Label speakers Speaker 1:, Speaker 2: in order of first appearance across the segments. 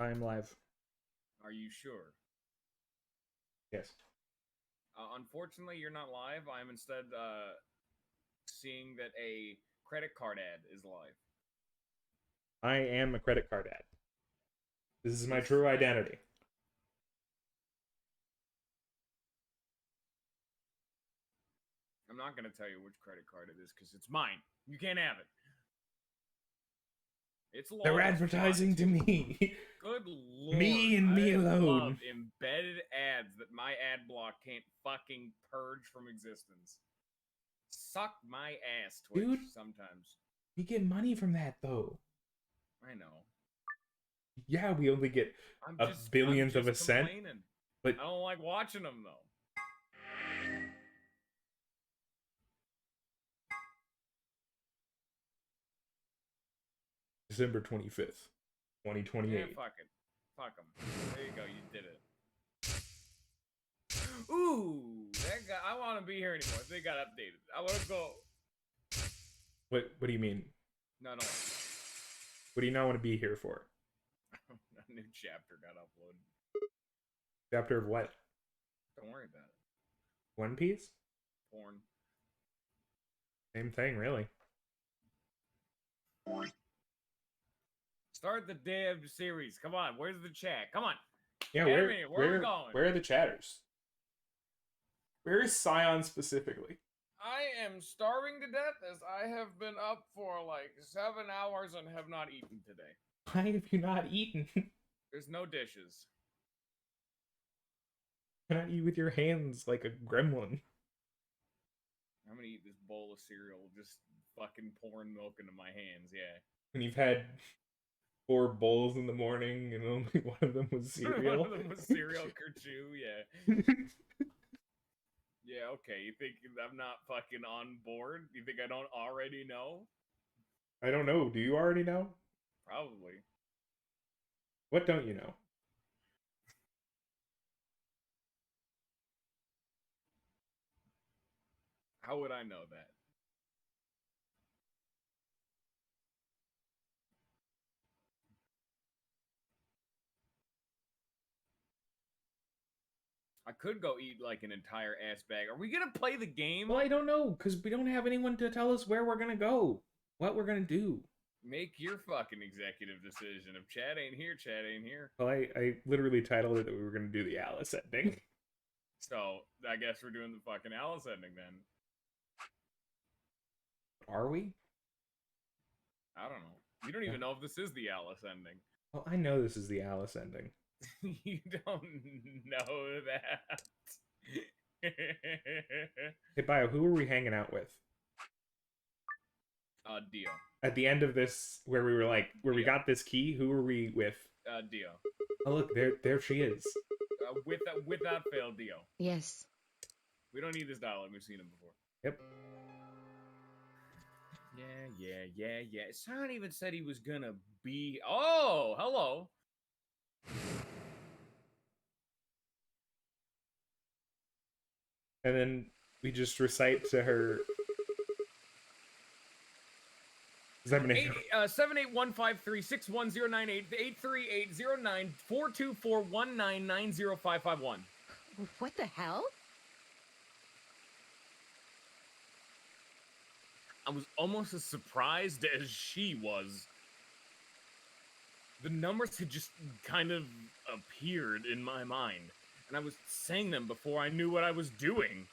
Speaker 1: I'm live.
Speaker 2: Are you sure?
Speaker 1: Yes.
Speaker 2: Unfortunately, you're not live. I'm instead seeing that a credit card ad is live.
Speaker 1: I am a credit card ad. This is my true identity.
Speaker 2: I'm not going to tell you which credit card it is because it's mine. You can't have it. It's
Speaker 1: They're advertising to me.
Speaker 2: Good lord.
Speaker 1: Me and me alone.
Speaker 2: I love embedded ads that my ad block can't fucking purge from existence. Suck my ass, Twitch,
Speaker 1: dude,
Speaker 2: sometimes.
Speaker 1: We get money from that, though.
Speaker 2: I know.
Speaker 1: Yeah, we only get a billionth of a cent. But
Speaker 2: I don't like watching them, though.
Speaker 1: December 25th, 2028.
Speaker 2: Yeah, fuck it. Fuck them. There you go, you did it. Ooh, that guy, I want to be here anymore. They got updated. I want to go.
Speaker 1: What do you mean?
Speaker 2: No.
Speaker 1: What do you not want to be here for?
Speaker 2: A new chapter got uploaded.
Speaker 1: Chapter of what?
Speaker 2: Don't worry about it.
Speaker 1: One Piece?
Speaker 2: Porn.
Speaker 1: Same thing, really.
Speaker 2: Start the damn series. Come on, where's the chat? Come on.
Speaker 1: Yeah,
Speaker 2: where are we going?
Speaker 1: Where are the chatters? Where is Scion specifically?
Speaker 2: I am starving to death as I have been up for like 7 hours and have not eaten today.
Speaker 1: Why have you not eaten?
Speaker 2: There's no dishes.
Speaker 1: Why not eat with your hands like a gremlin?
Speaker 2: I'm gonna eat this bowl of cereal, just fucking pouring milk into my hands, yeah.
Speaker 1: When you've had 4 bowls in the morning and only one of them was cereal.
Speaker 2: One of them was cereal kerchew, yeah. Yeah, okay. You think I'm not fucking on board? You think I don't already know?
Speaker 1: I don't know. Do you already know?
Speaker 2: Probably.
Speaker 1: What don't you know?
Speaker 2: How would I know that? I could go eat like an entire ass bag. Are we gonna play the game?
Speaker 1: Well, I don't know, because we don't have anyone to tell us where we're gonna go. What we're gonna do.
Speaker 2: Make your fucking executive decision. If Chad ain't here, Chad ain't here.
Speaker 1: Well, I literally titled it that we were gonna do the Alice ending.
Speaker 2: So, I guess we're doing the fucking Alice ending then.
Speaker 1: Are we?
Speaker 2: I don't know. You don't even know if this is the Alice ending.
Speaker 1: Well, I know this is the Alice ending.
Speaker 2: You don't know that.
Speaker 1: Hey, Bio, who are we hanging out with?
Speaker 2: Dio.
Speaker 1: At the end of this, where we were like, where we got this key, who were we with?
Speaker 2: Dio.
Speaker 1: Oh, look, there she is.
Speaker 2: Without fail, Dio.
Speaker 3: Yes.
Speaker 2: We don't need this dialogue. We've seen him before.
Speaker 1: Yep.
Speaker 2: Yeah. Scion even said he was gonna be... Oh, hello.
Speaker 1: And then we just recite to her...
Speaker 2: 78153610988 838094241990551.
Speaker 3: What the hell?
Speaker 2: I was almost as surprised as she was. The numbers had just kind of appeared in my mind, and I was saying them before I knew what I was doing.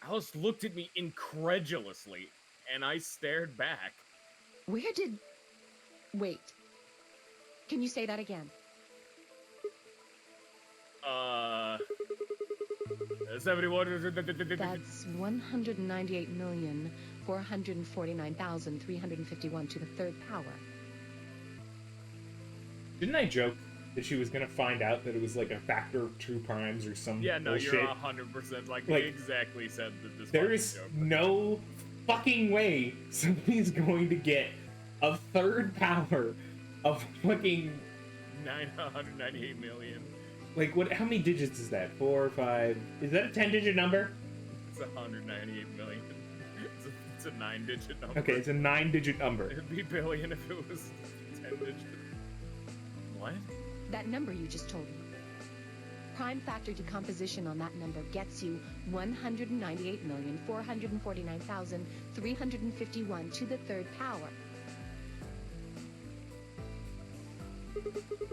Speaker 2: Alice looked at me incredulously, and I stared back.
Speaker 3: Where did... Wait. Can you say that again?
Speaker 2: 71...
Speaker 3: That's 198,449,351 to the third power.
Speaker 1: Didn't I joke that she was gonna find out that it was like a factor of 2 primes or some
Speaker 2: Yeah, no,
Speaker 1: bullshit?
Speaker 2: you're 100%. Like, they exactly said that this
Speaker 1: there is
Speaker 2: joke.
Speaker 1: no fucking way somebody's going to get a third power of fucking
Speaker 2: 998 million.
Speaker 1: Like, what? How many digits is that? 4 or 5? Is that a 10-digit number?
Speaker 2: It's 198 million. It's a 9-digit number.
Speaker 1: Okay, it's a 9-digit number.
Speaker 2: It'd be billion if it was 10 digits. What?
Speaker 3: That number you just told me. Prime factor decomposition on that number gets you 198,449,351 to the third power.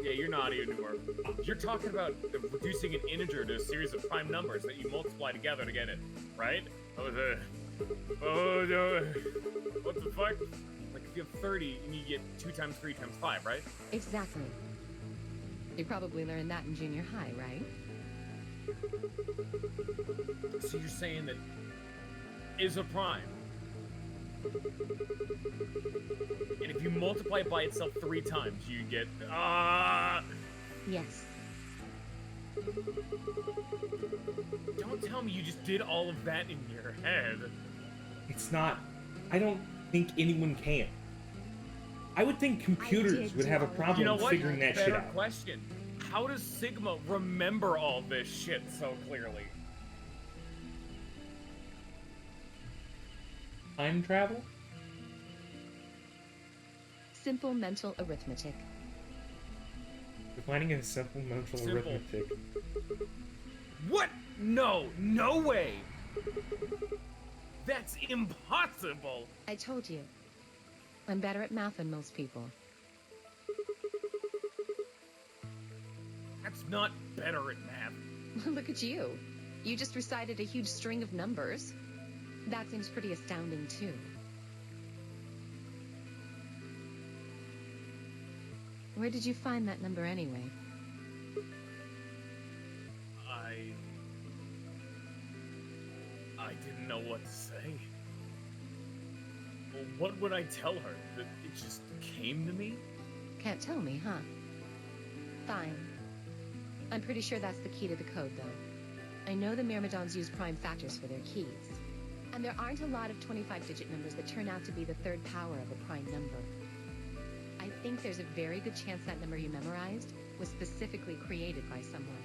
Speaker 2: Yeah, you're not even anymore. You're talking about reducing an integer to a series of prime numbers that you multiply together to get it, right? Oh, no. What the fuck? Like, if you have 30 and you get 2 times 3 times 5, right?
Speaker 3: Exactly. You probably learned that in junior high, right?
Speaker 2: So you're saying that is a prime. And if you multiply it by itself 3 times, you get
Speaker 3: Yes.
Speaker 2: Don't tell me you just did all of that in your head.
Speaker 1: It's not. I don't think anyone can. I would think computers would have a problem
Speaker 2: You know what?
Speaker 1: figuring that shit
Speaker 2: Better
Speaker 1: out.
Speaker 2: question. How does Sigma remember all this shit so clearly?
Speaker 1: Time travel?
Speaker 3: Simple mental arithmetic.
Speaker 1: Defining a simple mental
Speaker 2: Simple.
Speaker 1: arithmetic.
Speaker 2: What? No, no way. That's impossible.
Speaker 3: I told you. I'm better at math than most people.
Speaker 2: That's not better at math.
Speaker 3: Look at you. You just recited a huge string of numbers. That seems pretty astounding, too. Where did you find that number anyway?
Speaker 2: I didn't know what to say. Well, what would I tell her? That it just came to me?
Speaker 3: Can't tell me, huh? Fine. I'm pretty sure that's the key to the code, though. I know the Myrmidons use prime factors for their keys. And there aren't a lot of 25-digit numbers that turn out to be the third power of a prime number. I think there's a very good chance that number you memorized was specifically created by someone.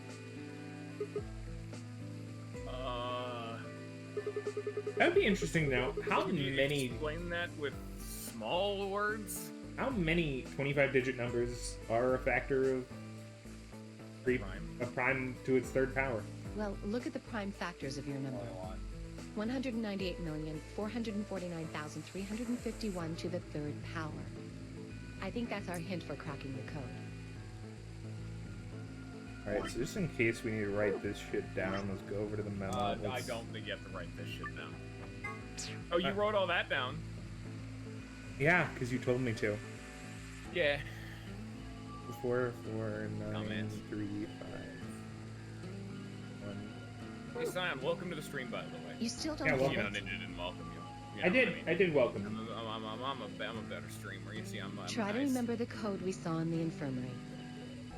Speaker 1: That would be interesting to know. How
Speaker 2: Can you
Speaker 1: many
Speaker 2: explain that with small words?
Speaker 1: 25-digit numbers are a factor of a prime to its third power?
Speaker 3: Well, look at the prime factors of your number. 198,449,351 to the third power. I think that's our hint for cracking the code.
Speaker 1: Alright, so just in case we need to write this shit down, let's go over to the memo.
Speaker 2: I don't think you have to write this shit down. Oh, you wrote all that down?
Speaker 1: Yeah, because you told me to.
Speaker 2: Yeah.
Speaker 1: 4, 9,
Speaker 2: Comments.
Speaker 1: 3, 5, 1.
Speaker 2: Hey, Sion, welcome to the stream, by the way.
Speaker 3: You still don't
Speaker 1: Yeah,
Speaker 3: get
Speaker 1: welcome.
Speaker 2: You know,
Speaker 3: it.
Speaker 2: Ninja didn't welcome you. You
Speaker 1: I
Speaker 2: know
Speaker 1: did.
Speaker 2: what mean?
Speaker 1: I did welcome.
Speaker 2: I'm a better streamer. You see, I'm
Speaker 3: Try to
Speaker 2: nice.
Speaker 3: remember the code we saw in the infirmary.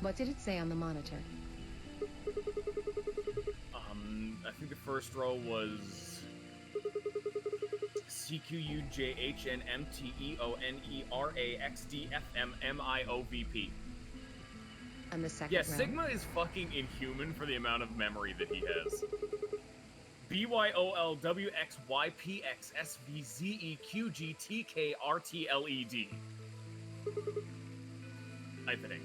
Speaker 3: What did it say on the monitor?
Speaker 2: I think the first row was CQUJHNMTEONERAXDFMMIOVP.
Speaker 3: And the second
Speaker 2: Yeah,
Speaker 3: row?
Speaker 2: Sigma is fucking inhuman for the amount of memory that he has. BYOLWXYPXSVZEQGTKRTLED. I think.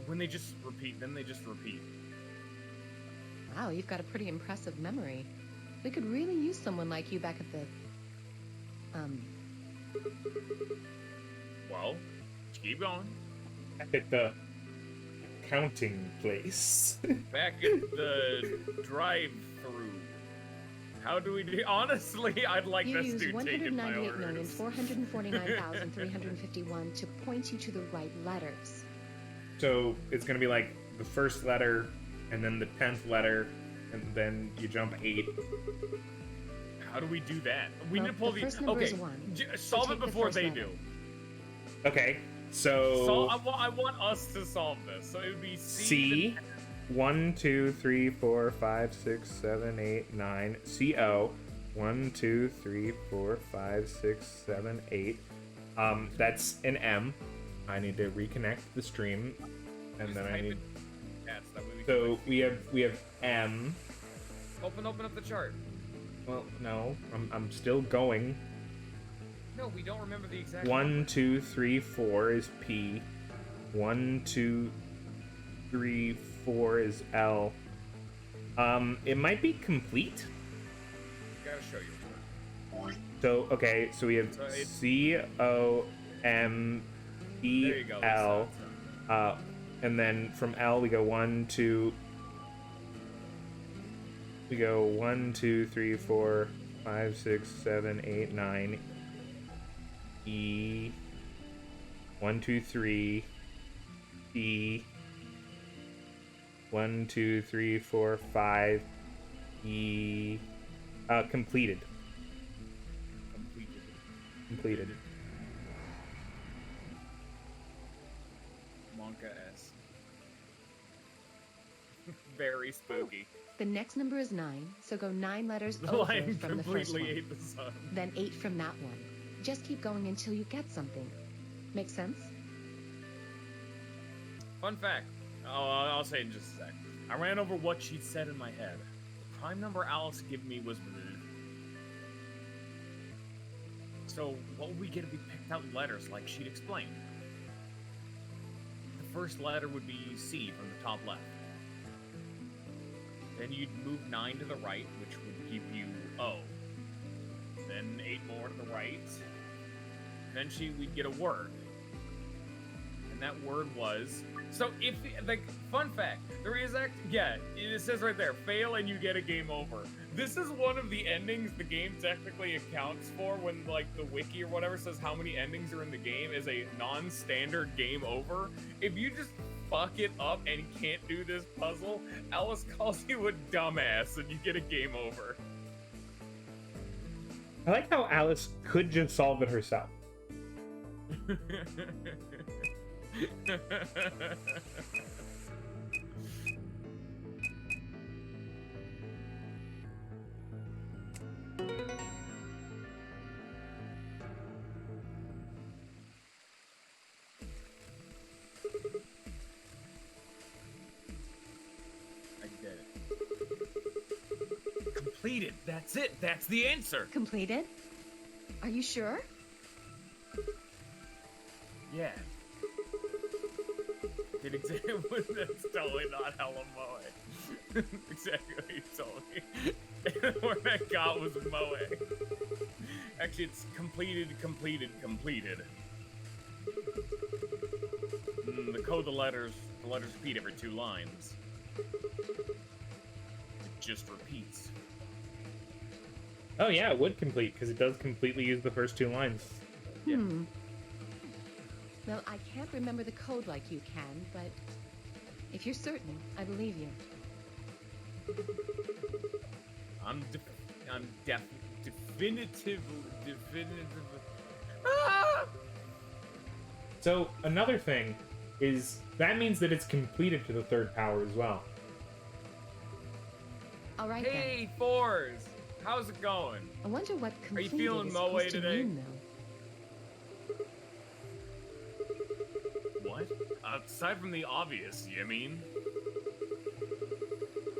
Speaker 2: When they just repeat, then they just repeat.
Speaker 3: Wow, you've got a pretty impressive memory. We could really use someone like you back at the...
Speaker 2: Well, keep going.
Speaker 1: At the counting place.
Speaker 2: Back at the drive-through. How do we do? Honestly, I'd like
Speaker 3: You
Speaker 2: this
Speaker 3: use
Speaker 2: dude taking my orders.
Speaker 3: 198,449,351 to point you to the right letters.
Speaker 1: So it's gonna be like the first letter, and then the 10th letter, and then you jump 8.
Speaker 2: How do we do that? We
Speaker 3: Well,
Speaker 2: need to pull
Speaker 3: the
Speaker 2: the.
Speaker 3: first number
Speaker 2: Okay,
Speaker 3: is 1,
Speaker 2: solve
Speaker 3: so
Speaker 2: it
Speaker 3: take the
Speaker 2: before
Speaker 3: first
Speaker 2: they
Speaker 3: letter.
Speaker 2: do.
Speaker 1: Okay, so
Speaker 2: So I want us to solve this. So it would be
Speaker 1: C 1, 2, 3, 4, 5, 6, 7, 8, 9. CO 1, 2, 3, 4, 5, 6, 7, 8. That's an M. I need to reconnect the stream, and
Speaker 2: Just
Speaker 1: then I
Speaker 2: type
Speaker 1: need.
Speaker 2: it. Cats, that way we
Speaker 1: So
Speaker 2: can
Speaker 1: we have M.
Speaker 2: open up the chart.
Speaker 1: Well, no, I'm still going.
Speaker 2: No, we don't remember the exact.
Speaker 1: 1, 2, 3, 4 is P. 1, 2, 3, 4 is L. It might be complete.
Speaker 2: Gotta show you.
Speaker 1: So okay, so we have
Speaker 2: So it's-
Speaker 1: COMEL.
Speaker 2: There you go.
Speaker 1: And then from L we go 1, 2. We go 1, 2, 3, 4, 5, 6, 7, 8, 9. E. 1, 2, 3. E. 1, 2, 3, 4, 5. E. Completed. Completed.
Speaker 2: Monka S. Very spooky.
Speaker 3: The next number is 9, so go 9 letters
Speaker 2: The
Speaker 3: over
Speaker 2: line
Speaker 3: from the first
Speaker 2: completely
Speaker 3: one.
Speaker 2: ate the sun.
Speaker 3: Then 8 from that one. Just keep going until you get something. Make sense?
Speaker 2: Fun fact. I'll say it in just a sec. I ran over what she'd said in my head. The prime number Alice gave me was... So, what would we get if we picked out letters like she'd explained? The first letter would be C from the top left. Then you'd move 9 to the right, which would give you O. Then 8 more to the right. Eventually, we'd get a word. And that word was... So, if... Like, fun fact. There is... Yeah, it says right there, fail and you get a game over. This is one of the endings the game technically accounts for when, like, the wiki or whatever says how many endings are in the game is a non-standard game over. If you just fuck it up and can't do this puzzle, Alice calls you a dumbass and you get a game over.
Speaker 1: I like how Alice could just solve it herself.
Speaker 2: I did it. Completed. That's it. That's the answer.
Speaker 3: Completed? Are you sure?
Speaker 2: Yeah. Did exactly. That's totally not hella moe. Exactly what you told me. What I got was moe. Actually, it's completed. The code, the letters repeat every 2 lines. It just repeats.
Speaker 1: Oh yeah, it would complete, because it does completely use the first 2 lines.
Speaker 2: Yeah.
Speaker 3: Well, I can't remember the code like you can, but if you're certain, I believe you.
Speaker 2: I'm definitive. Ah!
Speaker 1: So another thing is that means that it's completed to the 3rd power as well.
Speaker 3: All right
Speaker 2: Hey, fours! How's it going?
Speaker 3: then. I wonder what completed
Speaker 2: feeling
Speaker 3: is
Speaker 2: moe
Speaker 3: supposed to
Speaker 2: today?
Speaker 3: mean, though.
Speaker 2: What? Aside from the obvious, you mean?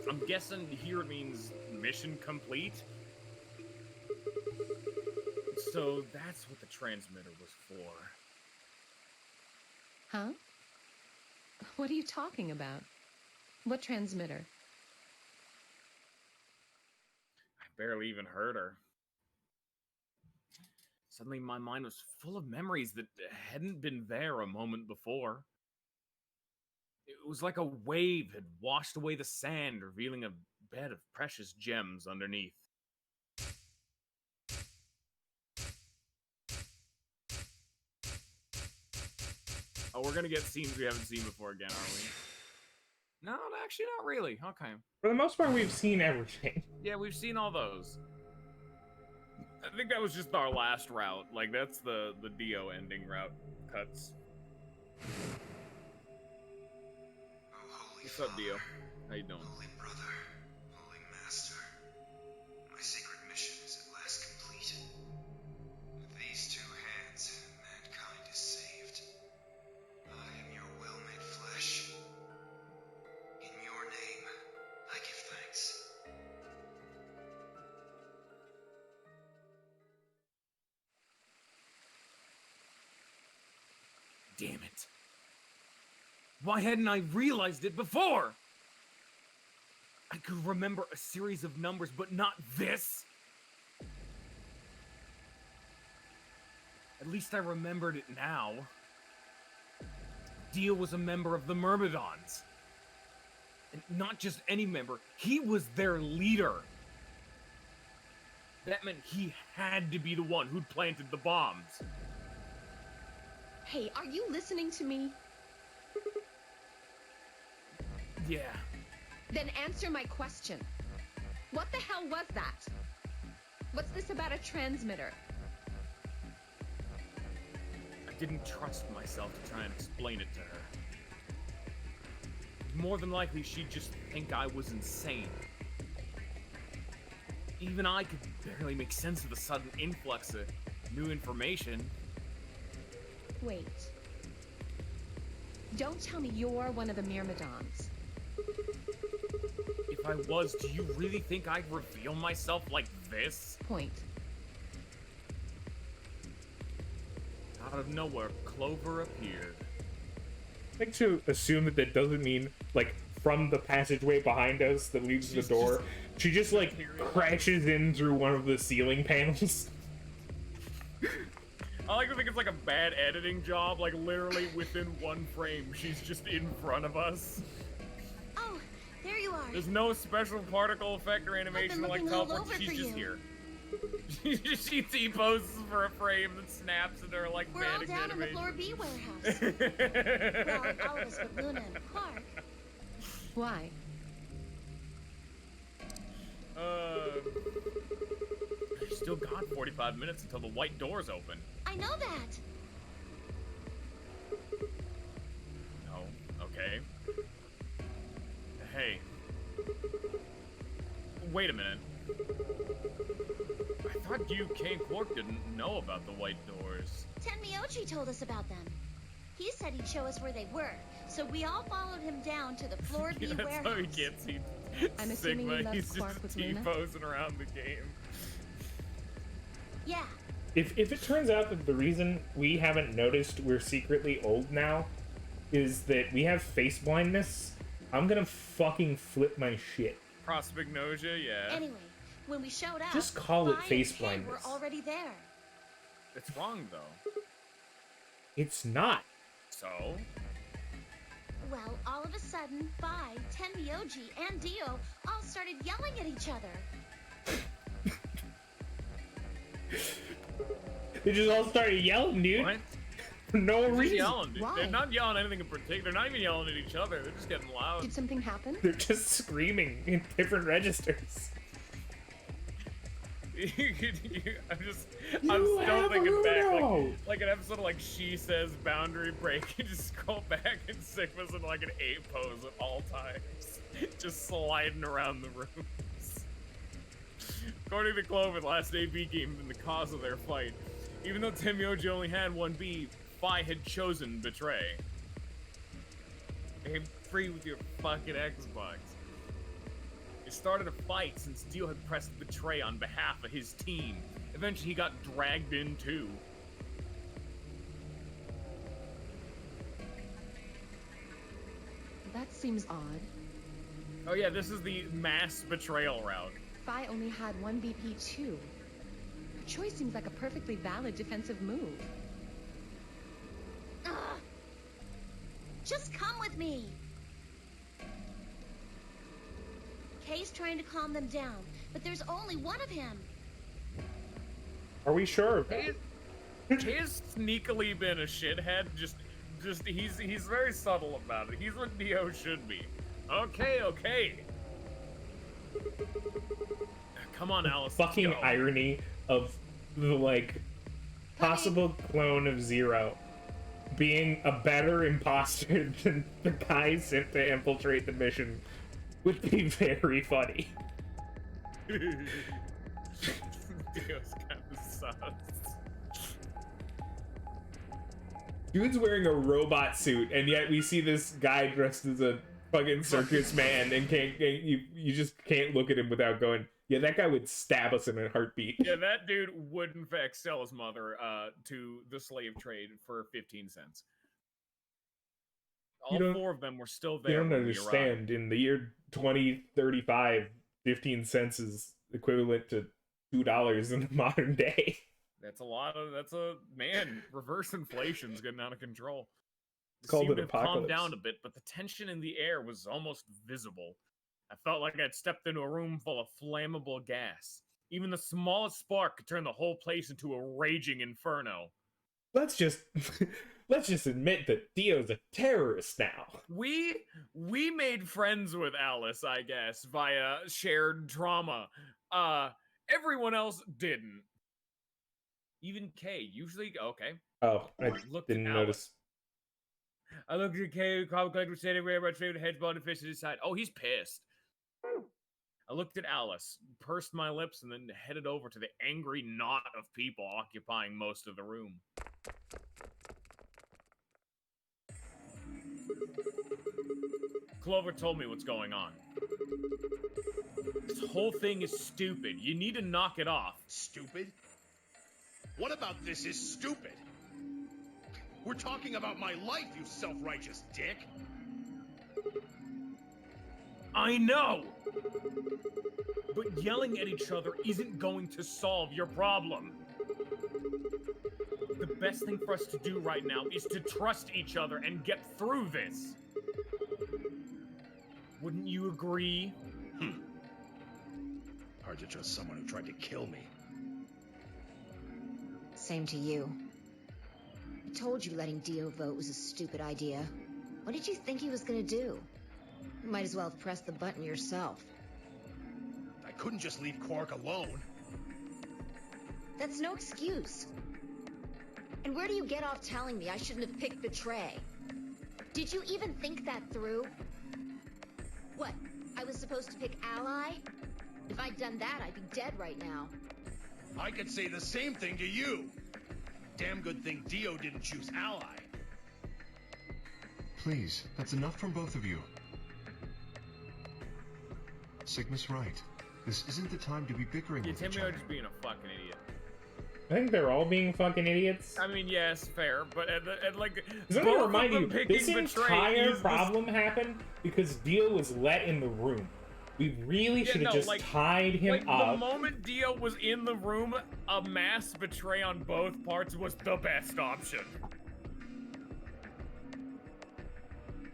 Speaker 2: I'm guessing here it means mission complete. So that's what the transmitter was for.
Speaker 3: Huh? What are you talking about? What transmitter?
Speaker 2: I barely even heard her. Suddenly my mind was full of memories that hadn't been there a moment before. It was like a wave had washed away the sand, revealing a bed of precious gems underneath. Oh, we're gonna get scenes we haven't seen before again, are we? No, actually not really. Okay.
Speaker 1: For the most part, we've seen everything.
Speaker 2: Yeah, we've seen all those. I think that was just our last route. Like, that's the Dio ending route cuts. What's up, Dio? How you doing?
Speaker 4: Holy brother, holy master, my sacred mission is at last complete. With these 2 hands, mankind is saved. I am your well-made flesh. In your name, I give thanks.
Speaker 2: Damn it. Why hadn't I realized it before? I could remember a series of numbers, but not this. At least I remembered it now. Dio was a member of the Myrmidons. And not just any member, he was their leader. That meant he had to be the one who'd planted the bombs.
Speaker 3: Hey, are you listening to me?
Speaker 2: Yeah.
Speaker 3: Then answer my question. What the hell was that? What's this about a transmitter?
Speaker 2: I didn't trust myself to try and explain it to her. More than likely, she'd just think I was insane. Even I could barely make sense of the sudden influx of new information.
Speaker 3: Wait. Don't tell me you're one of the Myrmidons.
Speaker 2: If I was, do you really think I'd reveal myself like this?
Speaker 3: Point.
Speaker 2: Out of nowhere, Clover appeared.
Speaker 1: I like to assume that that doesn't mean, like, from the passageway behind us that leads to the door. She just, like, crashes in through one of the ceiling panels.
Speaker 2: I like to think it's like a bad editing job, like literally within one frame, she's just in front of us.
Speaker 5: Oh, there you are.
Speaker 2: There's no special particle effect or animation like
Speaker 5: looking all
Speaker 2: teleport,
Speaker 5: over
Speaker 2: she's
Speaker 5: for
Speaker 2: just
Speaker 5: you.
Speaker 2: here. She T-poses for a frame that snaps into her like
Speaker 5: We're all
Speaker 2: Vatican
Speaker 5: down in the
Speaker 2: animation.
Speaker 5: floor B warehouse. Well, all of us but Luna and Clark.
Speaker 3: Why?
Speaker 2: You still got 45 minutes until the white doors open.
Speaker 5: I know that.
Speaker 2: No, okay. Hey. Wait a minute. I thought you, Kane Quark, didn't know about the white doors.
Speaker 5: Tenmyoji told us about them. He said he'd show us where they were, so we all followed him down to the floor B
Speaker 2: That's
Speaker 5: warehouse.
Speaker 2: how he gets.
Speaker 3: I'm assuming
Speaker 2: Sigma.
Speaker 3: he left
Speaker 2: He's
Speaker 3: Quark
Speaker 2: just
Speaker 3: with Luna?
Speaker 2: T-posing around the game.
Speaker 5: Yeah,
Speaker 1: If it turns out that the reason we haven't noticed we're secretly old now is that we have face blindness, I'm gonna fucking flip my shit.
Speaker 2: Prospignosia, yeah.
Speaker 5: anyway, when we showed up,
Speaker 1: Just call it
Speaker 5: Vi and
Speaker 1: face
Speaker 5: Ken were
Speaker 1: blindness.
Speaker 5: already there.
Speaker 2: It's wrong, though.
Speaker 1: It's not.
Speaker 2: So?
Speaker 5: Well, all of a sudden, Vi, Tenmyoji, and Dio all started yelling at each other.
Speaker 1: They just all started yelling, dude.
Speaker 2: What?
Speaker 1: For no
Speaker 2: They're just
Speaker 1: reason.
Speaker 2: yelling, dude.
Speaker 3: Why?
Speaker 2: They're not yelling anything in particular. They're not even yelling at each other. They're just getting loud.
Speaker 3: Did something happen?
Speaker 1: They're just screaming in different registers.
Speaker 2: I'm
Speaker 1: You
Speaker 2: still
Speaker 1: have
Speaker 2: thinking back,
Speaker 1: Uno!
Speaker 2: like an episode of like She Says Boundary Break. You just scroll back and Sigma's in like an A pose at all times, just sliding around the rooms. According to Clover, the last AB game been the cause of their fight. Even though Tenmyoji only had one B, Phi had chosen Betray. Game free with your fucking Xbox. It started a fight since Dio had pressed Betray on behalf of his team. Eventually he got dragged in too.
Speaker 3: That seems odd.
Speaker 2: Oh yeah, this is the mass betrayal route.
Speaker 3: Vi only had one BP too. Her choice seems like a perfectly valid defensive move.
Speaker 5: Ugh. Just come with me. Kay's trying to calm them down, but there's only one of him.
Speaker 1: Are we sure of that?
Speaker 2: He has sneakily been a shithead, just he's very subtle about it. He's what Dio should be. Okay. Come on, Alice. let's
Speaker 1: Fucking
Speaker 2: go.
Speaker 1: irony of the, like, possible clone of Zero being a better imposter than the guy sent to infiltrate the mission would be very funny.
Speaker 2: Dio's kind of sus.
Speaker 1: Dude's wearing a robot suit, and yet we see this guy dressed as a fucking circus man, and you just can't look at him without going, yeah, that guy would stab us in a heartbeat.
Speaker 2: Yeah, that dude would in fact sell his mother to the slave trade for 15 cents. All four of them were still
Speaker 1: You
Speaker 2: there
Speaker 1: don't
Speaker 2: when we arrived.
Speaker 1: understand. In the year 2035, 15 cents is equivalent to $2 in the modern day.
Speaker 2: That's man, reverse inflation's getting out of control. It
Speaker 1: Called
Speaker 2: seemed
Speaker 1: it
Speaker 2: to have calmed
Speaker 1: apocalypse.
Speaker 2: down a bit, but the tension in the air was almost visible. I felt like I'd stepped into a room full of flammable gas. Even the smallest spark could turn the whole place into a raging inferno.
Speaker 1: Let's just admit that Dio's a terrorist now.
Speaker 2: We made friends with Alice, I guess, via shared trauma. Everyone else didn't. Even Kay, usually okay.
Speaker 1: Oh, I didn't notice.
Speaker 2: I looked at Kay, collector standing where my favorite hedge ball and fish at his side. Oh, he's pissed. I looked at Alice, pursed my lips, and then headed over to the angry knot of people occupying most of the room. Clover told me what's going on. This whole thing is stupid. You need to knock it off.
Speaker 6: Stupid? What about this is stupid? We're talking about my life, you self-righteous dick.
Speaker 2: I know! But yelling at each other isn't going to solve your problem. The best thing for us to do right now is to trust each other and get through this. Wouldn't you agree?
Speaker 6: Hard to trust someone who tried to kill me.
Speaker 7: Same to you. I told you letting Dio vote was a stupid idea. What did you think he was gonna do? You might as well have pressed the button yourself.
Speaker 6: I couldn't just leave Quark alone.
Speaker 7: That's no excuse. And where do you get off telling me I shouldn't have picked Betray? Did you even think that through? What? I was supposed to pick Ally? If I'd done that, I'd be dead right now.
Speaker 6: I could say the same thing to you. Damn good thing Dio didn't choose Ally.
Speaker 8: Please, that's enough from both of you. Sigma's right. This isn't the time to be bickering with each
Speaker 2: Timmy
Speaker 8: other.
Speaker 2: just being a fucking idiot.
Speaker 1: I think they're all being fucking idiots.
Speaker 2: I mean, yes, fair, but like,
Speaker 1: Let me remind you, this entire problem happened because Dio was let in the room. We really should have just tied him up.
Speaker 2: The moment Dio was in the room, a mass betray on both parts was the best option.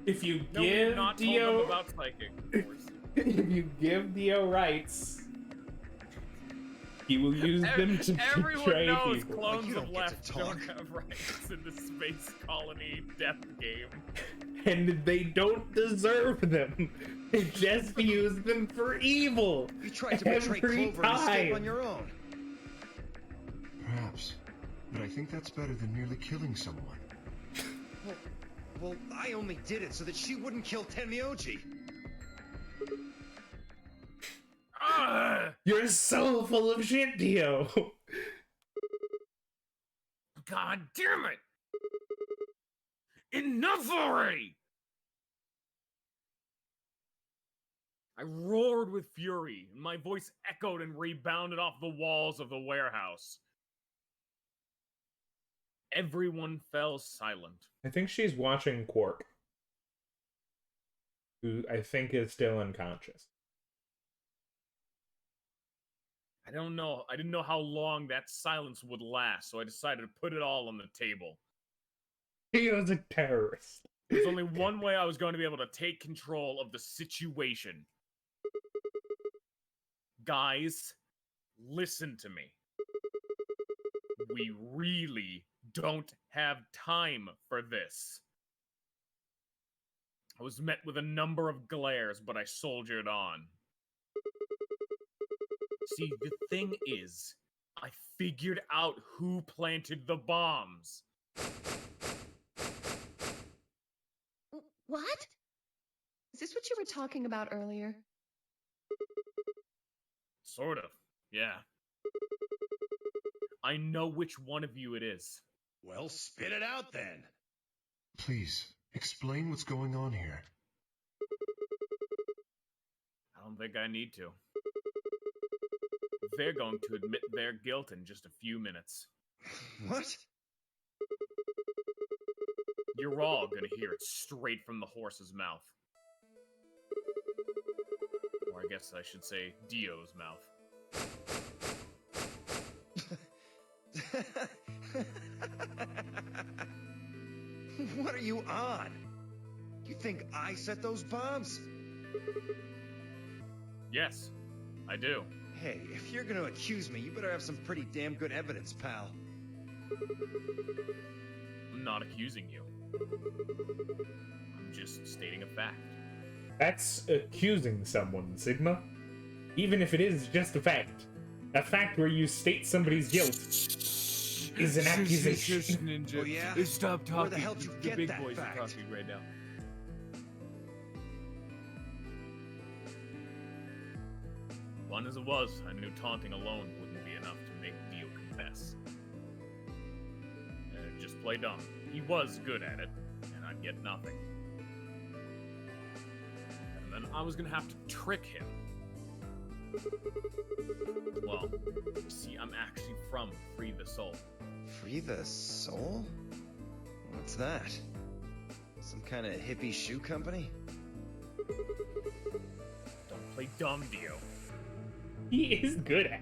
Speaker 1: If you
Speaker 2: No, we
Speaker 1: give
Speaker 2: have not told
Speaker 1: Dio,
Speaker 2: them about psychic, of course.
Speaker 1: if you give Dio rights, he will use them to
Speaker 2: Everyone
Speaker 1: betray
Speaker 2: knows
Speaker 1: people.
Speaker 2: clones
Speaker 6: you
Speaker 2: of
Speaker 6: don't get
Speaker 2: left
Speaker 6: to
Speaker 2: don't
Speaker 6: talk.
Speaker 2: have rights in the space colony death game.
Speaker 1: And they don't deserve them. They just use them for evil.
Speaker 4: You tried to betray
Speaker 1: Every
Speaker 4: Clover and escape
Speaker 1: time.
Speaker 4: on your own.
Speaker 8: Perhaps. But I think that's better than merely killing someone.
Speaker 4: Well, I only did it so that she wouldn't kill Tenmyoji.
Speaker 1: You're so full of shit, Dio.
Speaker 2: God damn it! Enough already! I roared with fury, and my voice echoed and rebounded off the walls of the warehouse. Everyone fell silent.
Speaker 1: I think she's watching Quark, who I think is still unconscious.
Speaker 2: I don't know. I didn't know how long that silence would last, so I decided to put it all on the table.
Speaker 1: Dio's a terrorist.
Speaker 2: There's only one way I was going to be able to take control of the situation. Guys, listen to me. We really don't have time for this. I was met with a number of glares, but I soldiered on. See, the thing is, I figured out who planted the bombs.
Speaker 3: What? Is this what you were talking about earlier?
Speaker 2: Sort of, yeah. I know which one of you it is.
Speaker 6: Well, spit it out then.
Speaker 8: Please, explain what's going on here.
Speaker 2: I don't think I need to. They're going to admit their guilt in just a few minutes.
Speaker 4: What?
Speaker 2: You're all gonna hear it straight from the horse's mouth. Or I guess I should say Dio's mouth.
Speaker 4: What are you on? You think I set those bombs?
Speaker 2: Yes, I do.
Speaker 4: Hey, if you're gonna accuse me, you better have some pretty damn good evidence, pal.
Speaker 2: I'm not accusing you. I'm just stating a fact.
Speaker 1: That's accusing someone, Sigma. Even if it is just a fact. A fact where you state somebody's guilt is an accusation.
Speaker 2: Ninja.
Speaker 4: Oh, yeah?
Speaker 2: Stop talking.
Speaker 4: Where the hell did you
Speaker 2: The
Speaker 4: get
Speaker 2: big
Speaker 4: that
Speaker 2: boys
Speaker 4: fact?
Speaker 2: are talking right now. Fun as it was, I knew taunting alone wouldn't be enough to make Dio confess. Just play dumb. He was good at it, and I'd get nothing. And then I was gonna have to trick him. Well, you see, I'm actually from Free the Soul.
Speaker 4: Free the soul? What's that? Some kind of hippie shoe company?
Speaker 2: Don't play dumb, Dio.
Speaker 1: He is good at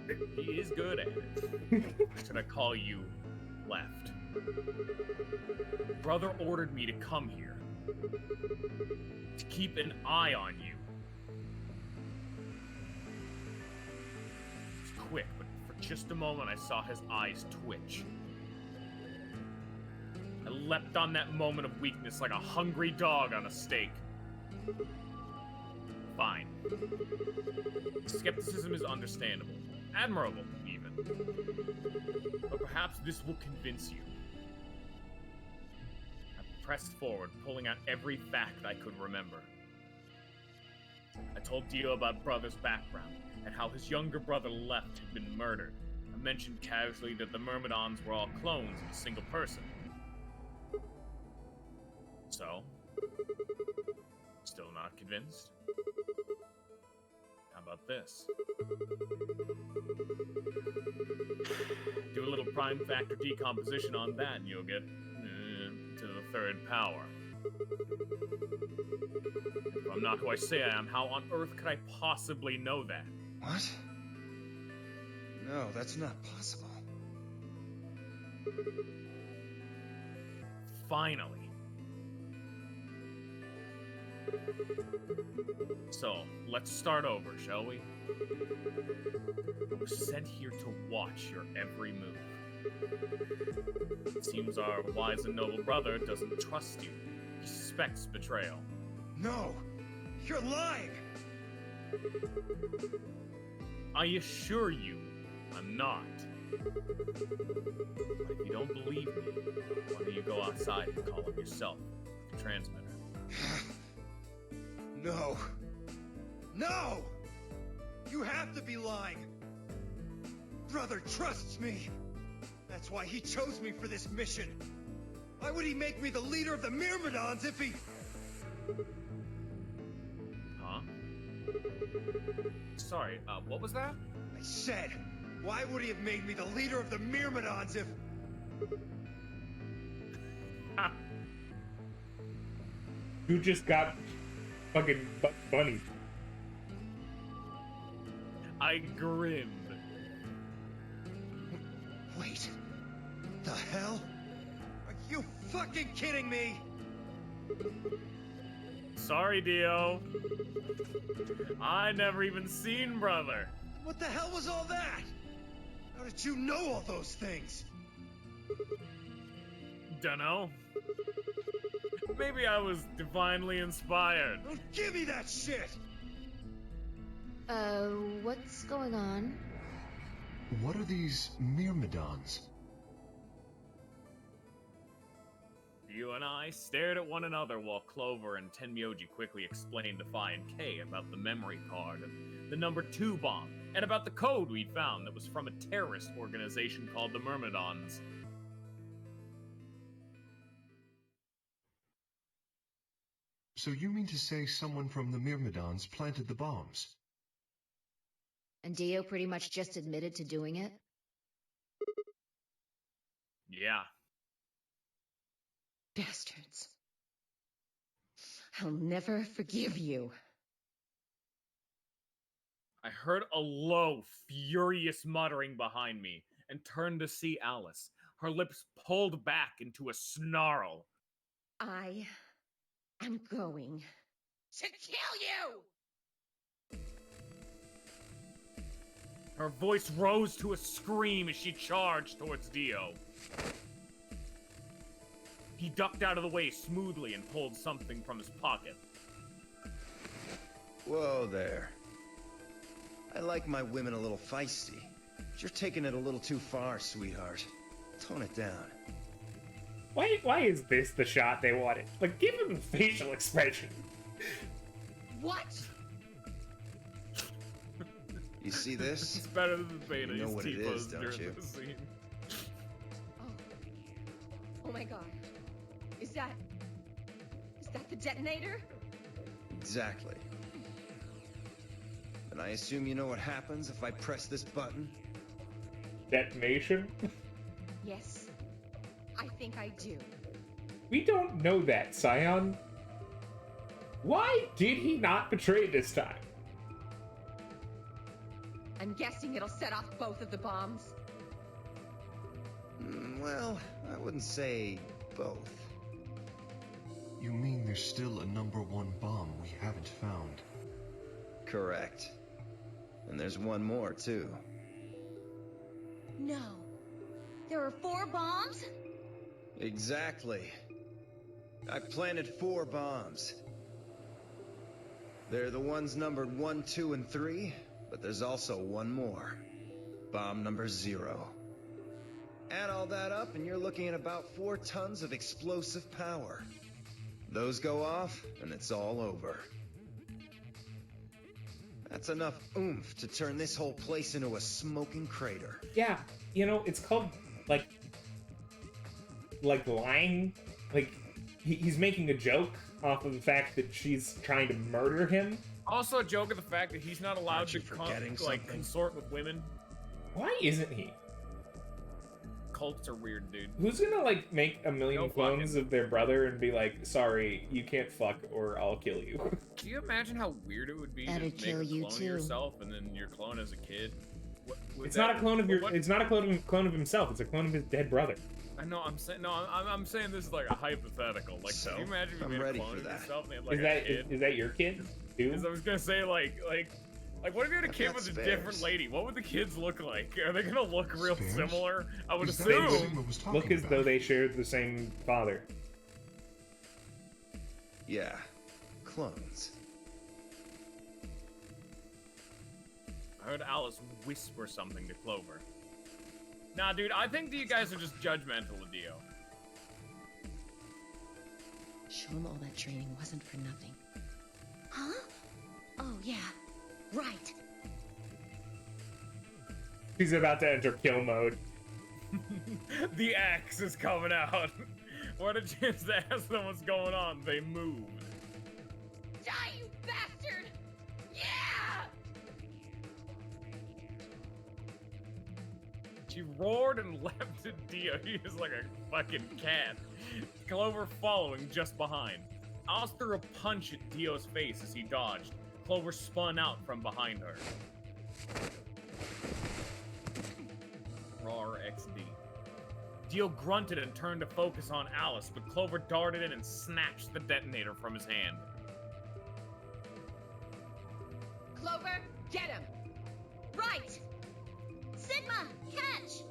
Speaker 1: it.
Speaker 2: He is good at it. Should I call you left? Brother ordered me to come here. To keep an eye on you. It's quick, but for just a moment I saw his eyes twitch. I leapt on that moment of weakness like a hungry dog on a steak. Fine. Skepticism is understandable. Admirable, even. But perhaps this will convince you. I pressed forward, pulling out every fact I could remember. I told Dio about Brother's background, and how his younger brother left had been murdered. I mentioned casually that the Myrmidons were all clones of a single person. So? Still not convinced? How about this? Do a little prime factor decomposition on that, and you'll get to the third power. If I'm not who I say I am, how on earth could I possibly know that?
Speaker 4: What? No, that's not possible.
Speaker 2: Finally. So, let's start over, shall we? I was sent here to watch your every move. It seems our wise and noble brother doesn't trust you. He suspects betrayal.
Speaker 4: No! You're lying!
Speaker 2: I assure you, I'm not. But if you don't believe me, why don't you go outside and call him yourself with the transmitter?
Speaker 4: No! No! You have to be lying! Brother trusts me! That's why he chose me for this mission! Why would he make me the leader of the Myrmidons if he...
Speaker 2: Huh? Sorry, what was that?
Speaker 4: I said, why would he have made me the leader of the Myrmidons if...
Speaker 1: You just got fucking Bugs Bunny.
Speaker 2: I grinned.
Speaker 4: Wait. The hell? Are you fucking kidding me?
Speaker 2: Sorry, Dio. I never even seen Brother.
Speaker 4: What the hell was all that? How did you know all those things?
Speaker 2: Dunno. Maybe I was divinely inspired.
Speaker 4: Don't give me that shit!
Speaker 7: What's going on?
Speaker 8: What are these Myrmidons?
Speaker 2: You and I stared at one another while Clover and Tenmyoji quickly explained to Phi and K about the memory card and the number 2 bomb, and about the code we'd found that was from a terrorist organization called the Myrmidons.
Speaker 8: So you mean to say someone from the Myrmidons planted the bombs?
Speaker 7: And Dio pretty much just admitted to doing it?
Speaker 2: Yeah.
Speaker 3: Bastards. I'll never forgive you.
Speaker 2: I heard a low, furious muttering behind me and turned to see Alice, her lips pulled back into a snarl.
Speaker 3: I am going to kill you!
Speaker 2: Her voice rose to a scream as she charged towards Dio. He ducked out of the way smoothly and pulled something from his pocket.
Speaker 4: Whoa there. I like my women a little feisty, but you're taking it a little too far, sweetheart. Tone it down.
Speaker 1: Why is this the shot they wanted? Like, give him a facial expression.
Speaker 3: What?
Speaker 4: You see this?
Speaker 2: It's better than the beta.
Speaker 4: You know what it is, don't
Speaker 2: during
Speaker 4: you?
Speaker 2: the scene.
Speaker 3: Oh my god. Is that the detonator?
Speaker 4: Exactly. And I assume you know what happens if I press this button?
Speaker 1: Detonation?
Speaker 3: Yes. I think I do.
Speaker 1: We don't know that, Scion. Why did he not betray this time?
Speaker 3: I'm guessing it'll set off both of the bombs.
Speaker 4: Well, I wouldn't say both.
Speaker 8: You mean there's still a number 1 bomb we haven't found?
Speaker 4: Correct. And there's one more, too.
Speaker 5: No. There are 4 bombs?
Speaker 4: Exactly. I planted 4 bombs. They're the ones numbered 1, 2, and 3, but there's also one more. Bomb number 0. Add all that up, and you're looking at about 4 tons of explosive power. Those go off, and it's all over. That's enough oomph to turn this whole place into a smoking crater.
Speaker 1: Yeah, you know, it's called, like lying. Like, he's making a joke off of the fact that she's trying to murder him.
Speaker 2: Also a joke of the fact that he's not allowed
Speaker 4: Aren't you
Speaker 2: to
Speaker 4: forgetting
Speaker 2: like
Speaker 4: something?
Speaker 2: consort with women.
Speaker 1: Why isn't he?
Speaker 2: Cults are weird, dude.
Speaker 1: Who's gonna, like, make a million
Speaker 2: No
Speaker 1: clones
Speaker 2: fucking-
Speaker 1: of their brother and be like, sorry, you can't fuck or I'll kill you?
Speaker 2: Do you imagine how weird it would be
Speaker 7: That'd
Speaker 2: to
Speaker 7: kill
Speaker 2: make a
Speaker 7: you
Speaker 2: clone
Speaker 7: too.
Speaker 2: of yourself and then your clone as a kid?
Speaker 1: It's not a clone of your. It's not a clone of himself. It's a clone of his dead brother.
Speaker 2: I know. I'm saying no. I'm saying this is like a hypothetical. Like,
Speaker 4: So,
Speaker 2: can you imagine if you
Speaker 4: I'm
Speaker 2: made a
Speaker 4: ready
Speaker 2: clone
Speaker 4: for
Speaker 2: of
Speaker 4: that.
Speaker 2: yourself and they had like
Speaker 1: Is
Speaker 2: a
Speaker 1: that
Speaker 2: kid?
Speaker 1: is that your kid? Too?
Speaker 2: Because I was gonna say like what if you had a
Speaker 4: I've
Speaker 2: kid
Speaker 4: got
Speaker 2: with a
Speaker 4: spares.
Speaker 2: different lady? What would the kids look like? Are they gonna look real
Speaker 8: Spares?
Speaker 2: similar? I would
Speaker 8: Is that what
Speaker 2: assume.
Speaker 8: Sigma was talking
Speaker 1: Look as
Speaker 8: about?
Speaker 1: though they shared the same father.
Speaker 4: Yeah, clones.
Speaker 2: I heard Alice whisper something to Clover. Nah, dude, I think that you guys are just judgmental of Dio.
Speaker 3: Show him all that training wasn't for nothing.
Speaker 5: Huh? Oh, yeah. Right.
Speaker 1: He's about to enter kill mode.
Speaker 2: The axe is coming out. What a chance to ask them what's going on. They moved.
Speaker 3: Die, you bastard! Yeah!
Speaker 2: She roared and leapt at Dio. He is like a fucking cat. Clover following just behind. Alice threw a punch at Dio's face as he dodged. Clover spun out from behind her. RAR XD. Dio grunted and turned to focus on Alice, but Clover darted in and snatched the detonator from his hand.
Speaker 3: Clover, get him!
Speaker 5: Right! Sigma, catch!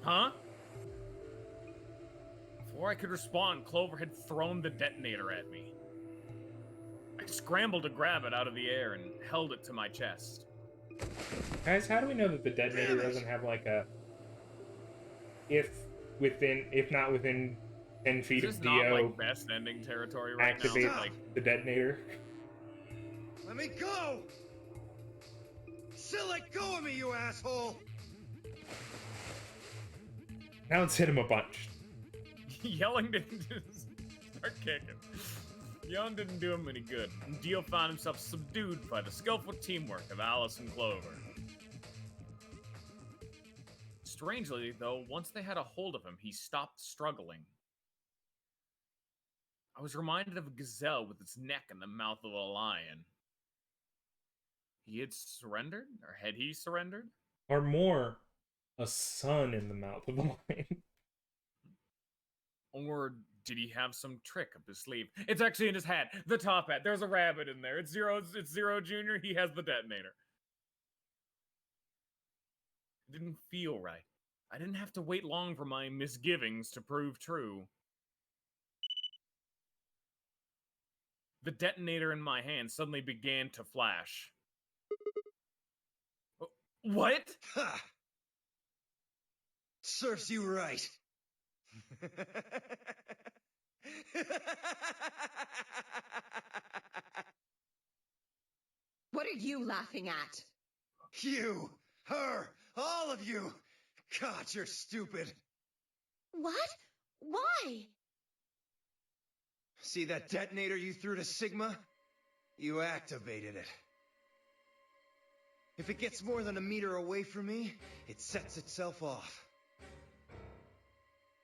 Speaker 2: Huh? Before I could respond, Clover had thrown the detonator at me. I scrambled to grab it out of the air and held it to my chest.
Speaker 1: Guys, how do we know that the detonator doesn't have like a if not within 10 feet
Speaker 2: Is
Speaker 1: of
Speaker 2: this not
Speaker 1: Dio,
Speaker 2: like best ending territory right
Speaker 1: activate
Speaker 2: now? Like,
Speaker 1: the detonator?
Speaker 6: Let me go! Still let go of me, you asshole!
Speaker 1: Now let's hit him a bunch.
Speaker 2: yelling didn't just start kicking. Yelling didn't do him any good, and Dio found himself subdued by the skillful teamwork of Alice and Clover. Strangely, though, once they had a hold of him, he stopped struggling. I was reminded of a gazelle with its neck in the mouth of a lion. He had surrendered? Or had he surrendered?
Speaker 1: Or more, a sun in the mouth of a lion.
Speaker 2: Or did he have some trick up his sleeve? It's actually in his hat. The top hat. There's a rabbit in there. It's Zero Jr. He has the detonator. It didn't feel right. I didn't have to wait long for my misgivings to prove true. The detonator in my hand suddenly began to flash. What?
Speaker 4: Ha! Serves you right.
Speaker 3: What are you laughing at?
Speaker 4: You, her, all of you. God, you're stupid.
Speaker 5: What? Why?
Speaker 4: See that detonator you threw to Sigma? You activated it. If it gets more than a meter away from me, it sets itself off.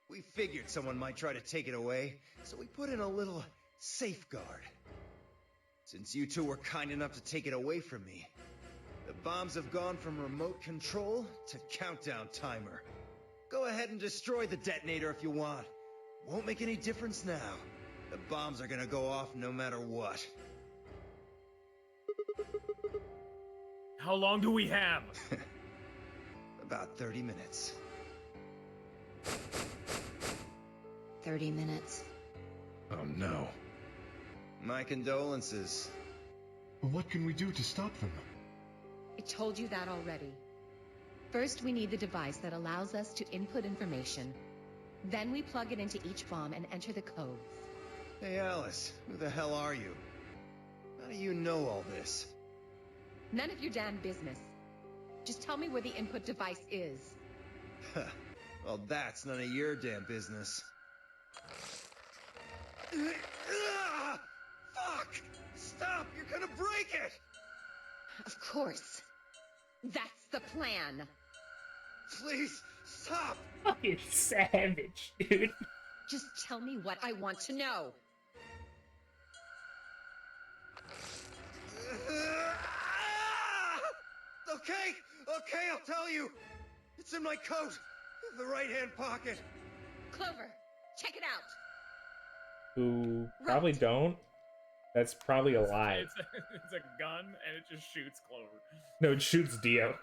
Speaker 4: We figured someone might try to take it away, so we put in a little safeguard. Since you two were kind enough to take it away from me, the bombs have gone from remote control to countdown timer. Go ahead and destroy the detonator if you want. Won't make any difference now. The bombs are gonna go off no matter what.
Speaker 2: How long do we have?
Speaker 4: About 30 minutes.
Speaker 7: 30 minutes.
Speaker 6: Oh no.
Speaker 4: My condolences.
Speaker 8: What can we do to stop them?
Speaker 3: I told you that already. First, we need the device that allows us to input information. Then we plug it into each bomb and enter the codes.
Speaker 4: Hey Alice, who the hell are you? How do you know all this?
Speaker 3: None of your damn business. Just tell me where the input device is.
Speaker 4: Well, that's none of your damn business. Fuck! Stop! You're gonna break it!
Speaker 3: Of course. That's the plan.
Speaker 4: Please, stop!
Speaker 1: Fucking savage, dude.
Speaker 3: Just tell me what I want to know.
Speaker 4: Okay, I'll tell you. It's in my coat, the right-hand pocket.
Speaker 3: Clover, check it out.
Speaker 1: Who probably don't. That's probably a lie.
Speaker 2: It's a gun, and it just shoots Clover.
Speaker 1: No, it shoots Dio.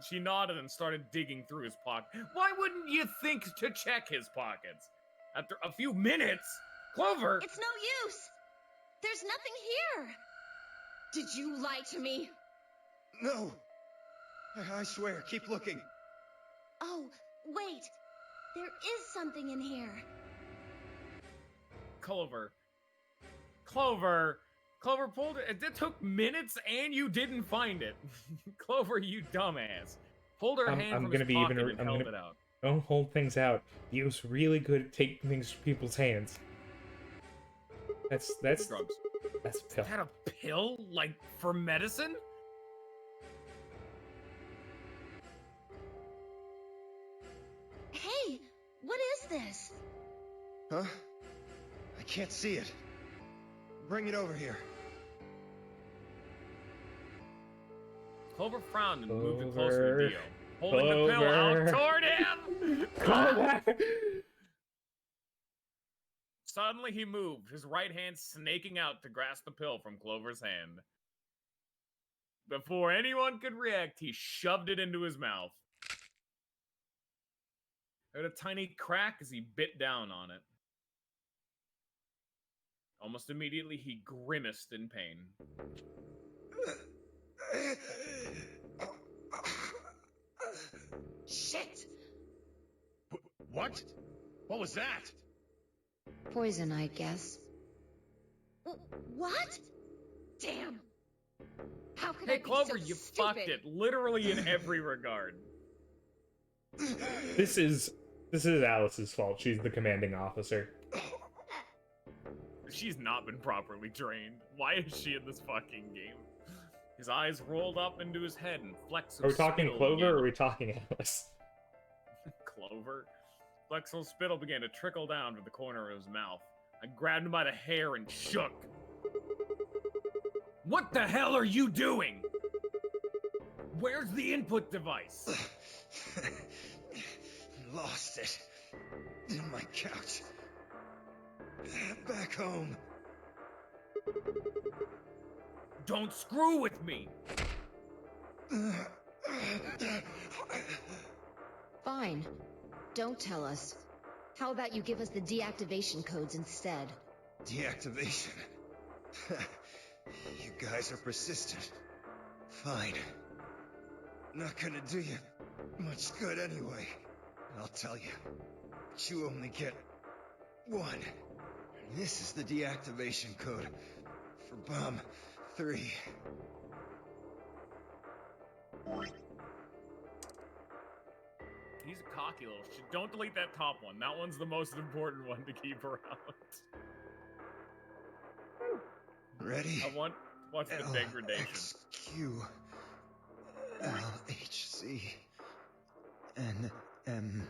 Speaker 2: She nodded and started digging through his pocket. Why wouldn't you think to check his pockets? After a few minutes, Clover!
Speaker 5: It's no use. There's nothing here.
Speaker 3: Did you lie to me?
Speaker 4: No. I swear, keep looking.
Speaker 5: Oh, wait. There is something in here.
Speaker 2: Clover pulled it. It took minutes, and you didn't find it. Clover, you dumbass. Pulled her hand from his pocket and held it out.
Speaker 1: Don't hold things out. Dio's really good at taking things from people's hands. That's
Speaker 2: drugs.
Speaker 1: That's a pill.
Speaker 2: Is that a pill? Like, for medicine?
Speaker 5: Hey, what is this?
Speaker 4: Huh? I can't see it. Bring it over here.
Speaker 2: Clover frowned and moved it closer to Dio, holding the pill out toward him.
Speaker 1: Clover!
Speaker 2: Suddenly he moved, his right hand snaking out to grasp the pill from Clover's hand. Before anyone could react, he shoved it into his mouth. Heard a tiny crack as he bit down on it. Almost immediately, he grimaced in pain.
Speaker 3: Shit!
Speaker 6: What? What was that?
Speaker 7: Poison, I guess.
Speaker 5: What?
Speaker 3: Damn! How could
Speaker 2: Hey,
Speaker 3: I be
Speaker 2: Clover,
Speaker 3: so
Speaker 2: you
Speaker 3: stupid?
Speaker 2: fucked it, literally in every regard.
Speaker 1: This is Alice's fault. She's the commanding officer.
Speaker 2: She's not been properly trained. Why is she in this fucking game? His eyes rolled up into his head and flecks of
Speaker 1: Are we talking
Speaker 2: spittle
Speaker 1: Clover
Speaker 2: again.
Speaker 1: or are we talking Alice?
Speaker 2: clover. Flexel's spittle began to trickle down from the corner of his mouth. I grabbed him by the hair and shook. What the hell are you doing? Where's the input device?
Speaker 4: Lost it. In my couch. Back home.
Speaker 2: Don't screw with me!
Speaker 7: Fine. Don't tell us. How about you give us the deactivation codes instead?
Speaker 4: Deactivation. You guys are persistent. Fine. Not gonna do you much good anyway. I'll tell you. But you only get one. This is the deactivation code for bomb 3.
Speaker 2: He's a cocky little shit. Don't delete that top one. That one's the most important one to keep around.
Speaker 4: Ready?
Speaker 2: I want to watch the degradation.
Speaker 4: LXQ LHC NM.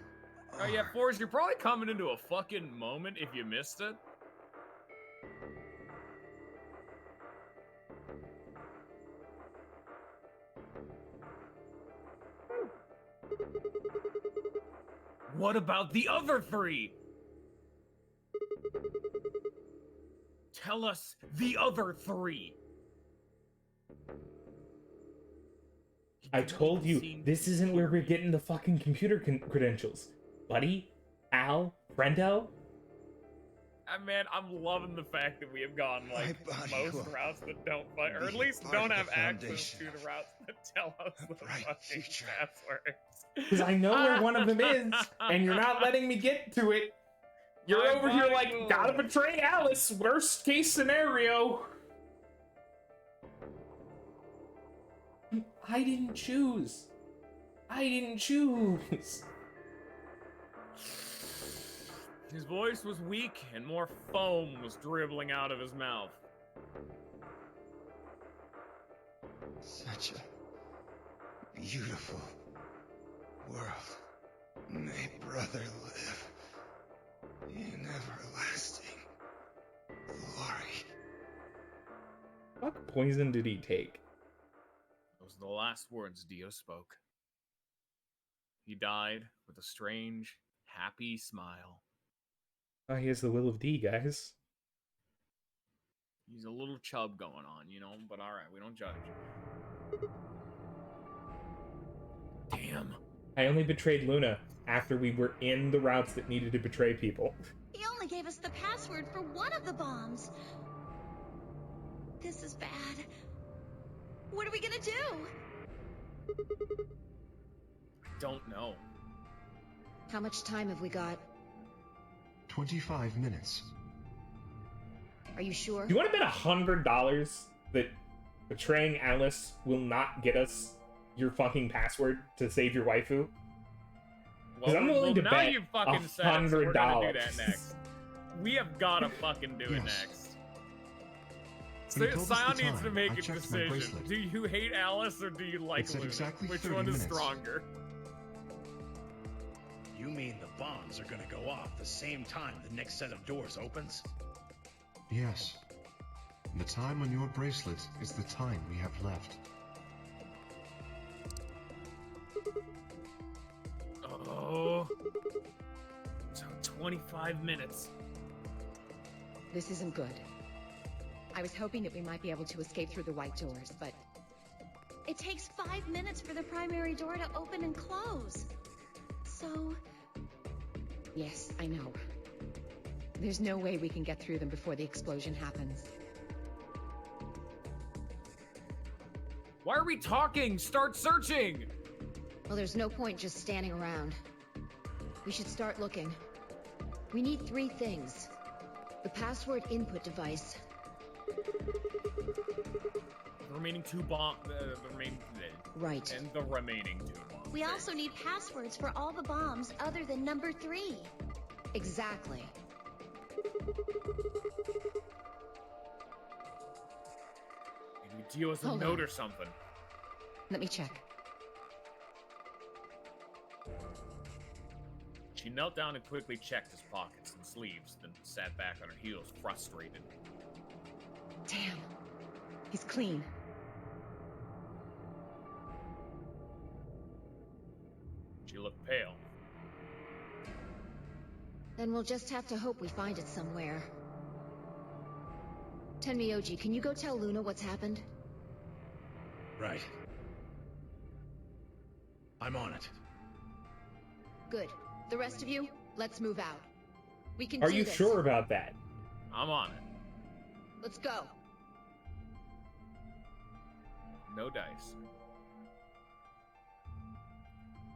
Speaker 2: Oh yeah, Forrest, you're probably coming into a fucking moment if you missed it. What about the other 3? Tell us the other 3.
Speaker 1: I told you, this isn't where we're getting the fucking computer credentials. Buddy? Al? Friendo?
Speaker 2: Man, I'm loving the fact that we have gone, like, most
Speaker 4: will
Speaker 2: routes that don't, or at
Speaker 4: be
Speaker 2: least
Speaker 4: part
Speaker 2: don't
Speaker 4: of
Speaker 2: have
Speaker 4: the
Speaker 2: access
Speaker 4: foundation
Speaker 2: to the routes that tell us the
Speaker 4: bright
Speaker 2: fucking
Speaker 4: future.
Speaker 2: passwords.
Speaker 1: Because I know where one of them is, and you're not letting me get to it. You're
Speaker 2: My
Speaker 1: over here like,
Speaker 2: Bible.
Speaker 1: gotta betray Alice, worst case scenario. I didn't choose. I didn't choose.
Speaker 2: His voice was weak, and more foam was dribbling out of his mouth.
Speaker 4: Such a beautiful world. May brother live in everlasting glory.
Speaker 1: What poison did he take?
Speaker 2: Those are the last words Dio spoke. He died with a strange, happy smile.
Speaker 1: Oh, he has the will of D, guys.
Speaker 2: He's a little chub going on, you know, but alright, we don't judge. Damn.
Speaker 1: I only betrayed Luna after we were in the routes that needed to betray people.
Speaker 5: He only gave us the password for one of the bombs. This is bad. What are we gonna do?
Speaker 2: I don't know.
Speaker 7: How much time have we got?
Speaker 8: 25 minutes.
Speaker 7: Are you sure?
Speaker 1: Do you want to bet $100 that betraying Alice will not get us your fucking password to save your waifu? Because I'm willing to
Speaker 2: now
Speaker 1: bet
Speaker 2: you fucking said it, so we're gonna do that
Speaker 1: $100.
Speaker 2: next. We have gotta fucking do it
Speaker 8: Yes.
Speaker 2: next.
Speaker 8: When he told us
Speaker 2: Scion
Speaker 8: the
Speaker 2: needs to
Speaker 8: time,
Speaker 2: make
Speaker 8: I
Speaker 2: a
Speaker 8: checked my
Speaker 2: decision.
Speaker 8: bracelet.
Speaker 2: Do you hate Alice or do you like
Speaker 8: It said
Speaker 2: Luna?
Speaker 8: exactly
Speaker 2: Which
Speaker 8: 30
Speaker 2: one is
Speaker 8: minutes.
Speaker 2: stronger?
Speaker 6: You mean the bombs are gonna go off the same time the next set of doors opens?
Speaker 8: Yes. The time on your bracelet is the time we have left.
Speaker 2: Oh. So 25 minutes.
Speaker 3: This isn't good. I was hoping that we might be able to escape through the white doors, but
Speaker 5: It takes 5 minutes for the primary door to open and close. So,
Speaker 3: yes, I know. There's no way we can get through them before the explosion happens.
Speaker 2: Why are we talking? Start searching!
Speaker 7: Well, there's no point just standing around. We should start looking. We need 3 things. The password input device.
Speaker 2: The remaining 2 bombs. The remaining.
Speaker 7: Right.
Speaker 2: And the remaining 2 bombs.
Speaker 5: we also need passwords for all the bombs other than number 3.
Speaker 7: Exactly.
Speaker 2: Maybe Dio has a
Speaker 3: Hold
Speaker 2: note
Speaker 3: on.
Speaker 2: or something.
Speaker 3: Let me check.
Speaker 2: She knelt down and quickly checked his pockets and sleeves, then sat back on her heels, frustrated.
Speaker 3: Damn. He's clean.
Speaker 2: She looked pale.
Speaker 7: Then we'll just have to hope we find it somewhere. Tenmyoji, can you go tell Luna what's happened?
Speaker 6: Right. I'm on it.
Speaker 7: Good. The rest of you, let's move out. We can
Speaker 1: Are
Speaker 7: do
Speaker 1: you
Speaker 7: this.
Speaker 1: sure about that?
Speaker 2: I'm on it.
Speaker 7: Let's go.
Speaker 2: No dice.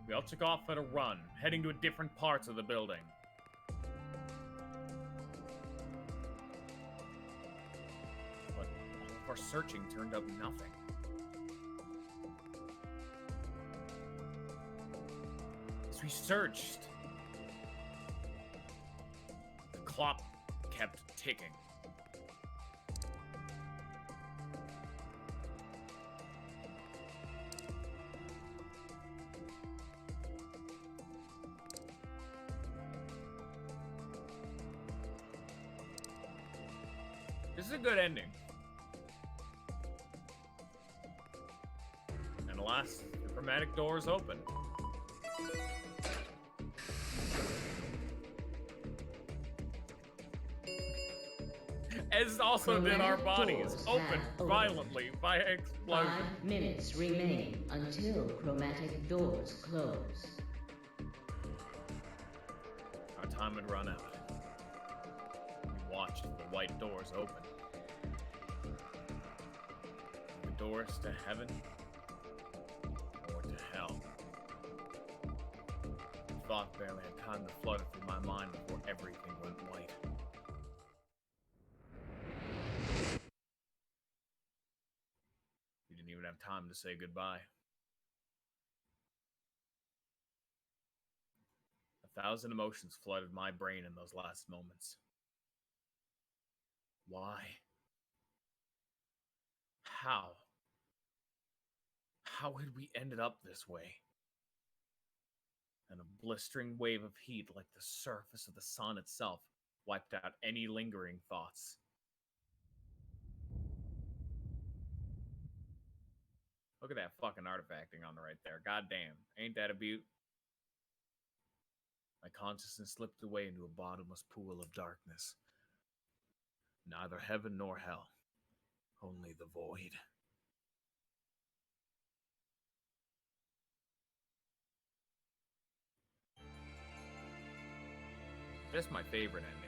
Speaker 2: We all took off at a run, heading to different parts of the building. But all of our searching turned up nothing. As we searched, the clock kept ticking. This is a good ending. And alas, the chromatic doors open. As also did our bodies, opened violently by an explosion.
Speaker 9: 5 minutes remain until chromatic doors close.
Speaker 2: Our time had run out. We watched the white doors open. The doors to heaven or to hell. The thought barely had time to flutter through my mind before everything went white. We didn't even have time to say goodbye. 1,000 emotions flooded my brain in those last moments. Why? How? How had we ended up this way? And a blistering wave of heat like the surface of the sun itself wiped out any lingering thoughts. Look at that fucking artifacting on the right there. God damn. Ain't that a beaut? My consciousness slipped away into a bottomless pool of darkness. Neither heaven nor hell. Only the void. That's my favorite ending.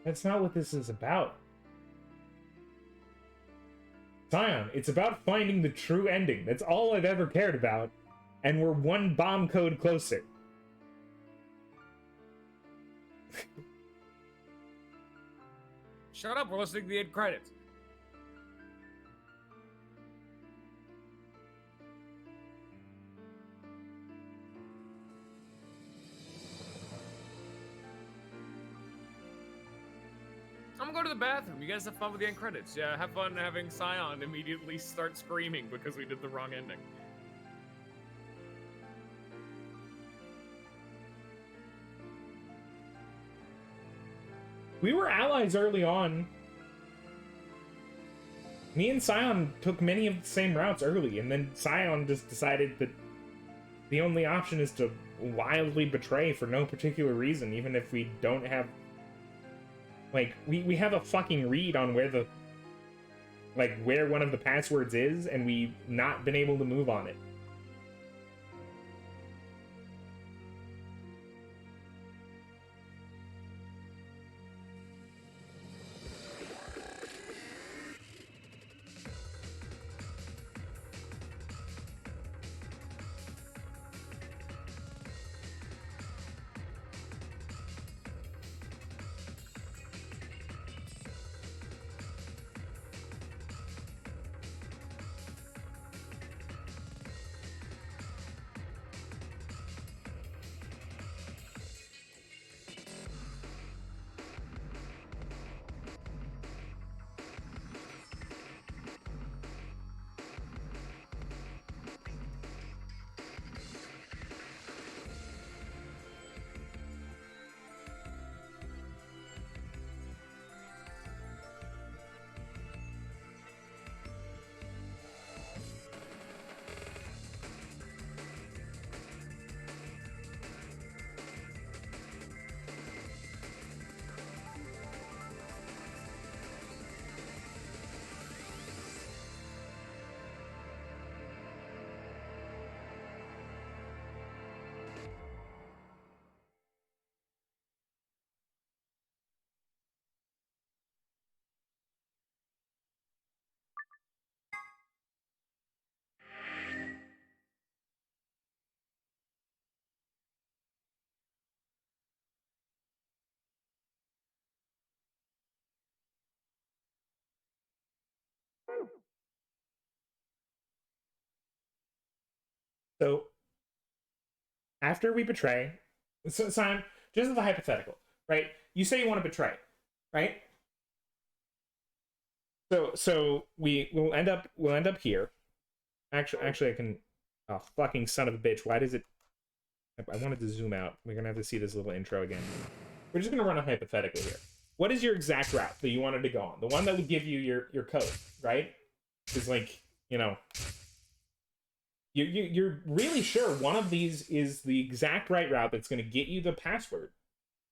Speaker 1: That's not what this is about. Scion, it's about finding the true ending. That's all I've ever cared about. And we're one bomb code closer.
Speaker 2: Shut up, we're listening to the end credits. I'm gonna go to the bathroom. You guys have fun with the end credits. Yeah, have fun having Scion immediately start screaming because we did the wrong ending.
Speaker 1: We were allies early on. Me and Scion took many of the same routes early, and then Scion just decided that the only option is to wildly betray for no particular reason, even if we don't have... Like, we have a fucking read on where the... Like, where one of the passwords is, and we've not been able to move on it. So after we betray, so Simon, just as a hypothetical, right? You say you want to betray, right? So we'll end up here. Actually, I can. Oh, fucking son of a bitch! Why does it? I wanted to zoom out. We're gonna have to see this little intro again. We're just gonna run a hypothetical here. What is your exact route that you wanted to go on? The one that would give you your code, right? Is like, you know, you're really sure one of these is the exact right route that's going to get you the password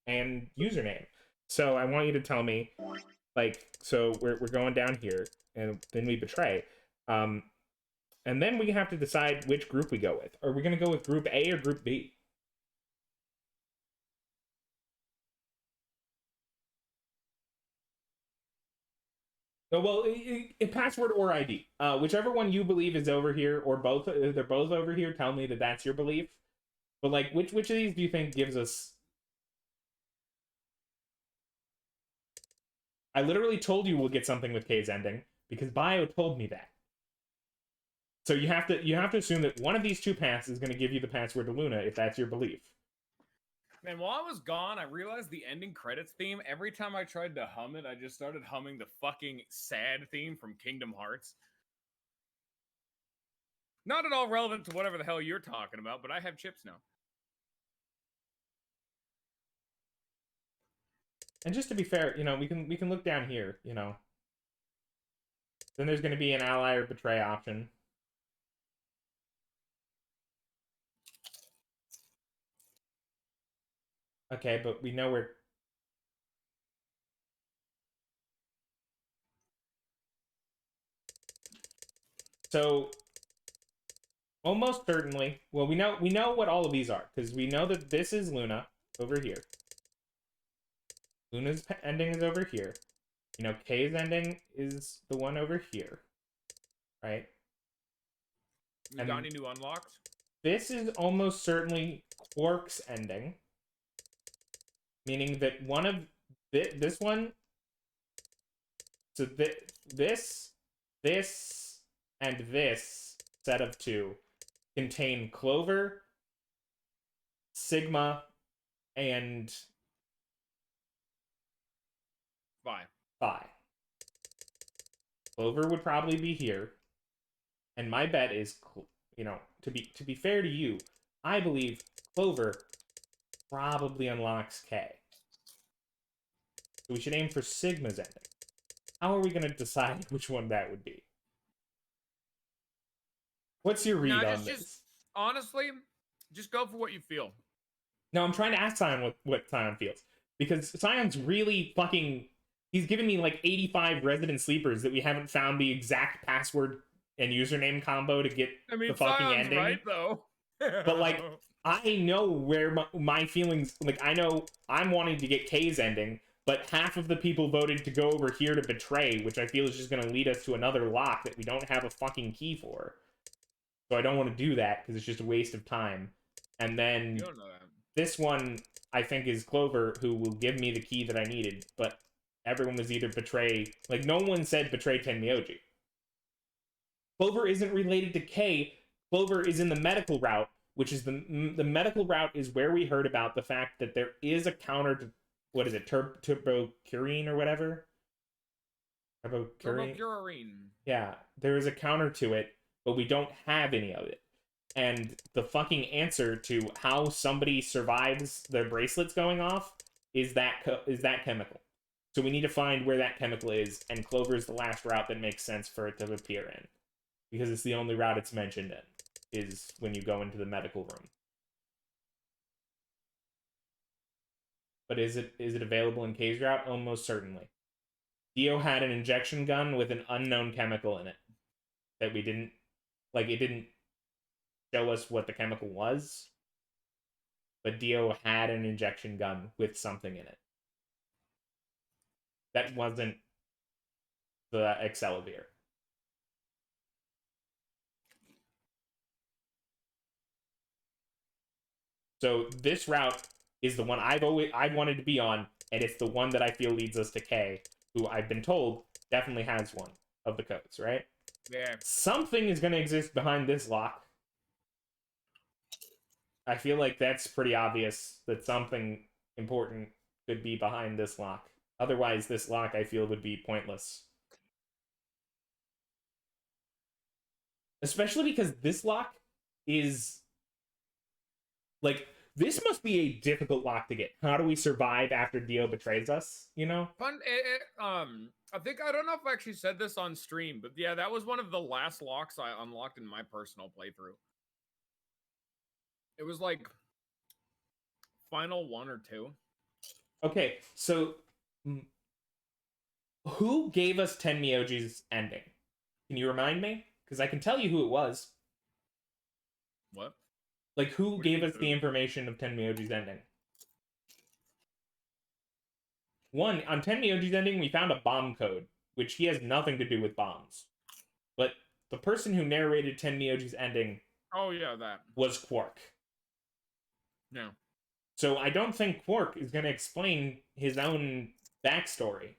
Speaker 1: and username. So I want you to tell me, like, so we're going down here, and then we betray. And then we have to decide which group we go with. Are we going to go with group A or group B? Oh, well, password or ID, whichever one you believe is over here, or both. If they're both over here, tell me that that's your belief. But like, which of these do you think gives us? I literally told you we'll get something with K's ending because Bio told me that. So you have to assume that one of these two paths is going to give you the password to Luna if that's your belief.
Speaker 2: Man, while I was gone, I realized the ending credits theme, every time I tried to hum it, I just started humming the fucking sad theme from Kingdom Hearts. Not at all relevant to whatever the hell you're talking about, but I have chips now.
Speaker 1: And just to be fair, you know, we can look down here, you know. Then there's going to be an ally or betray option. Okay, but we know where... So, almost certainly... Well, we know what all of these are, because we know that this is Luna, over here. Luna's ending is over here. You know, K's ending is the one over here. Right?
Speaker 2: You got any new unlocks?
Speaker 1: This is almost certainly Quark's ending. Meaning that one of... This one... So this, and this set of two contain Clover, Sigma, and Phi. Clover would probably be here, and my bet is, you know, to be fair to you, I believe Clover probably unlocks K. So we should aim for Sigma's ending. How are we going to decide which one that would be? What's your read on this?
Speaker 2: Honestly, just go for what you feel.
Speaker 1: No, I'm trying to ask Sion what Sion feels. Because Sion's really fucking... He's given me like 85 resident sleepers that we haven't found the exact password and username combo to get the fucking
Speaker 2: Sion's
Speaker 1: ending.
Speaker 2: right, though.
Speaker 1: But like, I know where my feelings... Like, I know I'm wanting to get K's ending, but half of the people voted to go over here to betray, which I feel is just going to lead us to another lock that we don't have a fucking key for. So I don't want to do that, because it's just a waste of time. And then this one, I think, is Clover, who will give me the key that I needed, but everyone was either betray... Like, no one said betray Tenmyoji. Clover isn't related to K. Clover is in the medical route, which is the medical route is where we heard about the fact that there is a counter to... What is it? Turbocurine or whatever?
Speaker 2: Turbocurine.
Speaker 1: Yeah, there is a counter to it, but we don't have any of it. And the fucking answer to how somebody survives their bracelets going off is that chemical. So we need to find where that chemical is, and Clover is the last route that makes sense for it to appear in. Because it's the only route it's mentioned in, is when you go into the medical room. But is it available in K's route? Almost certainly. Dio had an injection gun with an unknown chemical in it. That we didn't... Like, it didn't show us what the chemical was. But Dio had an injection gun with something in it. That wasn't the Excalibur. So this route is the one I've wanted to be on, and it's the one that I feel leads us to K, who I've been told definitely has one of the codes, right?
Speaker 2: Yeah.
Speaker 1: Something is going to exist behind this lock. I feel like that's pretty obvious that something important could be behind this lock. Otherwise, this lock, I feel, would be pointless. Especially because this lock is... Like, this must be a difficult lock to get. How do we survive after Dio betrays us, you know?
Speaker 2: I think, I don't know if I actually said this on stream, but yeah, that was one of the last locks I unlocked in my personal playthrough. It was like final 1 or 2.
Speaker 1: Okay, so who gave us Tenmyoji's ending? Can you remind me? Because I can tell you who it was.
Speaker 2: What?
Speaker 1: Like, who gave us the information of Tenmyoji's ending? One, on Tenmyoji's ending, we found a bomb code, which he has nothing to do with bombs. But the person who narrated Tenmyoji's ending...
Speaker 2: Oh, yeah, that.
Speaker 1: ...was Quark.
Speaker 2: No.
Speaker 1: So I don't think Quark is going to explain his own backstory.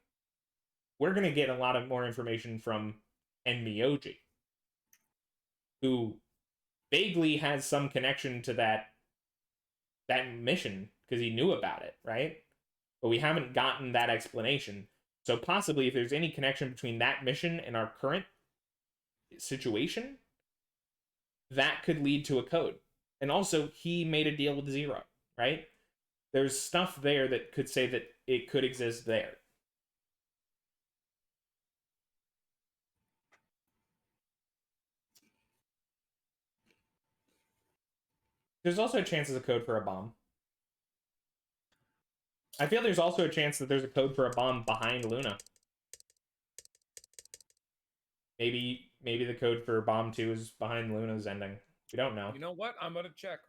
Speaker 1: We're going to get a lot of more information from Tenmyoji, who vaguely has some connection to that mission because he knew about it, right? But we haven't gotten that explanation. So possibly if there's any connection between that mission and our current situation, that could lead to a code. And also, he made a deal with Zero, right? There's stuff there that could say that it could exist there. There's also a chance there's a code for a bomb. I feel there's also a chance that there's a code for a bomb behind Luna. Maybe the code for bomb 2 is behind Luna's ending. We don't know.
Speaker 2: You know what? I'm gonna check.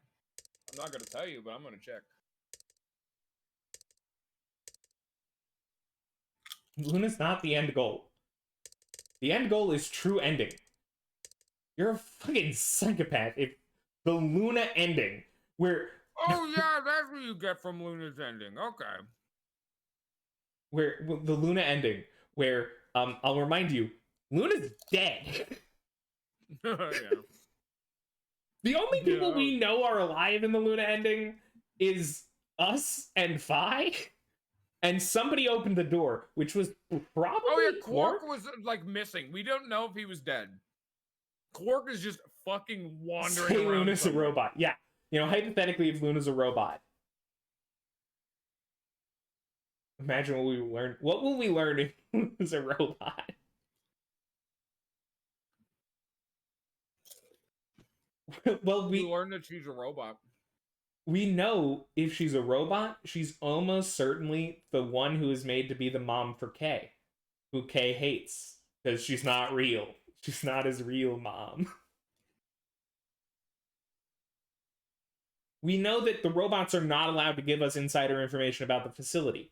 Speaker 2: I'm not gonna tell you, but I'm gonna check.
Speaker 1: Luna's not the end goal. The end goal is true ending. You're a fucking psychopath if the Luna ending, where...
Speaker 2: Oh, yeah, that's what you get from Luna's ending. Okay.
Speaker 1: Where the Luna ending, where, I'll remind you, Luna's dead.
Speaker 2: Yeah.
Speaker 1: The only people we know are alive in the Luna ending is us and Phi. And somebody opened the door, which was probably...
Speaker 2: Oh, yeah, Quark was, like, missing. We don't know if he was dead. Quark is just fucking wandering
Speaker 1: Say
Speaker 2: around.
Speaker 1: Luna's
Speaker 2: somewhere.
Speaker 1: a robot. Yeah. You know, hypothetically, if Luna's a robot. Imagine what we learn. What will we learn if Luna's a robot? Well,
Speaker 2: we learn that she's a robot.
Speaker 1: We know if she's a robot, she's almost certainly the one who is made to be the mom for Kay, who Kay hates because she's not real. She's not his real mom. We know that the robots are not allowed to give us insider information about the facility.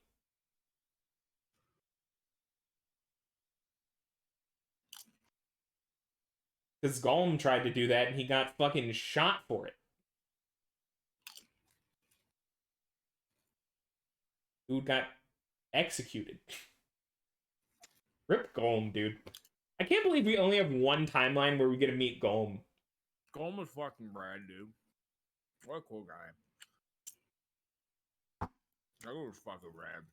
Speaker 1: Because Golem tried to do that and he got fucking shot for it. Dude got executed. Rip Golem, dude. I can't believe we only have one timeline where we get to meet Golem.
Speaker 2: Golem was fucking rad, dude. What a cool guy. That was fucking rad.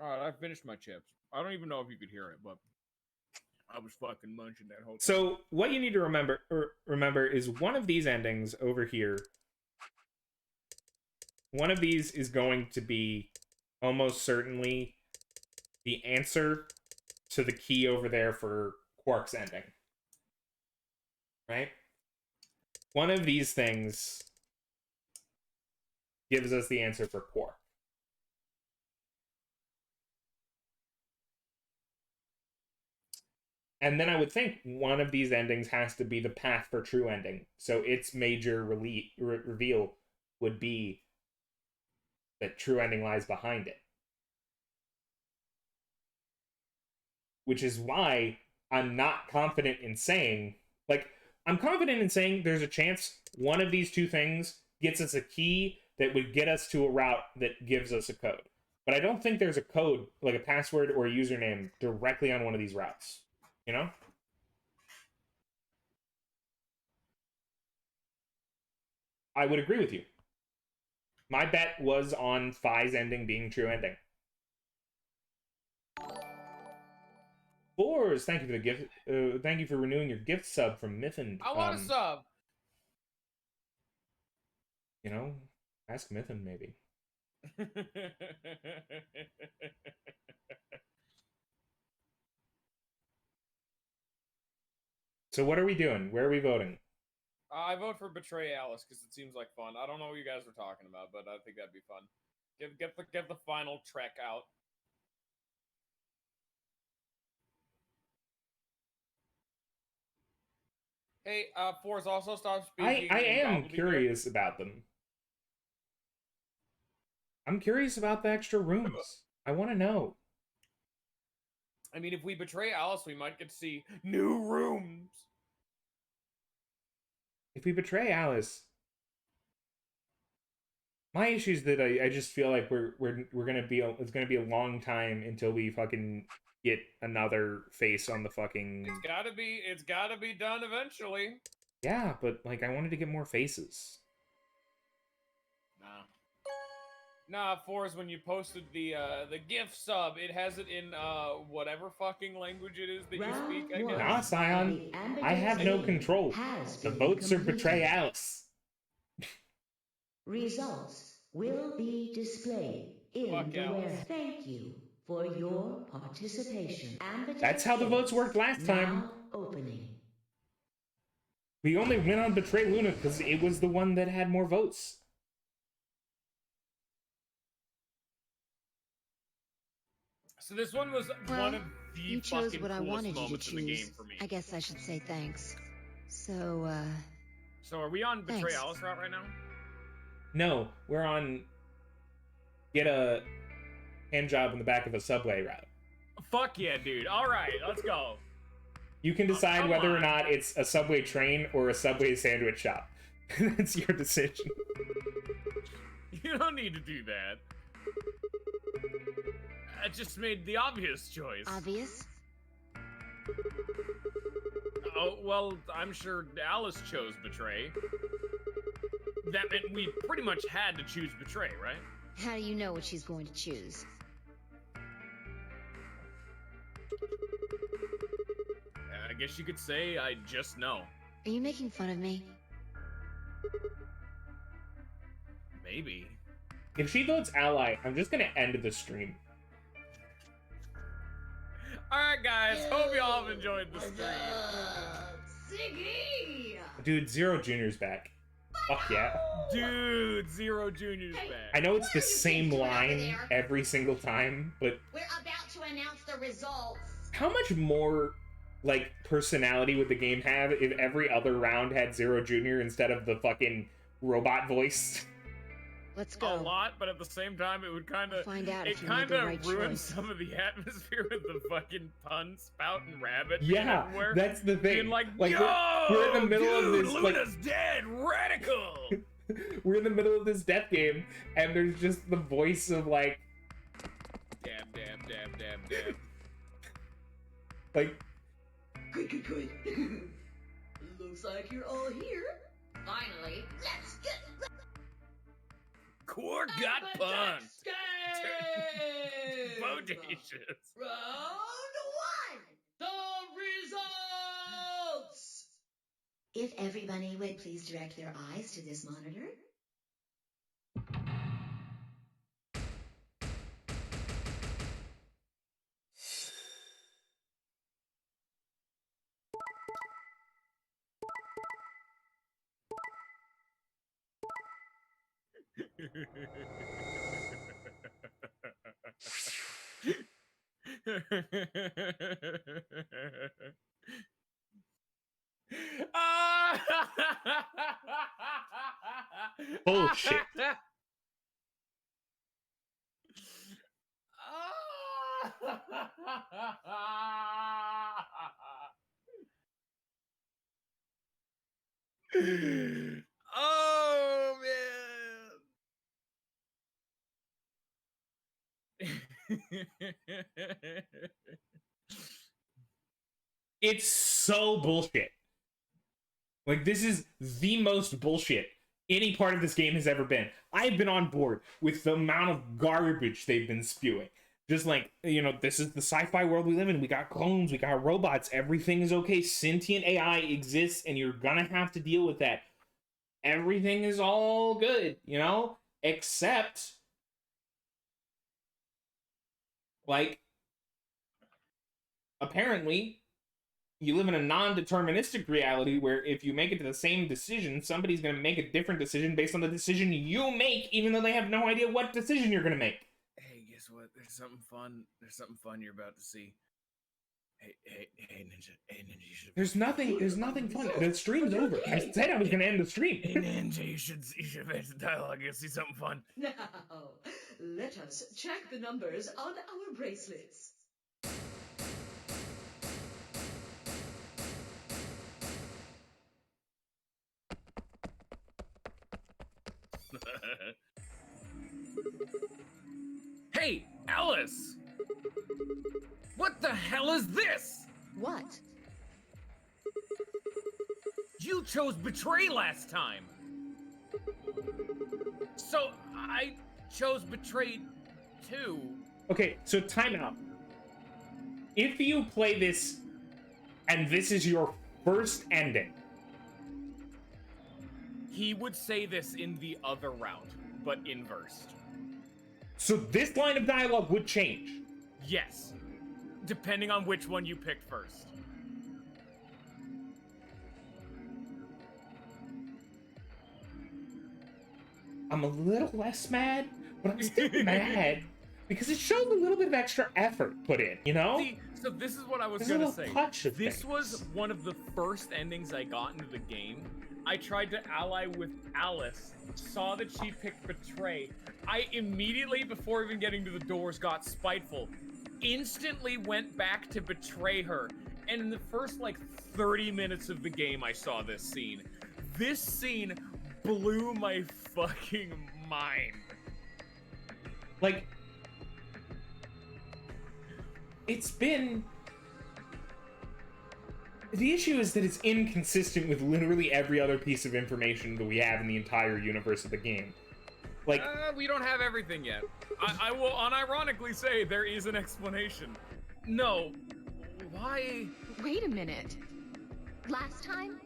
Speaker 2: Alright, I finished my chips. I don't even know if you could hear it, but I was fucking munching that whole time.
Speaker 1: So what you need to remember is one of these endings over here. One of these is going to be almost certainly the answer to the key over there for Quark's ending. Right? One of these things gives us the answer for Quark. And then I would think one of these endings has to be the path for true ending. So its major reveal would be that true ending lies behind it. Which is why I'm not confident in saying... Like, I'm confident in saying there's a chance one of these two things gets us a key that would get us to a route that gives us a code. But I don't think there's a code, like a password or a username, directly on one of these routes. You know? I would agree with you. My bet was on Phi's ending being true ending. Fours, thank you for the gift. Thank you for renewing your gift sub from Miffin.
Speaker 2: I want a sub.
Speaker 1: You know, ask Miffin maybe. So what are we doing? Where are we voting?
Speaker 2: I vote for Betray Alice because it seems like fun. I don't know what you guys are talking about, but I think that'd be fun. Get the final trek out. Hey, Force also stop speaking.
Speaker 1: I am curious about them. I'm curious about the extra rooms. I want to know.
Speaker 2: I mean, if we betray Alice, we might get to see new rooms.
Speaker 1: If we betray Alice, my issue is that I just feel like we're gonna be it's gonna be a long time until we fucking get another face on the fucking.
Speaker 2: It's gotta be done eventually.
Speaker 1: Yeah, but like I wanted to get more faces.
Speaker 2: Nah, Forrest, when you posted the GIF sub, it has it in whatever fucking language it is that you speak, I guess.
Speaker 1: Nah, Scion, I have no control. The votes are betray Alice.
Speaker 9: Results will be displayed in the web. Thank you for your participation.
Speaker 1: That's how the votes worked last time.
Speaker 9: Opening.
Speaker 1: We only went on Betray Luna because it was the one that had more votes.
Speaker 2: So this one was one of the
Speaker 3: you chose
Speaker 2: fucking
Speaker 3: what I
Speaker 2: coolest
Speaker 3: wanted you to
Speaker 2: moments in the game
Speaker 3: choose.
Speaker 2: for me.
Speaker 3: I guess I should say thanks. So
Speaker 2: are we on Betray
Speaker 3: thanks.
Speaker 2: Alice route right now?
Speaker 1: No, we're on get a hand job in the back of a subway route.
Speaker 2: Fuck yeah, dude. All right, let's go.
Speaker 1: You can decide whether or not it's a subway train or a subway sandwich shop. That's your decision.
Speaker 2: You don't need to do that. I just made the obvious choice.
Speaker 3: Obvious?
Speaker 2: Oh, well, I'm sure Alice chose Betray. That meant we pretty much had to choose Betray, right?
Speaker 3: How do you know what she's going to choose?
Speaker 2: I guess you could say I just know.
Speaker 3: Are you making fun of me?
Speaker 2: Maybe.
Speaker 1: If she votes ally, I'm just gonna end the stream.
Speaker 2: Alright, guys. Hope y'all have enjoyed the stream.
Speaker 7: Ziggy!
Speaker 1: Dude, Zero Junior's back. Fuck yeah.
Speaker 2: Dude, Zero Junior's back.
Speaker 1: I know it's the same line every single time, but
Speaker 7: We're about to announce the results.
Speaker 1: how much more, like, personality would the game have if every other round had Zero Junior instead of the fucking robot voice?
Speaker 3: Let's go.
Speaker 2: A lot, but at the same time, it would kind of
Speaker 3: Find out
Speaker 2: it
Speaker 3: if you made
Speaker 2: kind
Speaker 3: the
Speaker 2: of
Speaker 3: right
Speaker 2: ruins
Speaker 3: choice.
Speaker 2: some of the atmosphere with the fucking pun spouting rabbit.
Speaker 1: Yeah,
Speaker 2: everywhere.
Speaker 1: that's the thing.
Speaker 2: Being like,
Speaker 1: Like,
Speaker 2: yo,
Speaker 1: we're in the middle
Speaker 2: dude,
Speaker 1: of this, like-
Speaker 2: Luna's dead, radical.
Speaker 1: We're in the middle of this death game, and there's just the voice of, like...
Speaker 2: Dab, dab, dab, dab, dab.
Speaker 1: Like...
Speaker 7: Good. Looks like you're all here. Finally, let's get...
Speaker 2: Core got punched.
Speaker 7: Game!
Speaker 2: Bodacious.
Speaker 7: Round one. The results.
Speaker 9: If everybody would please direct their eyes to this monitor.
Speaker 1: Bullshit.
Speaker 2: Oh man.
Speaker 1: It's so bullshit. Like, this is the most bullshit any part of this game has ever been. I've been on board with the amount of garbage they've been spewing. Just like, this is the sci-fi world we live in. We got clones, we got robots, everything is okay. Sentient AI exists, and you're gonna have to deal with that. Everything is all good, except, like, apparently, you live in a non-deterministic reality where if you make it to the same decision, somebody's going to make a different decision based on the decision you make, even though they have no idea what decision you're going to make.
Speaker 2: Hey, guess what? There's something fun. There's something fun you're about to see. Hey, Ninja. Hey, Ninja, you should...
Speaker 1: There's nothing fun. The stream's over. I said I was going to end the stream.
Speaker 2: Hey, Ninja, you should finish the dialogue. You'll see something fun.
Speaker 9: Now, let us check the numbers on our bracelets.
Speaker 2: Hey, Alice! What the hell is this?
Speaker 3: What?
Speaker 2: You chose Betray last time. So I chose Betray too.
Speaker 1: Okay, so time out. If you play this and this is your first ending,
Speaker 2: He would say this in the other route, but inversed.
Speaker 1: so this line of dialogue would change.
Speaker 2: Yes. Depending on which one you picked first.
Speaker 1: I'm a little less mad, but I'm still mad because it shows a little bit of extra effort put in,
Speaker 2: See, so this is what I was
Speaker 1: There's a
Speaker 2: gonna
Speaker 1: little
Speaker 2: say.
Speaker 1: touch of
Speaker 2: This
Speaker 1: things.
Speaker 2: was one of the first endings I got into the game. I tried to ally with Alice, saw that she picked Betray. I immediately, before even getting to the doors, got spiteful. Instantly went back to betray her. And in the first, 30 minutes of the game, I saw this scene. This scene blew my fucking mind.
Speaker 1: Like, it's been... The issue is that it's inconsistent with literally every other piece of information that we have in the entire universe of the game. Like,
Speaker 2: We don't have everything yet. I will unironically say there is an explanation. No. Why?
Speaker 3: Wait a minute. Last time?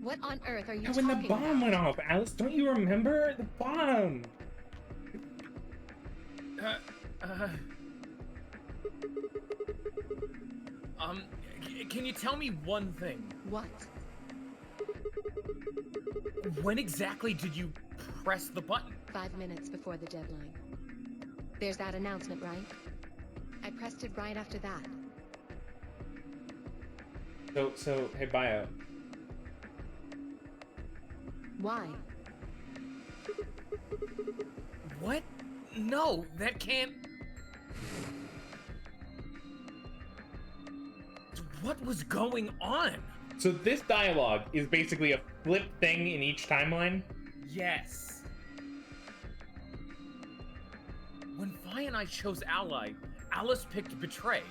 Speaker 3: What on earth are you
Speaker 1: when the
Speaker 3: talking
Speaker 1: bomb
Speaker 3: about?
Speaker 1: went off, Alice, don't you remember? The bomb!
Speaker 2: Can you tell me one thing?
Speaker 3: What?
Speaker 2: When exactly did you press the button?
Speaker 3: 5 minutes before the deadline. There's that announcement, right? I pressed it right after that.
Speaker 1: So, hey, Bio.
Speaker 3: Why?
Speaker 2: What? No, that can't... What was going on?
Speaker 1: So this dialogue is basically a flip thing in each timeline?
Speaker 2: Yes. When Vi and I chose Ally, Alice picked Betray.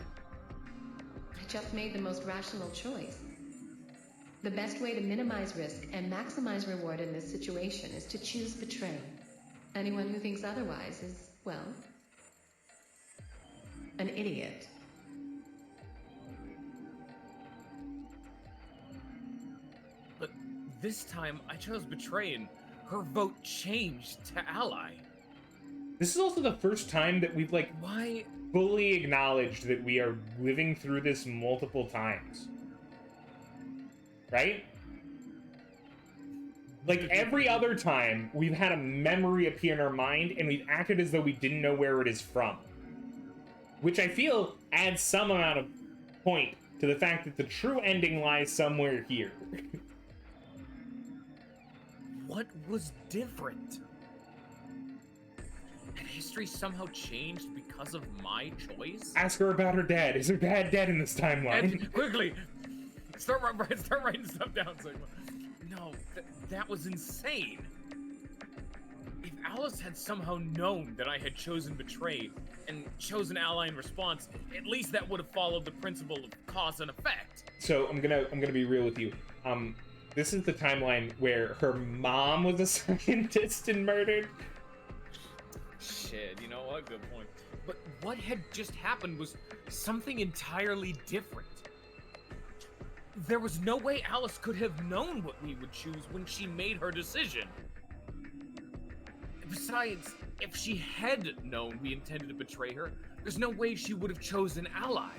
Speaker 3: I just made the most rational choice. The best way to minimize risk and maximize reward in this situation is to choose Betray. Anyone who thinks otherwise is, well, an idiot.
Speaker 2: But this time, I chose Betray and her vote changed to Ally.
Speaker 1: This is also the first time that we've,
Speaker 2: Why?
Speaker 1: fully acknowledged that we are living through this multiple times. Right? Every other time, we've had a memory appear in our mind, and we've acted as though we didn't know where it is from. Which I feel adds some amount of point to the fact that the true ending lies somewhere here.
Speaker 2: What was different? Had history somehow changed because of my choice?
Speaker 1: Ask her about her dad. Is her dad dead in this timeline?
Speaker 2: And quickly, start writing stuff down. So, no, that was insane. If Alice had somehow known that I had chosen Betray and chosen Ally in response, at least that would have followed the principle of cause and effect.
Speaker 1: So I'm gonna be real with you. This is the timeline where her mom was a scientist and murdered.
Speaker 2: Shit, you know what? Good point. But what had just happened was something entirely different. There was no way Alice could have known what we would choose when she made her decision. Besides, if she had known we intended to betray her, there's no way she would have chosen Ally.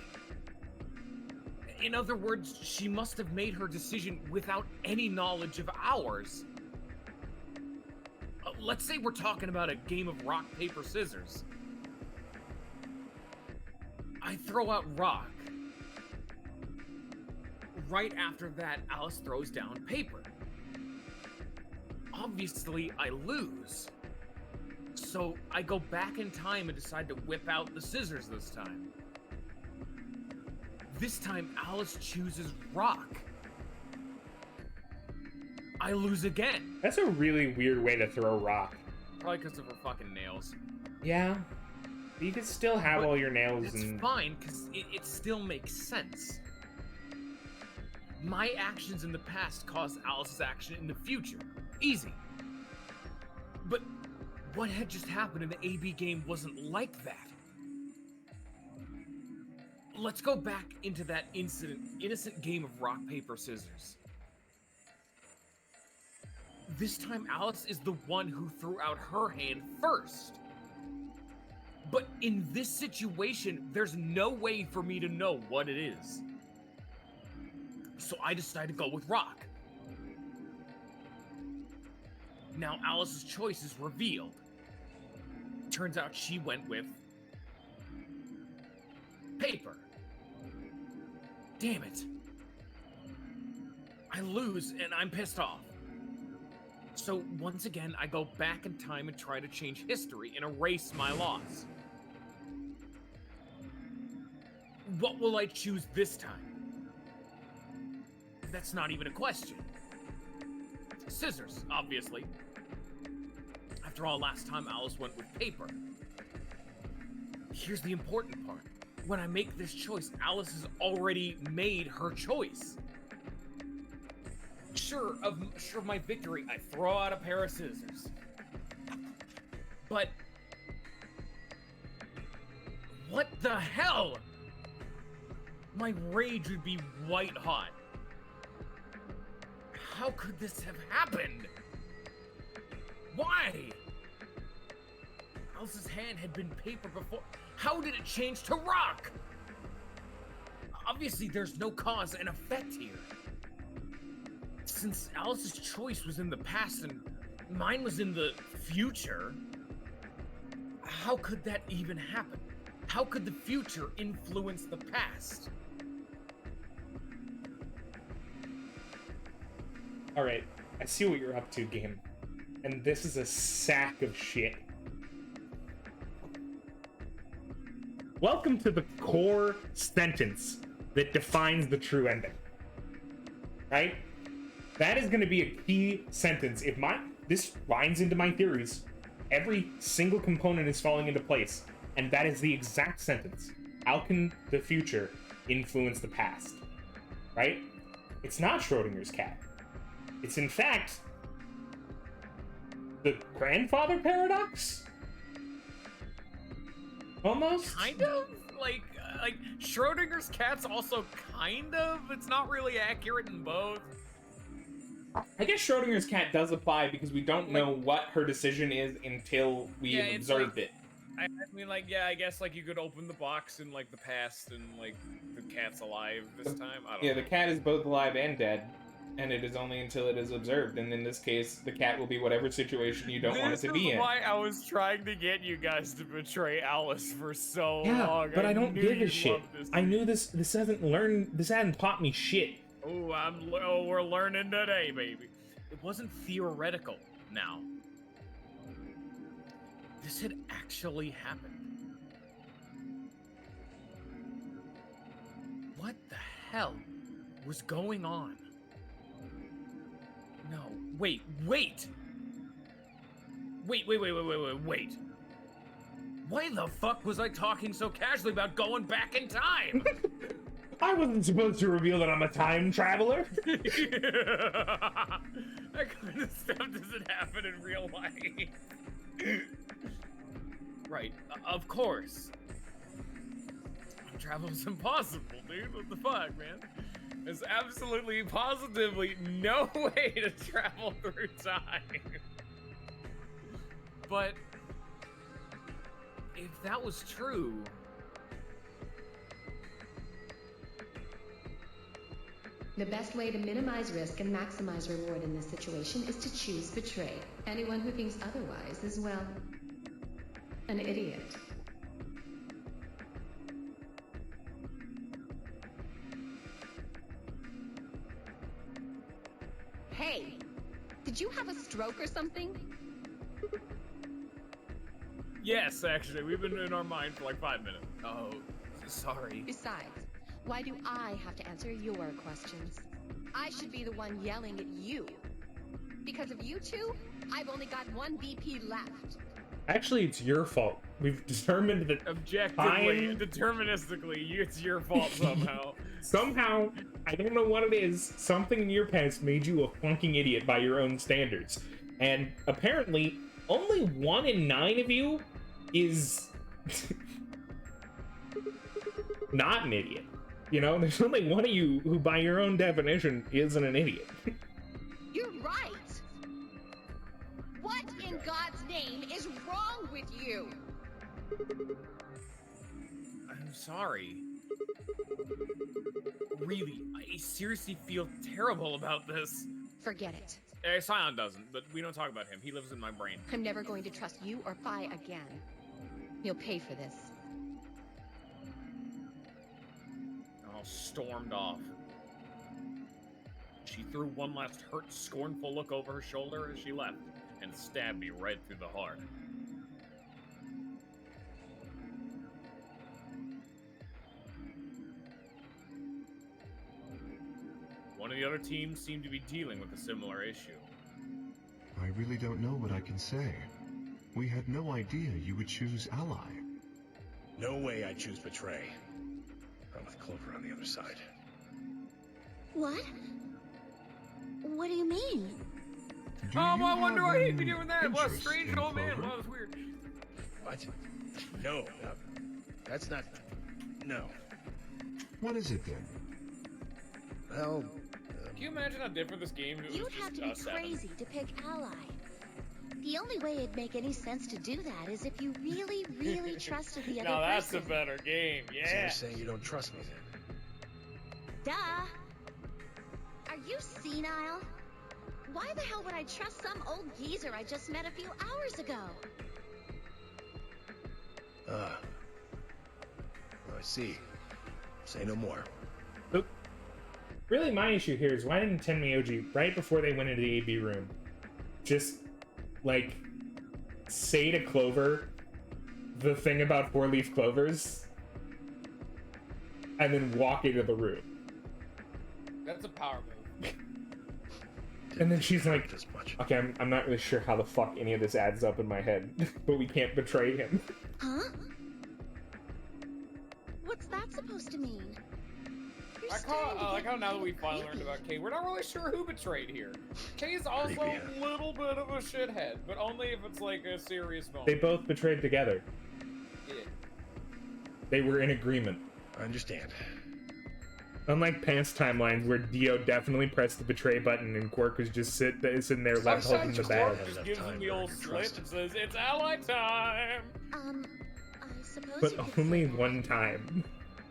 Speaker 2: In other words, she must have made her decision without any knowledge of ours. Let's say we're talking about a game of rock, paper, scissors. I throw out rock. Right after that, Alice throws down paper. Obviously, I lose. So I go back in time and decide to whip out the scissors this time. This time, Alice chooses rock. I lose again.
Speaker 1: That's a really weird way to throw rock.
Speaker 2: Probably because of her fucking nails.
Speaker 1: Yeah. You could still have all your nails
Speaker 2: It's
Speaker 1: and...
Speaker 2: fine, because it still makes sense. My actions in the past caused Alice's action in the future. Easy. But what had just happened in the AB game wasn't like that. Let's go back into that innocent game of rock, paper, scissors. This time, Alice is the one who threw out her hand first. But in this situation, there's no way for me to know what it is. So I decide to go with rock. Now Alice's choice is revealed. Turns out she went with paper. Damn it. I lose and I'm pissed off. So once again, I go back in time and try to change history and erase my loss. What will I choose this time? That's not even a question. Scissors, obviously. After all, last time Alice went with paper. Here's the important part. When I make this choice, Alice has already made her choice. Sure of my victory, I throw out a pair of scissors. But what the hell? My rage would be white hot. How could this have happened? Why? Alice's hand had been paper before. How did it change to rock? Obviously, there's no cause and effect here. Since Alice's choice was in the past and mine was in the future, how could that even happen? How could the future influence the past?
Speaker 1: Alright, I see what you're up to, game. And this is a sack of shit. Welcome to the core sentence that defines the true ending. Right? That is going to be a key sentence. If this lines into my theories, every single component is falling into place. And that is the exact sentence. How can the future influence the past? Right? It's not Schrodinger's cat. It's in fact the grandfather paradox? Almost?
Speaker 2: Kind of? Like Schrodinger's cat's also kind of? It's not really accurate in both.
Speaker 1: I guess Schrodinger's cat does apply because we don't know what her decision is until we have observed it.
Speaker 2: I mean, I guess, you could open the box in, the past and, the cat's alive this time. I don't know.
Speaker 1: Yeah, the cat is both alive and dead. And it is only until it is observed. And in this case, the cat will be whatever situation you don't want it to be in.
Speaker 2: This is why I was trying to get you guys to betray Alice for so long.
Speaker 1: Yeah, but I don't give a shit. I knew this hadn't taught me shit.
Speaker 2: Oh, we're learning today, baby. It wasn't theoretical now. This had actually happened. What the hell was going on? No, wait. Wait. Why the fuck was I talking so casually about going back in time?
Speaker 1: I wasn't supposed to reveal that I'm a time traveler.
Speaker 2: That kind of stuff doesn't happen in real life. Right, of course. Time travel is impossible, dude. What the fuck, man? There's absolutely, positively no way to travel through time. But if that was true,
Speaker 3: The best way to minimize risk and maximize reward in this situation is to choose betray. Anyone who thinks otherwise is, well, an idiot. Hey, did you have a stroke or something?
Speaker 2: yes, actually, we've been in our mind for like 5 minutes. Oh, sorry.
Speaker 3: Besides, why do I have to answer your questions? I should be the one yelling at you. Because of you two, I've only got one BP left.
Speaker 1: Actually, it's your fault. We've determined that
Speaker 2: Objectively,
Speaker 1: time-
Speaker 2: deterministically, it's your fault somehow.
Speaker 1: somehow, I don't know what it is, something in your past made you a fucking idiot by your own standards. And apparently, only 1 in 9 of you is not an idiot. You know, there's only one of you who, by your own definition, isn't an idiot.
Speaker 3: You're right. What in God's name is wrong with you?
Speaker 2: I'm sorry. Really, I seriously feel terrible about this.
Speaker 3: Forget it.
Speaker 2: Scion doesn't, but we don't talk about him. He lives in my brain.
Speaker 3: I'm never going to trust you or Phi again. You'll pay for this.
Speaker 2: All stormed off. She threw one last hurt, scornful look over her shoulder as she left, and stabbed me right through the heart. One of the other teams seemed to be dealing with a similar issue.
Speaker 8: I really don't know what I can say. We had no idea you would choose ally.
Speaker 6: No way I'd choose betray. I'm with Clover on the other side.
Speaker 5: What? What do you mean?
Speaker 8: Do
Speaker 2: Oh,
Speaker 8: you
Speaker 2: I wonder
Speaker 8: have
Speaker 2: why he'd be
Speaker 8: any
Speaker 2: doing that. What a
Speaker 8: interest
Speaker 2: strange
Speaker 8: in
Speaker 2: old man.
Speaker 8: Clover?
Speaker 2: Well, that was weird.
Speaker 6: What? No, that's not... No.
Speaker 8: What is it then?
Speaker 6: Well,
Speaker 2: Can you imagine how different this game if it
Speaker 5: You'd
Speaker 2: was
Speaker 5: have
Speaker 2: just
Speaker 5: to be
Speaker 2: us seven?
Speaker 5: crazy to pick ally. The only way it'd make any sense to do that is if you really, really trusted the other
Speaker 2: Now that's a
Speaker 5: person.
Speaker 2: better game,
Speaker 6: so
Speaker 2: yeah.
Speaker 6: you're saying you don't trust me then?
Speaker 5: Duh. Are you senile? Why the hell would I trust some old geezer I just met a few hours ago?
Speaker 6: Oh, I see. Say no more.
Speaker 1: But really, my issue here is why didn't Tenmyoji, right before they went into the AB room, just, like, say to Clover the thing about 4-leaf clovers, and then walk into the room?
Speaker 2: That's a power move.
Speaker 1: And then she's like,
Speaker 6: This much.
Speaker 1: okay, I'm not really sure how the fuck any of this adds up in my head, but we can't betray him.
Speaker 5: Huh? What's that supposed to mean? You're
Speaker 2: I
Speaker 5: starting to
Speaker 2: like
Speaker 5: get
Speaker 2: how now that we
Speaker 5: kinda
Speaker 2: finally learned
Speaker 5: creepy.
Speaker 2: about Kay, we're not really sure who betrayed here. Kay's also
Speaker 6: Creepy,
Speaker 2: a
Speaker 6: huh?
Speaker 2: little bit of a shithead, but only if it's like a serious moment.
Speaker 1: They both betrayed together.
Speaker 2: Yeah.
Speaker 1: They were in agreement.
Speaker 6: I understand.
Speaker 1: Unlike past timelines where Dio definitely pressed the betray button and Quark was just sitting there left holding
Speaker 2: Sometimes
Speaker 1: the
Speaker 2: Quark
Speaker 1: bag.
Speaker 2: just
Speaker 6: Enough
Speaker 2: gives
Speaker 6: time
Speaker 2: him the
Speaker 6: to earn
Speaker 2: old
Speaker 6: your
Speaker 2: slip
Speaker 6: trust.
Speaker 2: and says, it's ally time!
Speaker 5: I suppose
Speaker 1: But
Speaker 5: you could
Speaker 1: only
Speaker 5: say that.
Speaker 1: one time.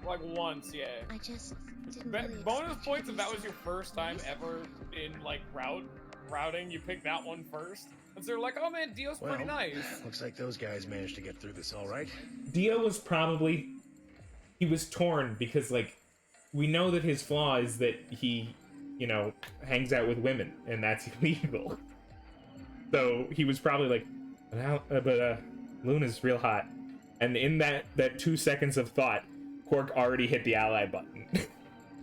Speaker 2: Like once, yeah.
Speaker 5: I just didn't really
Speaker 2: Bonus
Speaker 5: expect
Speaker 2: points
Speaker 5: you
Speaker 2: if
Speaker 5: to
Speaker 2: that
Speaker 5: be
Speaker 2: was your
Speaker 5: so
Speaker 2: first time
Speaker 5: reasonable.
Speaker 2: ever in like routing, you pick that one first. And so they're like, oh man, Dio's
Speaker 6: Well,
Speaker 2: pretty nice.
Speaker 6: looks like those guys managed to get through this all right.
Speaker 1: Dio was probably... He was torn because, like, we know that his flaw is that he, you know, hangs out with women, and that's illegal. So he was probably like, but Luna's real hot. And in that 2 seconds of thought, Quark already hit the ally button.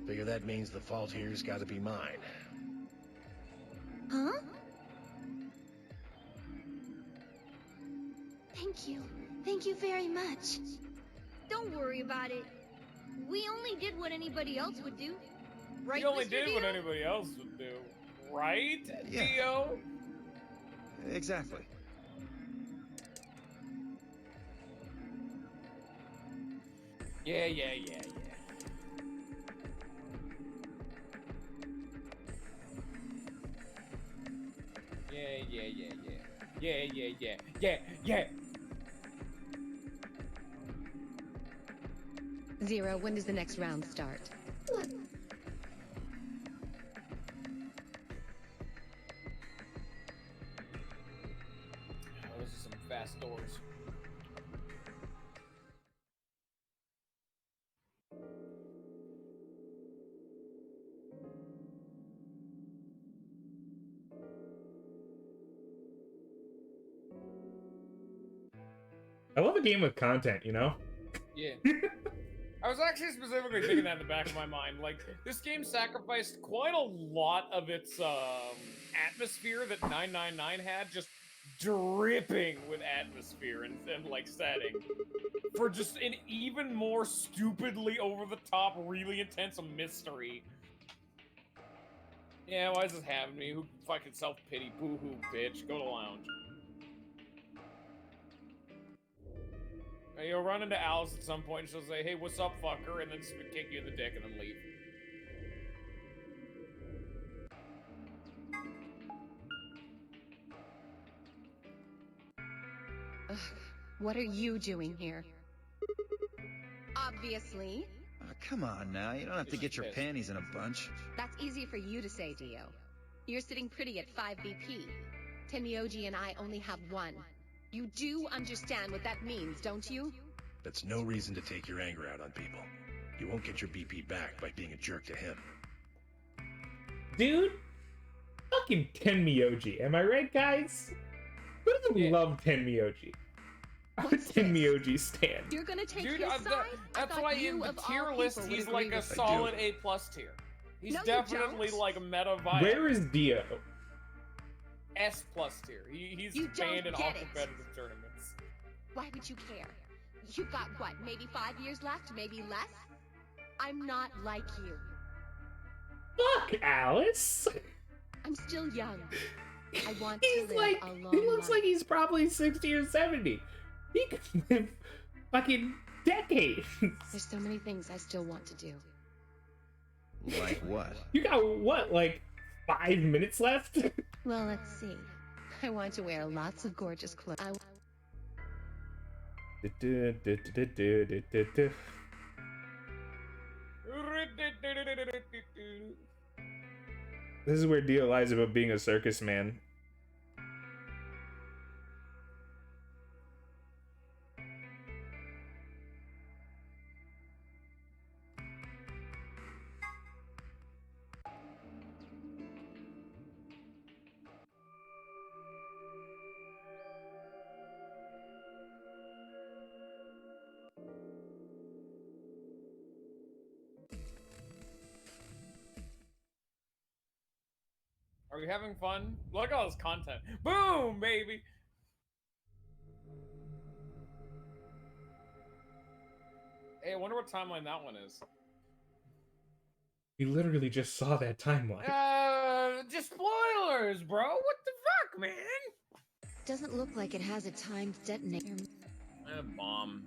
Speaker 6: Figure that means the fault here's got to be mine.
Speaker 5: Huh? Thank you. Thank you very much. Don't worry about it. We only did what anybody else would do. Right,
Speaker 2: You only
Speaker 5: Mr.
Speaker 2: did what
Speaker 5: Dio?
Speaker 2: anybody else would do, right,
Speaker 4: Yeah.
Speaker 2: Dio?
Speaker 4: Exactly.
Speaker 2: Yeah. Yeah.
Speaker 3: Zero, when does the next round start?
Speaker 2: Oh, those are some fast doors.
Speaker 1: I love a game with content, you know?
Speaker 2: Yeah. I was actually specifically thinking that in the back of my mind. Like, this game sacrificed quite a lot of its atmosphere that 999 had, just dripping with atmosphere and like setting, for just an even more stupidly over the top, really intense mystery. Yeah, why is this happening to me? Who fucking self pity? Boo hoo, bitch. Go to lounge. You'll run into Alice at some point and she'll say, hey, what's up, fucker? And then just kick you in the dick and then leave.
Speaker 3: Ugh, what are you doing here?
Speaker 5: Obviously.
Speaker 4: Oh, come on now. You don't have to get your panties in a bunch.
Speaker 3: That's easy for you to say, Dio. You're sitting pretty at 5 BP. Tenmyoji and I only have 1. You do understand what that means, don't you?
Speaker 10: That's no reason to take your anger out on people. You won't get your BP back by being a jerk to him.
Speaker 1: Dude, fucking Tenmyoji. Am I right, guys? Who doesn't love Tenmyoji? I'm a Tenmyoji stan.
Speaker 3: You're gonna take
Speaker 2: Dude,
Speaker 3: his side?
Speaker 2: that's
Speaker 3: I thought
Speaker 2: why
Speaker 3: you
Speaker 2: in the
Speaker 3: of all
Speaker 2: tier list
Speaker 3: people
Speaker 2: he's
Speaker 3: would
Speaker 2: like
Speaker 3: agree
Speaker 2: a
Speaker 3: with me.
Speaker 2: solid A+ tier. He's
Speaker 3: No, you
Speaker 2: definitely
Speaker 3: don't.
Speaker 2: like a meta vibe.
Speaker 1: Where is Dio?
Speaker 2: S+ tier. He's
Speaker 3: You don't
Speaker 2: banned in all
Speaker 3: get it.
Speaker 2: competitive tournaments.
Speaker 3: Why would you care? You've got what, maybe 5 years left, maybe less? I'm not like you.
Speaker 1: Fuck, Alice.
Speaker 3: I'm still young. I want
Speaker 1: He's
Speaker 3: to live
Speaker 1: like,
Speaker 3: a long
Speaker 1: he looks
Speaker 3: life.
Speaker 1: like he's probably 60 or 70. He could live fucking decades.
Speaker 3: There's so many things I still want to do.
Speaker 4: Like what?
Speaker 1: You got what, like 5 minutes left?
Speaker 3: Well, let's see. I want to wear lots of gorgeous clothes.
Speaker 1: This is where Dio lies about being a circus man.
Speaker 2: Are we having fun? Look at all this content. Boom, baby! Hey, I wonder what timeline that one is.
Speaker 1: We literally just saw that timeline.
Speaker 2: Just spoilers, bro. What the fuck, man?
Speaker 7: Doesn't look like it has a timed detonator.
Speaker 2: Bomb.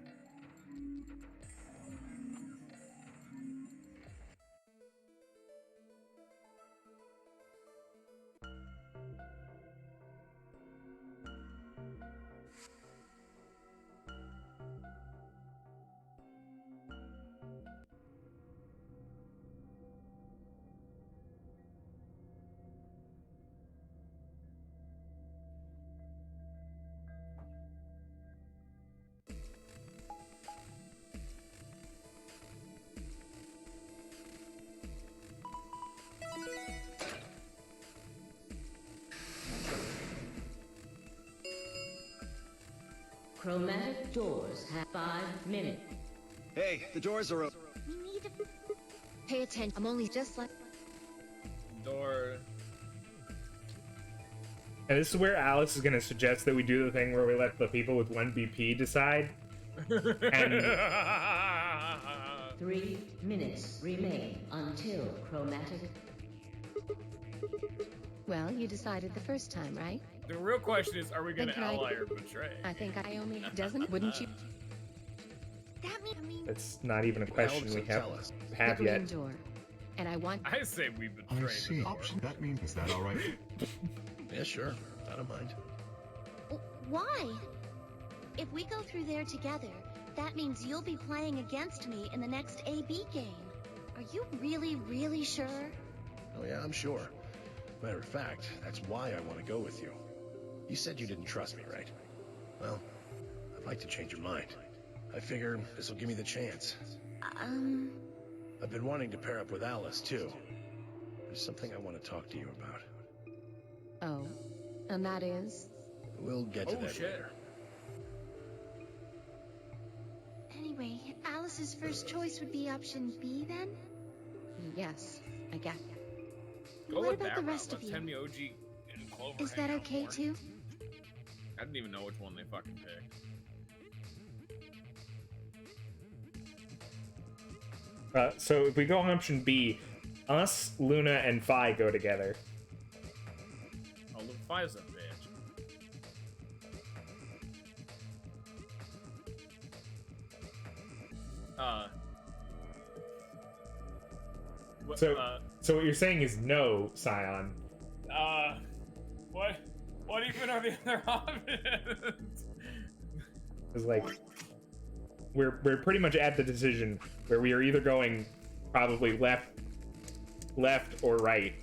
Speaker 9: Chromatic doors have 5 minutes.
Speaker 4: Hey, the doors are open.
Speaker 5: We need to...
Speaker 7: Pay attention. I'm only just like...
Speaker 2: Door.
Speaker 1: And this is where Alice is going to suggest that we do the thing where we let the people with 1 BP decide. And
Speaker 9: 3 minutes remain until chromatic.
Speaker 3: Well, you decided the first time, right?
Speaker 2: The real question is, are we going
Speaker 3: Then
Speaker 2: to
Speaker 3: can I-
Speaker 2: ally or betray?
Speaker 3: I think I only have a dozen, wouldn't you?
Speaker 5: That means
Speaker 1: That's not even a question we have
Speaker 3: The green
Speaker 1: yet.
Speaker 3: door. And I want...
Speaker 2: I say we betray
Speaker 8: I
Speaker 2: the
Speaker 8: see.
Speaker 2: door.
Speaker 8: Option. That means, is that all right?
Speaker 10: Yeah, sure. I don't mind.
Speaker 5: why? If we go through there together, that means you'll be playing against me in the next AB game. Are you really, really sure?
Speaker 10: Oh yeah, I'm sure. Matter of fact, that's why I want to go with you. You said you didn't trust me, right? Well, I'd like to change your mind. I figure this will give me the chance. I've been wanting to pair up with Alice, too. There's something I want to talk to you about.
Speaker 3: Oh. And that is?
Speaker 10: We'll get to that
Speaker 2: shit.
Speaker 10: later.
Speaker 5: Anyway, Alice's first choice would be option B, then?
Speaker 3: Yes, I guess.
Speaker 2: Go
Speaker 5: What
Speaker 2: with
Speaker 5: about
Speaker 2: that
Speaker 5: the
Speaker 2: route.
Speaker 5: rest of
Speaker 2: Let's
Speaker 5: you?
Speaker 2: send me OG and Clover.
Speaker 5: Is that
Speaker 2: hang out
Speaker 5: okay,
Speaker 2: more.
Speaker 5: too?
Speaker 2: I didn't even know which one they fucking picked.
Speaker 1: So if we go on option B, us, Luna, and Phi go together.
Speaker 2: Oh, look, Fi's a bitch. What,
Speaker 1: So what you're saying is no, Scion.
Speaker 2: what even are the other options?
Speaker 1: Is like we're pretty much at the decision where we are either going probably left or right.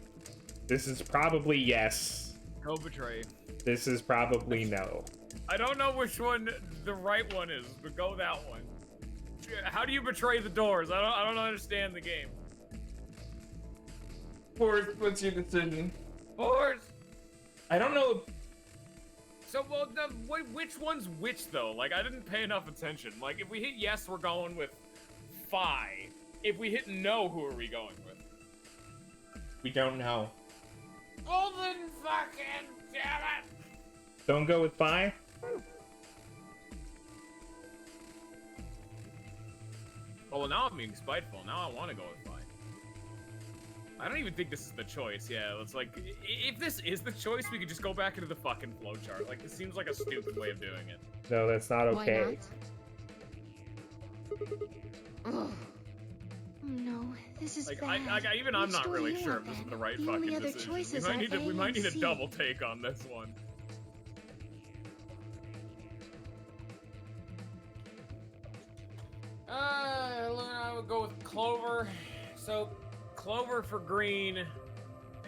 Speaker 1: This is probably yes.
Speaker 2: Go betray.
Speaker 1: This is probably no.
Speaker 2: I don't know which one the right one is, but go that one. How do you betray the doors? I don't understand the game.
Speaker 1: Forrest, what's your decision?
Speaker 2: Forrest!
Speaker 1: I don't know.
Speaker 2: So, well, which one's which, though? Like, I didn't pay enough attention. Like, if we hit yes, we're going with Phi. If we hit no, who are we going with?
Speaker 1: We don't know.
Speaker 2: Well, then fucking damn it!
Speaker 1: Don't go with Phi?
Speaker 2: Oh, well, now I'm being spiteful. Now I want to go with Phi. I don't even think this is the choice. Yeah, it's like, if this is the choice, we could just go back into the fucking flowchart. Like, this seems like a stupid way of doing it.
Speaker 1: No, that's not okay.
Speaker 3: Why not?
Speaker 5: Oh no, this is
Speaker 2: Like,
Speaker 5: bad.
Speaker 2: even I'm
Speaker 5: Which
Speaker 2: not
Speaker 5: door
Speaker 2: really
Speaker 5: do you
Speaker 2: sure
Speaker 5: want,
Speaker 2: if this is
Speaker 5: then?
Speaker 2: the right
Speaker 5: The
Speaker 2: fucking
Speaker 5: only other
Speaker 2: decision.
Speaker 5: choices
Speaker 2: We might
Speaker 5: are
Speaker 2: need to,
Speaker 5: A
Speaker 2: we might
Speaker 5: and
Speaker 2: need a
Speaker 5: C.
Speaker 2: double take on this one. I would go with Clover. So, Clover for green,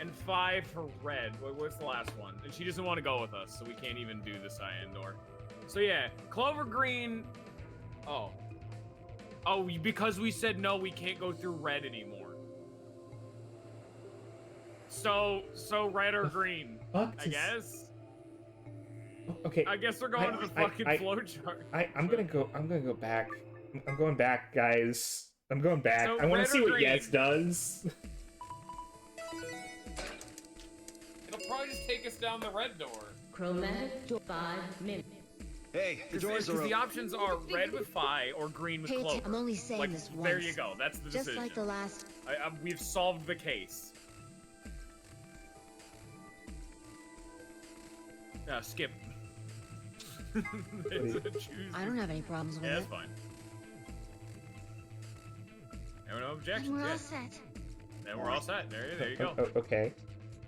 Speaker 2: and 5 for red. What's the last one? And she doesn't want to go with us, so we can't even do the cyan door. So yeah, Clover green. Oh, because we said no, we can't go through red anymore. So red or green,
Speaker 1: Fuck
Speaker 2: I guess.
Speaker 1: Okay.
Speaker 2: I guess we're going to the fucking flowchart.
Speaker 1: I'm gonna go back. I'm going back, guys. I'm going back.
Speaker 2: So
Speaker 1: I want
Speaker 2: red
Speaker 1: to see
Speaker 2: or
Speaker 1: what
Speaker 2: green?
Speaker 1: yes does.
Speaker 2: It'll probably just take us down the red door.
Speaker 9: Chromatic door 5 minutes.
Speaker 6: Hey, the doors are
Speaker 2: Because the
Speaker 6: open.
Speaker 2: options are red with Phi or green with
Speaker 5: Hey,
Speaker 2: Clover.
Speaker 5: I'm only saying
Speaker 2: Like,
Speaker 5: this
Speaker 2: there
Speaker 5: once.
Speaker 2: you go. That's the
Speaker 5: Just
Speaker 2: decision.
Speaker 5: like the last.
Speaker 2: We've solved the case. Skip. Choose.
Speaker 5: I don't have any problems with
Speaker 2: Yeah, that's
Speaker 5: it.
Speaker 2: fine. There were no
Speaker 5: And
Speaker 2: objections.
Speaker 5: we're all
Speaker 2: Yeah.
Speaker 5: set.
Speaker 2: Then we're all set. There you go.
Speaker 1: Okay.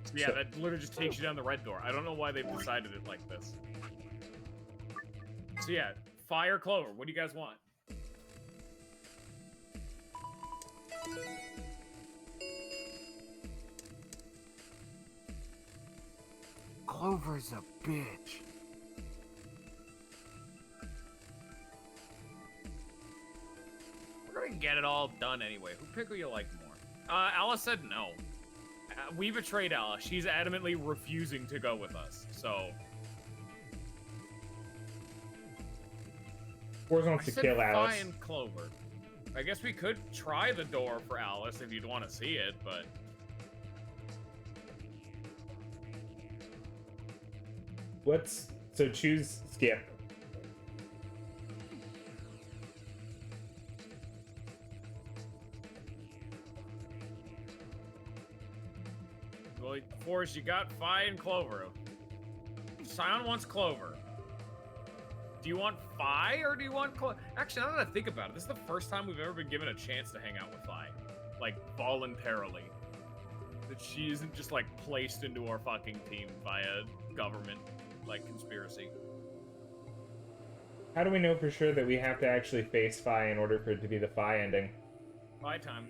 Speaker 2: So yeah,
Speaker 1: So-
Speaker 2: that literally just takes you down the red door. I don't know why they've decided it like this. So yeah, Fire Clover. What do you guys want? Clover's a bitch. We're gonna get it all done anyway. Who pick who you like more? Alice said no. We betrayed Alice. She's adamantly refusing to go with us. So
Speaker 1: Forrest wants
Speaker 2: I
Speaker 1: to
Speaker 2: said
Speaker 1: kill
Speaker 2: Phi
Speaker 1: Alice.
Speaker 2: and Clover. I guess we could try the door for Alice if you'd want to see it, but
Speaker 1: So choose skip.
Speaker 2: Force, you got Fi and Clover. Scion wants Clover. Do you want Fi or do you want Clover? Actually, now that I think about it, this is the first time we've ever been given a chance to hang out with Fi. Like, voluntarily. That she isn't just, like, placed into our fucking team via government, like, conspiracy.
Speaker 1: How do we know for sure that we have to actually face Fi in order for it to be the Fi ending?
Speaker 2: Fi time.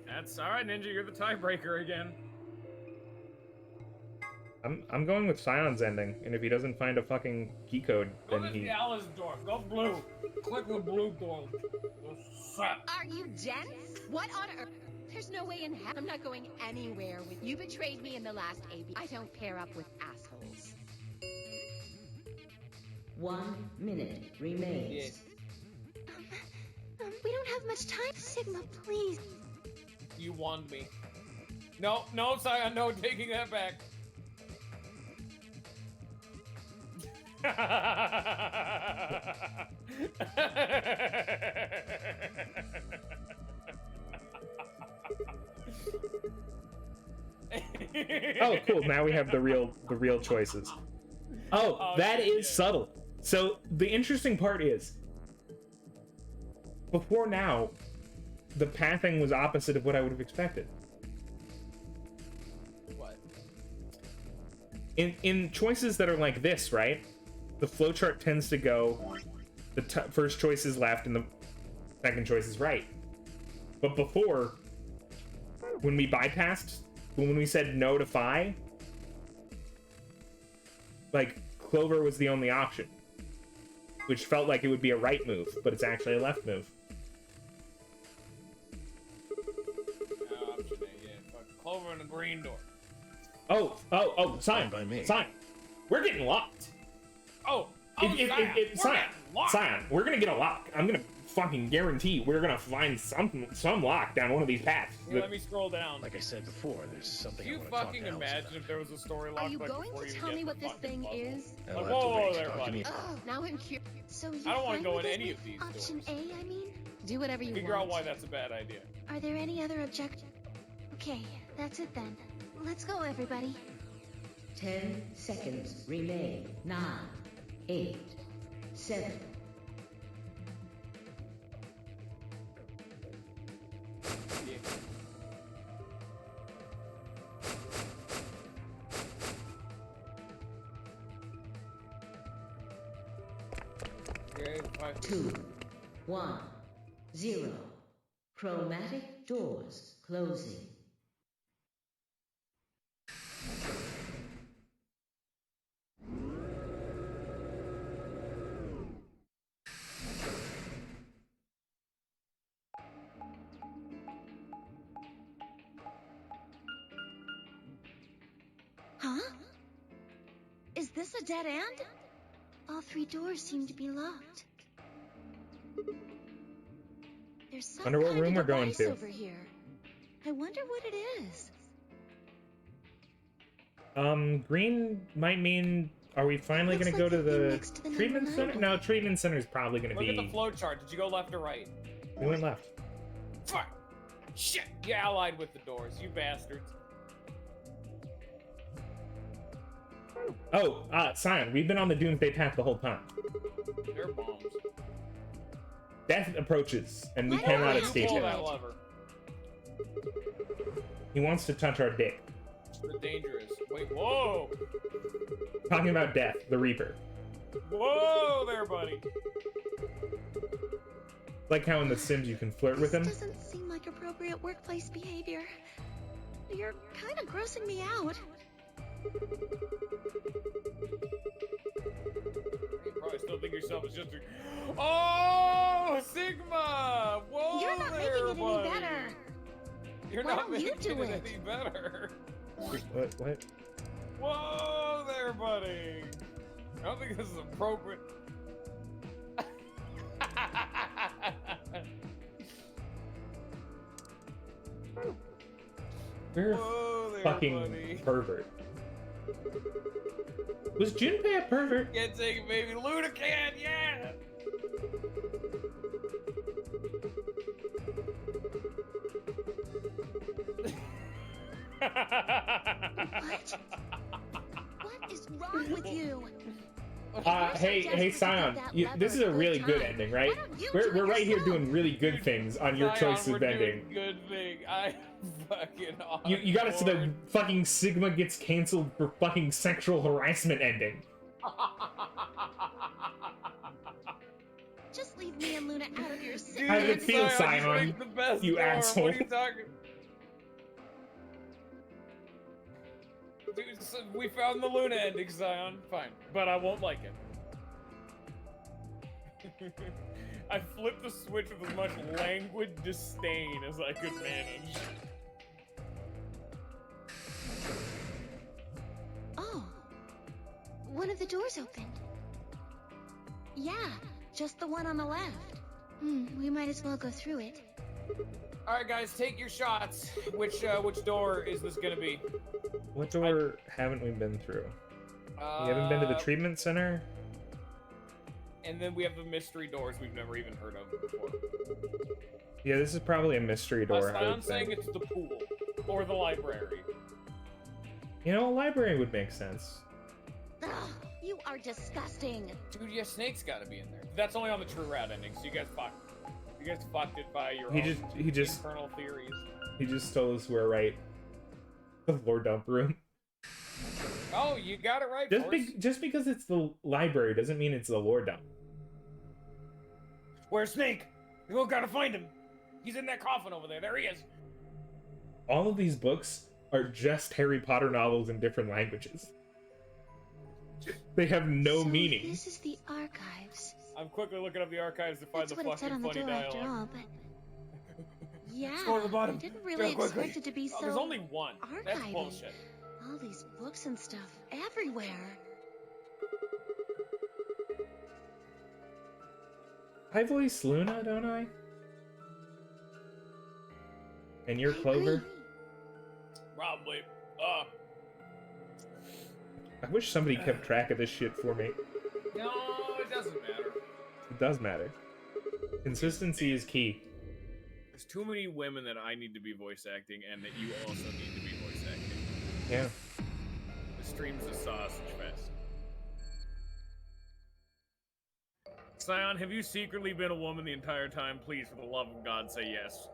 Speaker 2: That's alright, Ninja, you're the tiebreaker again.
Speaker 1: I'm going with Sion's ending, and if he doesn't find a fucking key code,
Speaker 2: Go
Speaker 1: then
Speaker 2: to
Speaker 1: he...
Speaker 2: Gala's door. Go blue. Click the blue door.
Speaker 3: Are you dense? What on earth? There's no way in hell I'm not going anywhere with you. Betrayed me in the last AB. I don't pair up with assholes.
Speaker 9: 1 minute remains.
Speaker 5: We don't have much time, Sigma, please.
Speaker 2: You won me. No, no, Scion, no, taking that back.
Speaker 1: Oh, cool. Now we have the real choices. Oh, that is subtle. So the interesting part is, before now, the pathing was opposite of what I would have expected.
Speaker 2: What?
Speaker 1: In choices that are like this, right? The flowchart tends to go, the first choice is left and the second choice is right. But before, when we bypassed, when we said no to Fi, like, Clover was the only option. Which felt like it would be a right move, but it's actually a left move.
Speaker 2: Clover in the green door.
Speaker 1: Sign.
Speaker 10: By me.
Speaker 1: Sign. We're getting locked. Sign, we're gonna get a lock. I'm gonna fucking guarantee we're gonna find some lock down one of these paths.
Speaker 2: Here, let me scroll down.
Speaker 10: Like I said before, there's something
Speaker 2: Can
Speaker 10: I
Speaker 2: you
Speaker 10: want to talk
Speaker 2: fucking
Speaker 10: to Alice
Speaker 2: imagine
Speaker 10: about.
Speaker 2: if there was a story lock?
Speaker 3: Are you
Speaker 2: like,
Speaker 3: going
Speaker 2: before
Speaker 3: to
Speaker 2: you
Speaker 3: tell
Speaker 2: get
Speaker 3: me
Speaker 2: the
Speaker 3: what this
Speaker 2: fucking
Speaker 3: thing
Speaker 2: puzzle?
Speaker 3: is?
Speaker 10: I'll
Speaker 2: Like,
Speaker 10: have to
Speaker 2: whoa,
Speaker 10: wait.
Speaker 2: there,
Speaker 10: Talk to
Speaker 2: buddy.
Speaker 10: me.
Speaker 3: Oh, now I'm curious.
Speaker 5: So you
Speaker 2: I don't want to
Speaker 5: fine
Speaker 2: go in
Speaker 5: with
Speaker 2: any
Speaker 5: us
Speaker 2: of these
Speaker 5: with Option
Speaker 2: doors.
Speaker 5: A, I mean?
Speaker 3: Do whatever you
Speaker 2: Figure
Speaker 3: want.
Speaker 2: out why that's a bad idea.
Speaker 5: Are there any other object? Okay, that's it then. Let's go, everybody.
Speaker 9: 10 seconds remain. 9, 8, 7.
Speaker 2: Okay,
Speaker 9: 2, 1, 0. Chromatic doors closing.
Speaker 5: Huh? Is this a dead end? All 3 doors seem to be locked. There's some
Speaker 1: Wonder what
Speaker 5: kind
Speaker 1: room
Speaker 5: of
Speaker 1: we're going
Speaker 5: device
Speaker 1: to.
Speaker 5: over here. I wonder what it is.
Speaker 1: Green might mean, are we finally
Speaker 5: Looks
Speaker 1: gonna go
Speaker 5: like
Speaker 1: to
Speaker 5: the thing
Speaker 1: the
Speaker 5: next to the
Speaker 1: treatment
Speaker 5: number
Speaker 1: center?
Speaker 5: 9
Speaker 1: No, treatment center's probably gonna
Speaker 2: Look
Speaker 1: be...
Speaker 2: at the flow chart. Did you go left or right?
Speaker 1: We went left.
Speaker 2: Fuck! Shit! You allied with the doors, you bastards.
Speaker 1: Oh, Scion, we've been on the Doomsday Path the whole time.
Speaker 2: They're bombs.
Speaker 1: Death approaches, and we
Speaker 5: Why don't
Speaker 1: cannot
Speaker 5: we
Speaker 1: escape
Speaker 2: Pull
Speaker 1: it.
Speaker 2: that lever.
Speaker 1: He wants to touch our dick.
Speaker 2: They're dangerous. Wait, whoa!
Speaker 1: Talking about Death, the Reaper.
Speaker 2: Whoa there, buddy!
Speaker 1: Like how in The Sims you can flirt with him.
Speaker 5: This doesn't seem like appropriate workplace behavior. You're kind of grossing me out.
Speaker 2: You probably still think yourself as just a... Oh, Sigma! Whoa
Speaker 5: You're not
Speaker 2: there,
Speaker 5: making it
Speaker 2: buddy.
Speaker 5: any better.
Speaker 2: You're
Speaker 5: Why
Speaker 2: not
Speaker 5: don't you
Speaker 2: making
Speaker 5: do
Speaker 2: it
Speaker 5: it?
Speaker 2: any better.
Speaker 1: What?
Speaker 2: Whoa there, buddy! I don't think this is appropriate.
Speaker 1: We're
Speaker 2: Whoa there,
Speaker 1: fucking
Speaker 2: buddy.
Speaker 1: pervert. Was Junpei a pervert?
Speaker 2: Can't take it, baby. Luda can, yeah!
Speaker 5: What is wrong with you?
Speaker 1: Hey, Scion, this is a really good ending, right? We're right here doing really good things on your choice of ending.
Speaker 2: Good thing. I fucking.
Speaker 1: You got us to the fucking Sigma gets canceled for fucking sexual harassment ending.
Speaker 5: Just leave me and Luna out of your sick.
Speaker 1: How did it feel, Scion? You asshole.
Speaker 2: What are you talking? Dude, so we found the Luna ending, Scion. Fine, but I won't like it. I flipped the switch with as much languid disdain as I could manage.
Speaker 5: Oh, one of the doors opened. Yeah, just the one on the left. We might as well go through it.
Speaker 2: All right, guys, take your shots. Which door is this gonna be?
Speaker 1: What door haven't we been through? You haven't been to the treatment center?
Speaker 2: And then we have the mystery doors we've never even heard of before.
Speaker 1: Yeah, this is probably a mystery door.
Speaker 2: I'm saying it's the pool or the library.
Speaker 1: You know, a library would make sense.
Speaker 5: Ugh, you are disgusting.
Speaker 2: Dude, yeah, Snake's got to be in there. That's only on the True Rat ending, so you guys fucked it by your own internal theories.
Speaker 1: He just told us we're right. The lore dump room.
Speaker 2: Oh, you got it right.
Speaker 1: Just because it's the library doesn't mean it's the lore dump.
Speaker 2: Where's Snake? We gotta find him. He's in that coffin over there. There he is.
Speaker 1: All of these books are just Harry Potter novels in different languages. They have no meaning.
Speaker 5: This is the archives.
Speaker 2: I'm quickly looking up the archives to find the fucking funny dialogue.
Speaker 5: After all, but... Yeah,
Speaker 2: Score at the bottom.
Speaker 5: I didn't really expect it to be so.
Speaker 2: There's only one. That's
Speaker 5: archivy.
Speaker 2: bullshit.
Speaker 5: All these books and stuff everywhere.
Speaker 1: I voice Luna, don't I? And you're Clover?
Speaker 2: Probably.
Speaker 1: I wish somebody kept track of this shit for me.
Speaker 2: No, it doesn't matter.
Speaker 1: It does matter. Consistency is key.
Speaker 2: There's too many women that I need to be voice acting and that you also need to be voice acting.
Speaker 1: Yeah.
Speaker 2: The stream's a sausage fest. Scion, have you secretly been a woman the entire time? Please, for the love of God, say yes.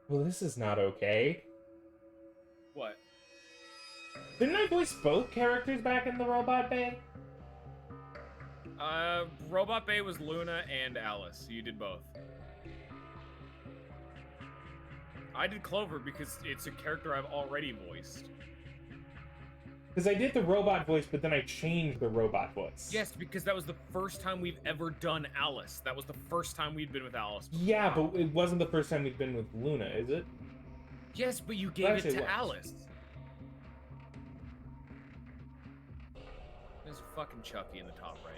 Speaker 1: Well, this is not okay.
Speaker 2: What?
Speaker 1: Didn't I voice both characters back in the Robot Bay?
Speaker 2: Robot Bay was Luna and Alice. You did both. I did Clover because it's a character I've already voiced.
Speaker 1: Because I did the robot voice, but then I changed the robot voice.
Speaker 2: Yes, because that was the first time we've ever done Alice. That was the first time we'd been with Alice.
Speaker 1: Yeah, but it wasn't the first time we'd been with Luna, is it?
Speaker 2: Yes, but you gave it to Alice. There's fucking Chucky in the top right.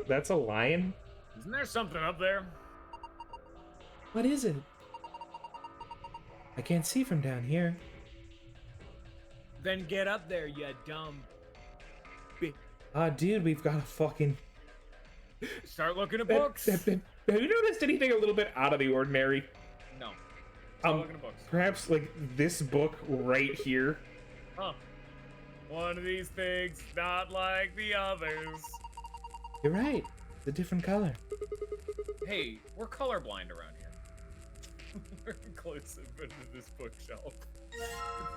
Speaker 1: That's a lion?
Speaker 2: Isn't there something up there?
Speaker 1: What is it? I can't see from down here.
Speaker 2: Then get up there, you dumb bitch.
Speaker 1: Dude, we've got a fucking...
Speaker 2: Start looking at books.
Speaker 1: Have you noticed anything a little bit out of the ordinary?
Speaker 2: No. Start looking at books.
Speaker 1: Perhaps, like, this book right here?
Speaker 2: Huh. One of these things, not like the others.
Speaker 1: You're right. It's a different color.
Speaker 2: Hey, we're colorblind around here. We're inclusive into this bookshelf.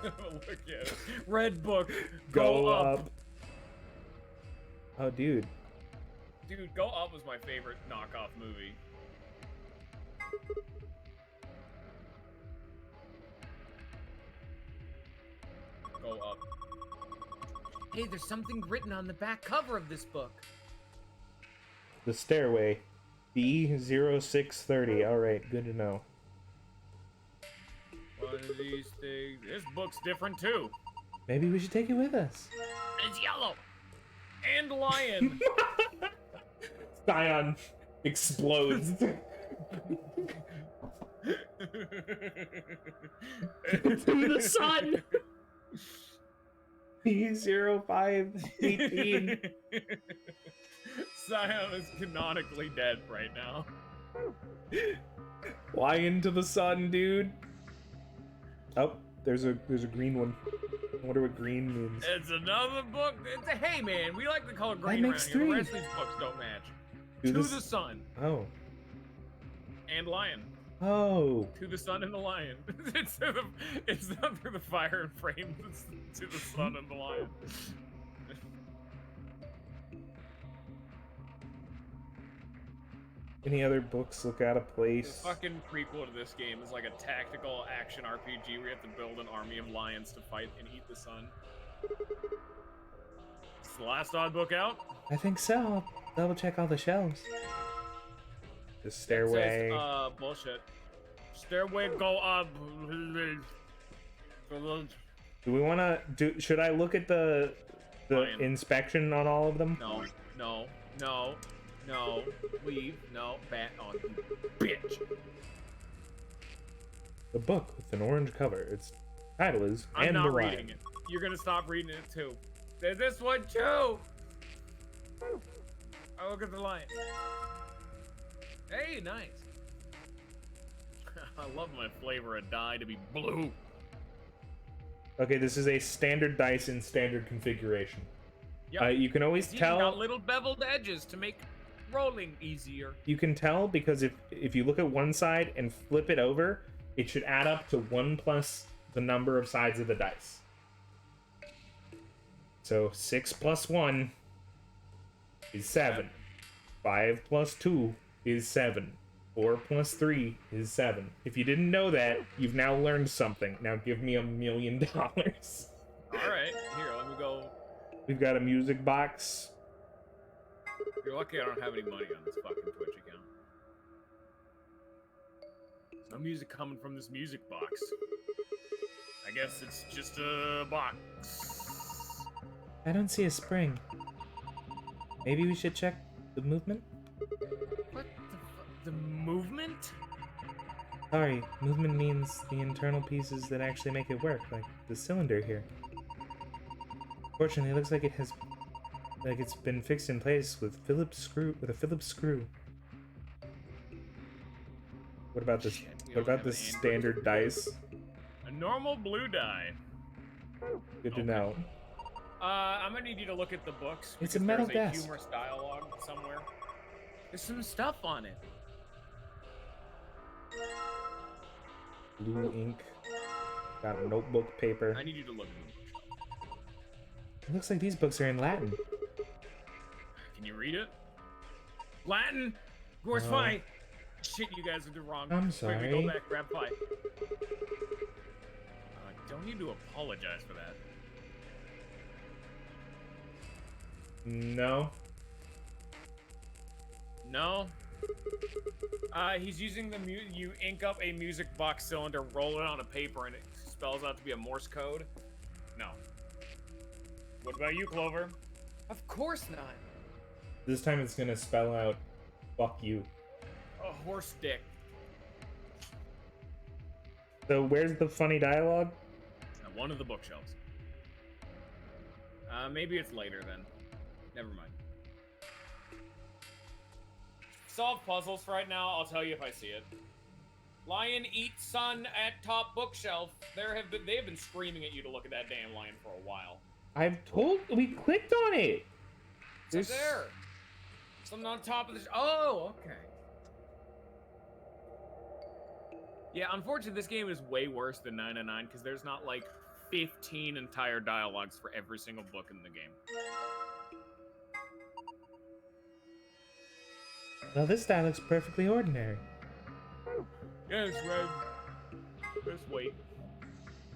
Speaker 2: Look at it. Red book. Go up.
Speaker 1: Oh, dude.
Speaker 2: Dude, Go Up was my favorite knockoff movie. Go up. Hey, there's something written on the back cover of this book.
Speaker 1: The stairway. B0630. Alright, good to know.
Speaker 2: One of these things. This book's different too.
Speaker 1: Maybe we should take it with us.
Speaker 2: It's yellow. And lion.
Speaker 1: Scion explodes. To the sun. B0518.
Speaker 2: Scion is canonically dead right now.
Speaker 1: Fly into the sun, dude. Oh, there's a green one. I wonder what green means.
Speaker 2: It's another book. It's a, hey man, we like the color green
Speaker 1: makes
Speaker 2: around here. The
Speaker 1: three.
Speaker 2: rest of these books don't match.
Speaker 1: To
Speaker 2: To
Speaker 1: the
Speaker 2: the Sun
Speaker 1: Oh.
Speaker 2: and Lion.
Speaker 1: Oh.
Speaker 2: To the Sun and the Lion. It's not through the fire and flames. It's to the Sun and the Lion.
Speaker 1: Any other books look out of
Speaker 2: The
Speaker 1: place?
Speaker 2: fucking prequel to this game is like a tactical action RPG where you have to build an army of lions to fight and eat the sun. Is the last odd book out?
Speaker 1: I think so. I'll double check all the shelves. The stairway.
Speaker 2: It says, bullshit. Stairway go up.
Speaker 1: Do we want to do? Should I look at the
Speaker 2: Fine.
Speaker 1: inspection on all of them?
Speaker 2: No, no, no, no. Leave. No. Bat on you, bitch.
Speaker 1: The book with an orange cover. Its title is
Speaker 2: I'm
Speaker 1: And
Speaker 2: not
Speaker 1: the
Speaker 2: reading
Speaker 1: Lion.
Speaker 2: it. You're gonna stop reading it too. There's this one too. Oh, look at the lion. Hey, nice. I love my flavor of dye to be blue.
Speaker 1: Okay, this is a standard dice in standard configuration.
Speaker 2: Yep.
Speaker 1: You can always
Speaker 2: It's even got
Speaker 1: tell.
Speaker 2: little beveled edges to make rolling easier.
Speaker 1: You can tell because if you look at one side and flip it over, it should add up to 1 plus the number of sides of the dice. So 6 plus 1 is 7. 5 plus 2 is 7. 4 plus 3 is 7. If you didn't know that, you've now learned something. Now give me $1 million.
Speaker 2: Alright, here, let me go.
Speaker 1: We've got a music box.
Speaker 2: You're lucky I don't have any money on this fucking Twitch account. There's no music coming from this music box. I guess it's just a box.
Speaker 1: I don't see a spring. Maybe we should check the movement?
Speaker 2: What the movement?
Speaker 1: Sorry, movement means the internal pieces that actually make it work, like the cylinder here. Fortunately, it looks like it's been fixed in place with a Phillips screw. What about this?
Speaker 2: Shit, we
Speaker 1: What
Speaker 2: don't
Speaker 1: about
Speaker 2: have
Speaker 1: this
Speaker 2: an
Speaker 1: standard dice?
Speaker 2: A normal blue die.
Speaker 1: Good to know.
Speaker 2: I'm gonna need you to look at the books.
Speaker 1: It's a
Speaker 2: because
Speaker 1: metal
Speaker 2: there's
Speaker 1: desk.
Speaker 2: Humorous dialogue somewhere. There's some stuff on it.
Speaker 1: Blue ink. Got notebook paper.
Speaker 2: I need you to look at them.
Speaker 1: It looks like these books are in Latin.
Speaker 2: Can you read it? Latin? Gorse
Speaker 1: No.
Speaker 2: Phi! Shit, you guys are the wrong.
Speaker 1: I'm
Speaker 2: Quick,
Speaker 1: sorry.
Speaker 2: Go back, grab Phi. Don't need to apologize for that.
Speaker 1: No.
Speaker 2: No? He's using the you ink up a music box cylinder, roll it on a paper, and it spells out to be a Morse code? No. What about you, Clover? Of course not.
Speaker 1: This time it's gonna spell out "fuck you."
Speaker 2: A horse dick.
Speaker 1: So where's the funny dialogue?
Speaker 2: On one of the bookshelves. Maybe it's later then. Never mind. Solve puzzles for right now. I'll tell you if I see it. Lion eats sun at top bookshelf. They have been screaming at you to look at that damn lion for a while.
Speaker 1: We clicked on it.
Speaker 2: It's up there. Something on top of this. Oh, okay. Yeah, unfortunately, this game is way worse than 999 because there's not like 15 entire dialogues for every single book in the game.
Speaker 1: Well, this die looks perfectly ordinary.
Speaker 2: Yeah, it's red. This weight.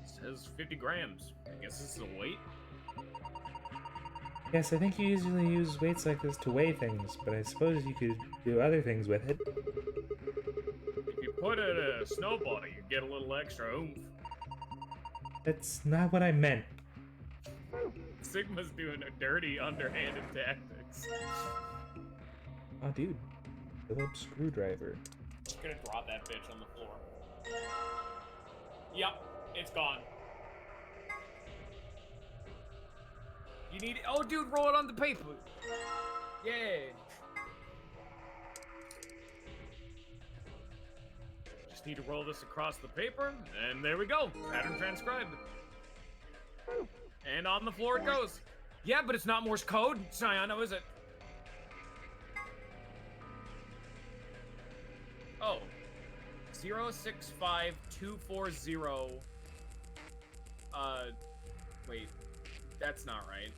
Speaker 2: It says 50 grams. I guess this is a weight.
Speaker 1: Yes, I think you usually use weights like this to weigh things, but I suppose you could do other things with it.
Speaker 2: If you put it in a snowball, you get a little extra oomph.
Speaker 1: That's not what I meant.
Speaker 2: Sigma's doing a dirty, underhanded tactics.
Speaker 1: Oh, dude. Phillips screwdriver.
Speaker 2: Just gonna drop that bitch on the floor. Yep, it's gone. You need it. Oh, dude, roll it on the paper. Yeah. just need to roll this across the paper, and there we go. Pattern transcribed. And on the floor it goes. Yeah, but it's not Morse code, Cyano, is it? Oh. 065240. Wait. That's not right.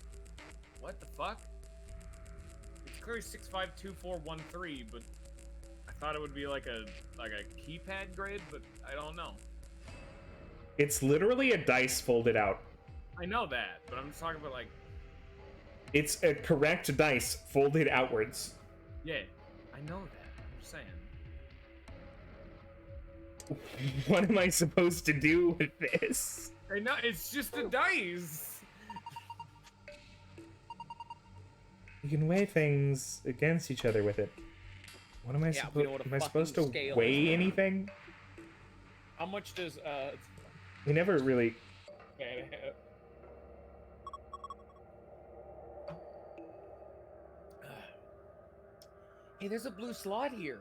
Speaker 2: What the fuck? It's clearly 652413, but I thought it would be like a keypad grid, but I don't know.
Speaker 1: It's literally a dice folded out.
Speaker 2: I know that, but I'm just talking about like...
Speaker 1: It's a correct dice folded outwards.
Speaker 2: Yeah, I know that. I'm just saying.
Speaker 1: What am I supposed to do with this?
Speaker 2: I know, it's just a dice!
Speaker 1: You can weigh things against each other with it. What am I supposed to weigh anything?
Speaker 2: How much does,
Speaker 1: We never really...
Speaker 2: Hey, there's a blue slot here.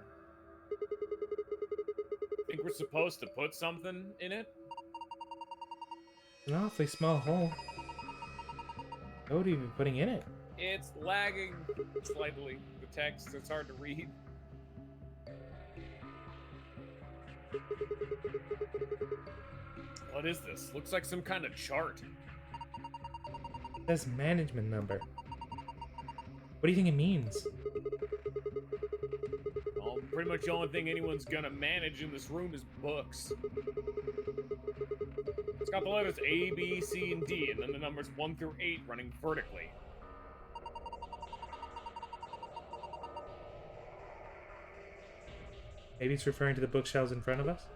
Speaker 2: Think we're supposed to put something in it?
Speaker 1: An awfully small hole. What would you be putting in it?
Speaker 2: It's lagging slightly. The text, it's hard to read. What is this? Looks like some kind of chart.
Speaker 1: It says management number. What do you think it means?
Speaker 2: Well, pretty much the only thing anyone's gonna manage in this room is books. It's got the letters A, B, C, and D, and then the numbers 1 through 8 running vertically.
Speaker 1: Maybe it's referring to the bookshelves in front of us?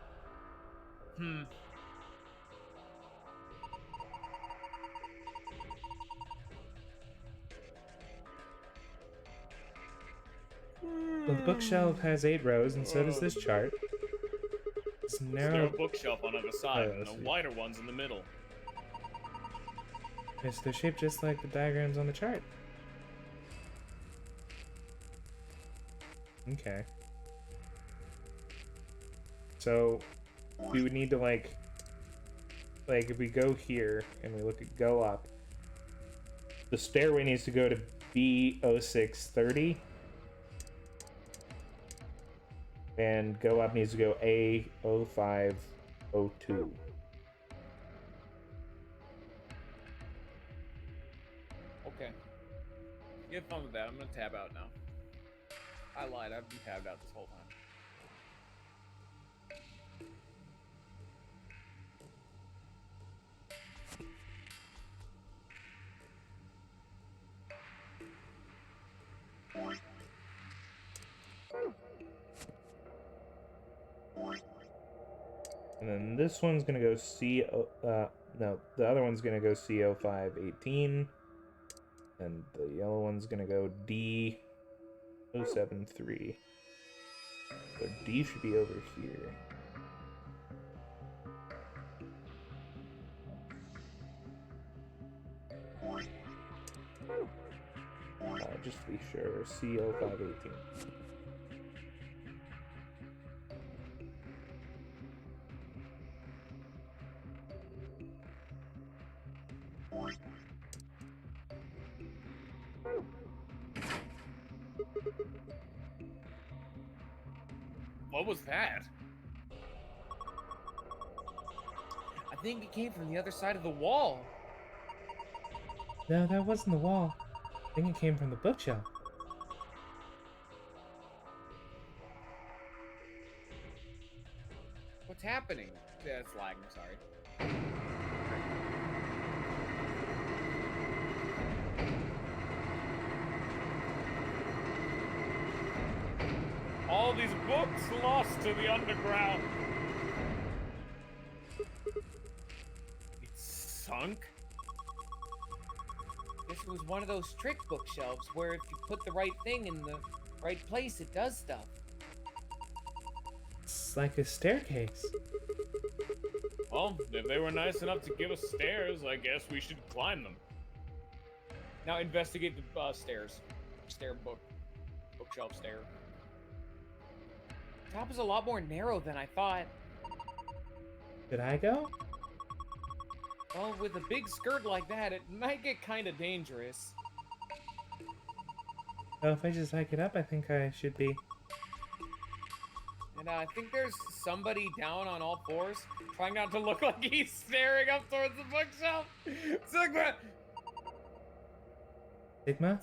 Speaker 1: Well, the bookshelf has 8 rows, and so does this chart. This narrow
Speaker 2: bookshelf on either side, and the wider one's in the middle.
Speaker 1: Yes, they're shaped just like the diagrams on the chart. Okay. So, we would need to, like, if we go here, and we look at go up, the stairway needs to go to B0630. And go up needs to go A0502.
Speaker 2: Okay. You have fun with that. I'm gonna tab out now. I lied. I've been tabbed out this whole time.
Speaker 1: And then this one's gonna go no, the other one's gonna go CO518. And the yellow one's gonna go D073. So D should be over here. Just to be sure, CO518.
Speaker 2: What was that? I think it came from the other side of the wall.
Speaker 1: No, that wasn't the wall. I think it came from the bookshelf.
Speaker 2: What's happening? Yeah, it's lagging, sorry. All these books lost to the underground. It's sunk?
Speaker 11: Guess it was one of those trick bookshelves where if you put the right thing in the right place, it does stuff.
Speaker 1: It's like a staircase.
Speaker 2: Well, if they were nice enough to give us stairs, I guess we should climb them. Now investigate the stairs. Bookshelf stair.
Speaker 11: top is a lot more narrow than I thought.
Speaker 1: Did I go?
Speaker 11: Well, with a big skirt like that, it might get kind of dangerous.
Speaker 1: Well, if I just hike it up, I think I should be.
Speaker 11: And I think there's somebody down on all fours, trying not to look like he's staring up towards the bookshelf. Sigma!
Speaker 1: Sigma?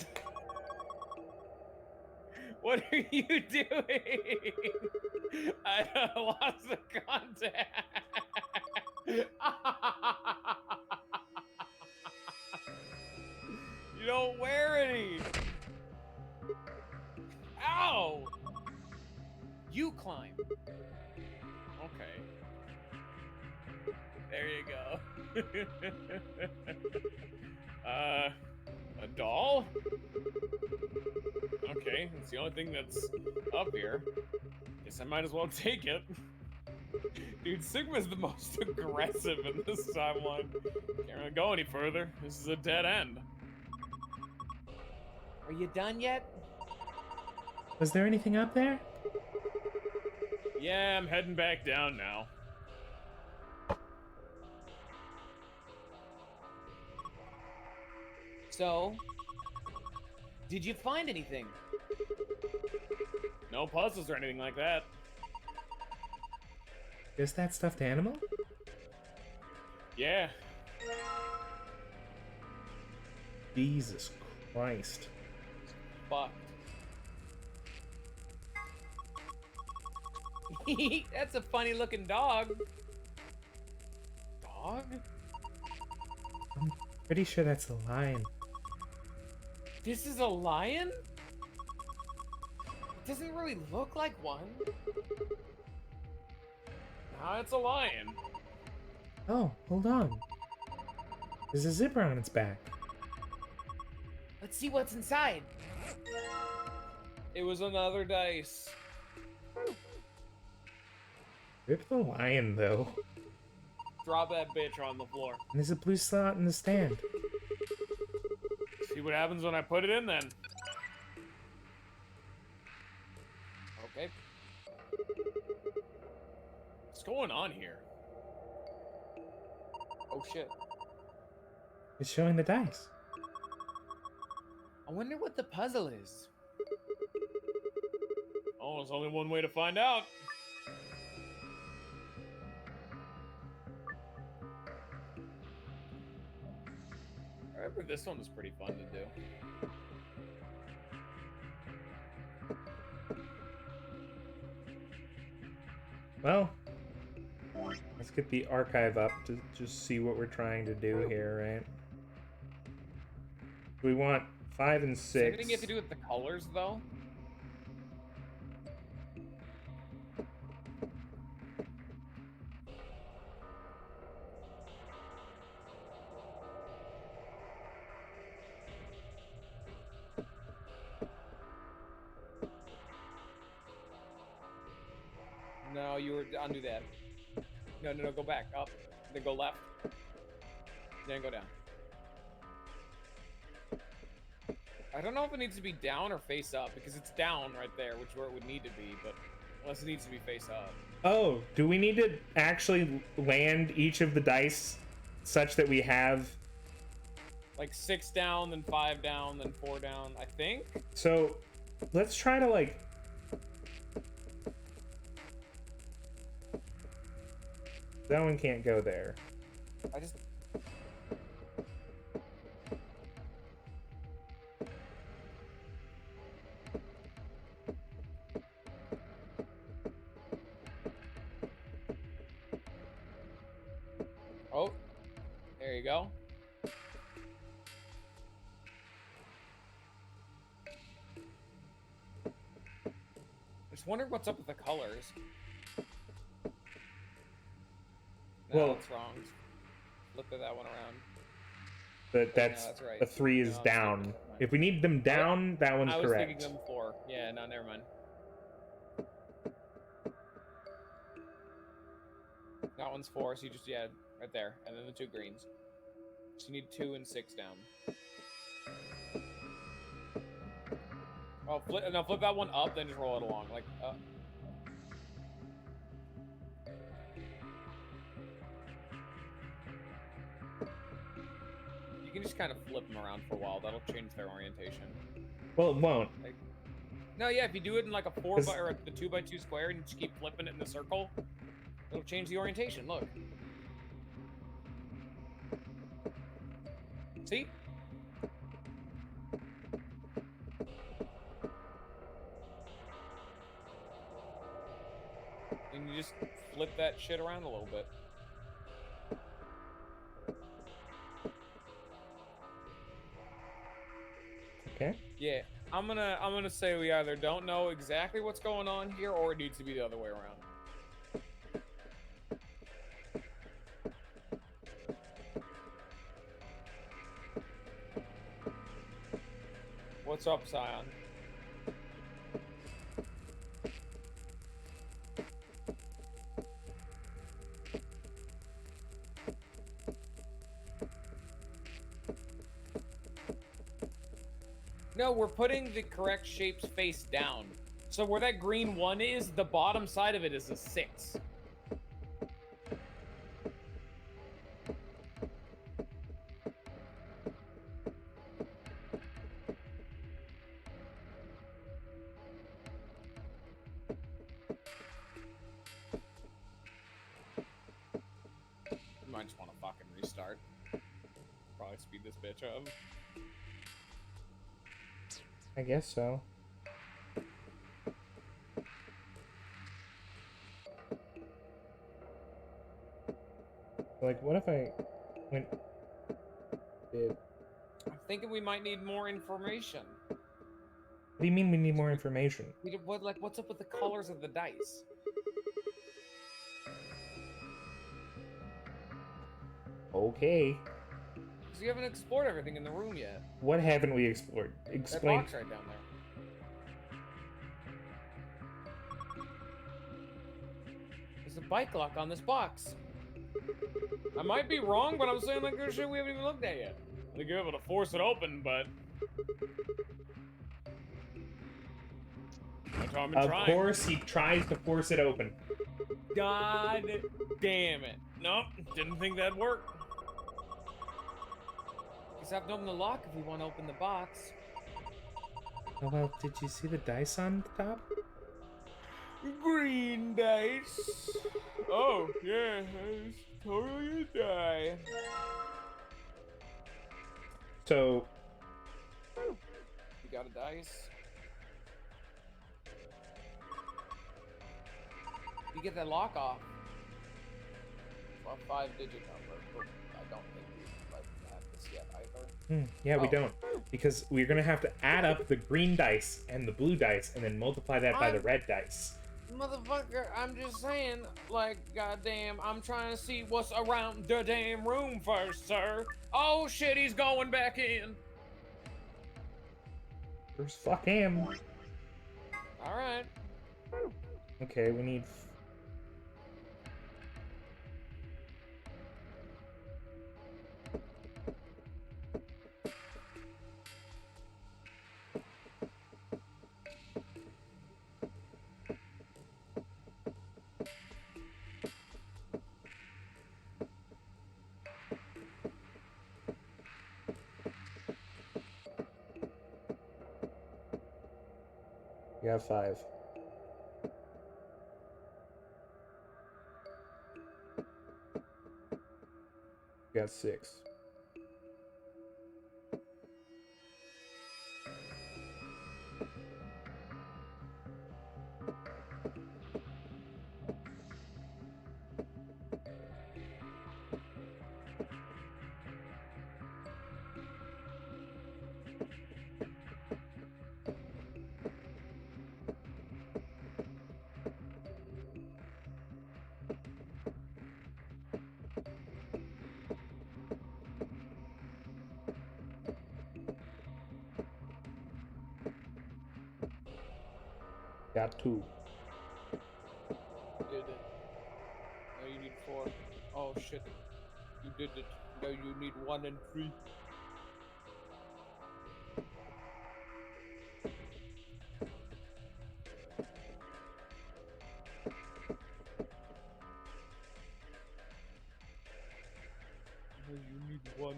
Speaker 11: What are you doing? I lost the contact. You don't wear any. Ow! You climb. Okay. There you go. A doll? Okay, it's the only thing that's up here. Guess I might as well take it. Dude, Sigma's the most aggressive in this timeline. Can't really go any further. This is a dead end. Are you done yet?
Speaker 1: Was there anything up there?
Speaker 2: Yeah, I'm heading back down now.
Speaker 11: So, did you find anything?
Speaker 2: No puzzles or anything like that.
Speaker 1: Is that stuffed animal?
Speaker 2: Yeah.
Speaker 1: Jesus Christ.
Speaker 11: Fucked. That's a funny looking dog. Dog?
Speaker 1: I'm pretty sure that's a lion.
Speaker 11: This is a lion? It doesn't really look like one.
Speaker 2: Nah, it's a lion.
Speaker 1: Oh, hold on. There's a zipper on its back.
Speaker 11: Let's see what's inside.
Speaker 2: It was another dice.
Speaker 1: Rip the lion, though.
Speaker 2: Drop that bitch on the floor.
Speaker 1: And there's a blue slot in the stand.
Speaker 2: See what happens when I put it in then.
Speaker 11: Okay.
Speaker 2: What's going on here?
Speaker 11: Oh shit.
Speaker 1: It's showing the dice.
Speaker 11: I wonder what the puzzle is.
Speaker 2: Oh, there's only one way to find out. I remember this one was pretty fun to do.
Speaker 1: Well, let's get the archive up to just see what we're trying to do here, right? We want 5 and 6.
Speaker 11: Anything you have to do with the colors, though? No, you were undo that. No, go back up, then go left, then go down. I don't know if it needs to be down or face up, because it's down right there, which is where it would need to be, but unless it needs to be face up.
Speaker 1: Oh, do we need to actually land each of the dice such that we have...
Speaker 2: Like 6 down, then 5 down, then 4 down, I think?
Speaker 1: So, let's try to, like... That one can't go there.
Speaker 11: I just... Oh, there you go. Just wondering what's up with the colors. No,
Speaker 1: Well,
Speaker 11: that's wrong. Flip that one around.
Speaker 1: But that's,
Speaker 11: no, that's right.
Speaker 1: a 3 is
Speaker 11: No, I'm
Speaker 1: down.
Speaker 11: thinking-
Speaker 1: If we need them down, that one's
Speaker 11: I was
Speaker 1: correct.
Speaker 11: thinking them 4. Yeah, no, never mind. That one's 4, so you just, yeah, right there. And then the 2 greens. So you need 2 and 6 down. Oh, flip that one up, then just roll it along. Like, can just kind of flip them around for a while. That'll change their orientation.
Speaker 1: Well, it won't.
Speaker 11: Like, no, yeah, if you do it in like a 4x or the 2x2 square and you just keep flipping it in the circle, it'll change the orientation. Look. See? And you just flip that shit around a little bit.
Speaker 1: Okay.
Speaker 11: Yeah, I'm gonna say we either don't know exactly what's going on here, or it needs to be the other way around. What's up, Scion? No, we're putting the correct shapes face down. So where that green 1 is, the bottom side of it is a 6. You might just want to fucking restart. Probably speed this bitch up.
Speaker 1: I guess so. Like, what if I went...
Speaker 11: I'm thinking we might need more information.
Speaker 1: What do you mean we need more information?
Speaker 11: What's up with the colors of the dice?
Speaker 1: Okay.
Speaker 11: Because you haven't explored everything in the room yet.
Speaker 1: What haven't we explored? Explain.
Speaker 11: That box right down there. There's a bike lock on this box. I might be wrong, but I'm saying like there's shit we haven't even looked at yet. I think you're able to force it open, but that's how I'm trying.
Speaker 1: Of course, he tries to force it open.
Speaker 11: God damn it. Nope, didn't think that'd work. Guess I have to open the lock if we want to open the box.
Speaker 1: Oh, well, did you see the dice on the top?
Speaker 11: Green dice. Oh, yeah, that's totally a die.
Speaker 1: So...
Speaker 11: You got a dice? You get that lock off. Well, 5-digit number. But I don't think we have this yet either.
Speaker 1: Yeah, we don't. Because we're going to have to add up the green dice and the blue dice and then multiply that by the red dice.
Speaker 11: Motherfucker, I'm just saying, like, goddamn, I'm trying to see what's around the damn room first, sir. Oh shit, he's going back in.
Speaker 1: First, fuck him.
Speaker 11: Alright.
Speaker 1: Okay, we need... You have 5. You got 6. Got 2.
Speaker 11: You did it. Now you need 4. Oh shit. You did it. Now you need 1 and 3. Now you need 1.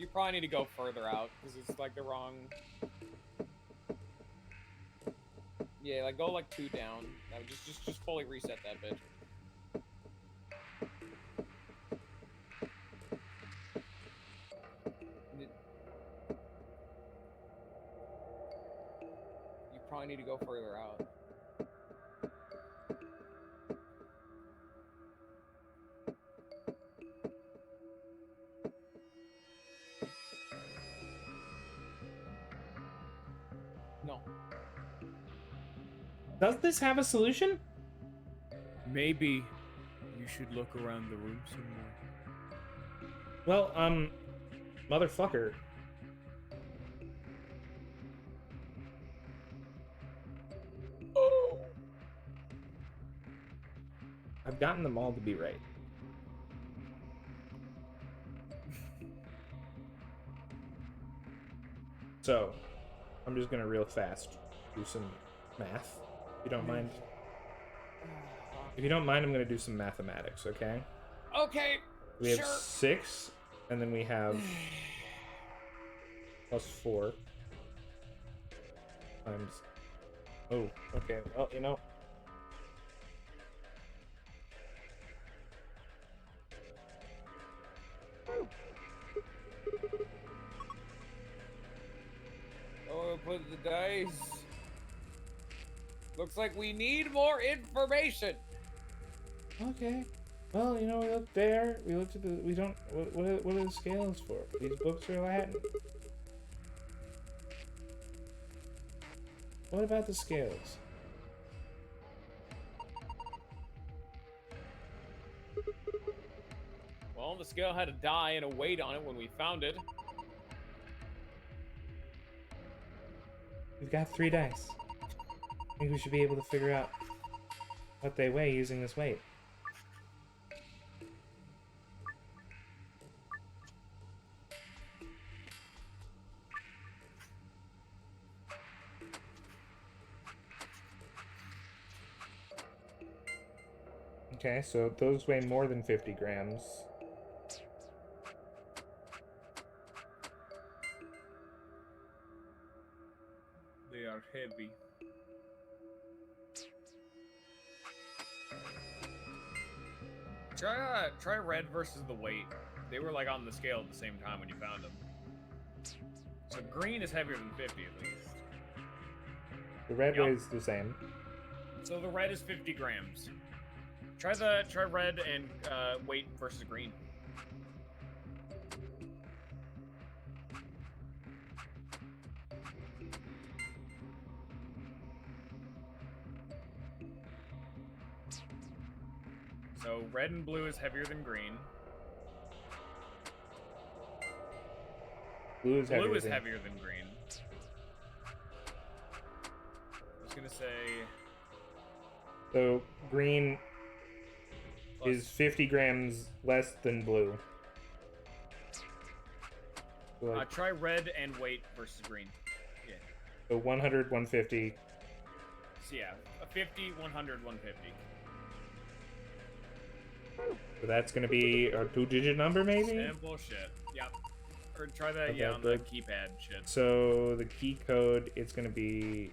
Speaker 11: You probably need to go further out because it's like the wrong. Yeah, like go like 2 down. No, just fully reset that bitch. You probably need to go further out. No.
Speaker 1: Does this have a solution?
Speaker 2: Maybe you should look around the room some more.
Speaker 1: Well, motherfucker. I've gotten them all to be right. So, I'm just gonna real fast do some math, if you don't mind. If you don't mind, I'm gonna do some mathematics, okay?
Speaker 11: Okay.
Speaker 1: We have
Speaker 11: sure.
Speaker 1: 6, and then we have plus 4 times. Oh, okay. Well, you know.
Speaker 11: Oh, put the dice. Looks like we need more information.
Speaker 1: Okay. Well, you know, we looked there. We looked at the. We don't. What are the scales for? These books are Latin. What about the scales?
Speaker 11: Well, the scale had a die and a weight on it when we found it.
Speaker 1: We've got 3 dice. I think we should be able to figure out what they weigh using this weight. Okay, so those weigh more than 50 grams.
Speaker 2: They are heavy.
Speaker 11: Try red versus the weight. They were like on the scale at the same time when you found them. So green is heavier than 50 at least.
Speaker 1: The red weighs the same.
Speaker 11: So the red is 50 grams. Try red and weight versus green. So red and blue is heavier than green.
Speaker 1: Blue is
Speaker 11: heavier than green. I was gonna say.
Speaker 1: So green is 50 grams less than blue. So, like,
Speaker 11: Try red and weight versus green. Yeah.
Speaker 1: so 100, 150.
Speaker 11: So yeah, a 50, 100, 150.
Speaker 1: So that's gonna be a 2-digit number, maybe?
Speaker 11: Simple shit. Yep. Or try that,
Speaker 1: Okay,
Speaker 11: yeah, on
Speaker 1: good.
Speaker 11: the keypad shit.
Speaker 1: So the key code, it's gonna be.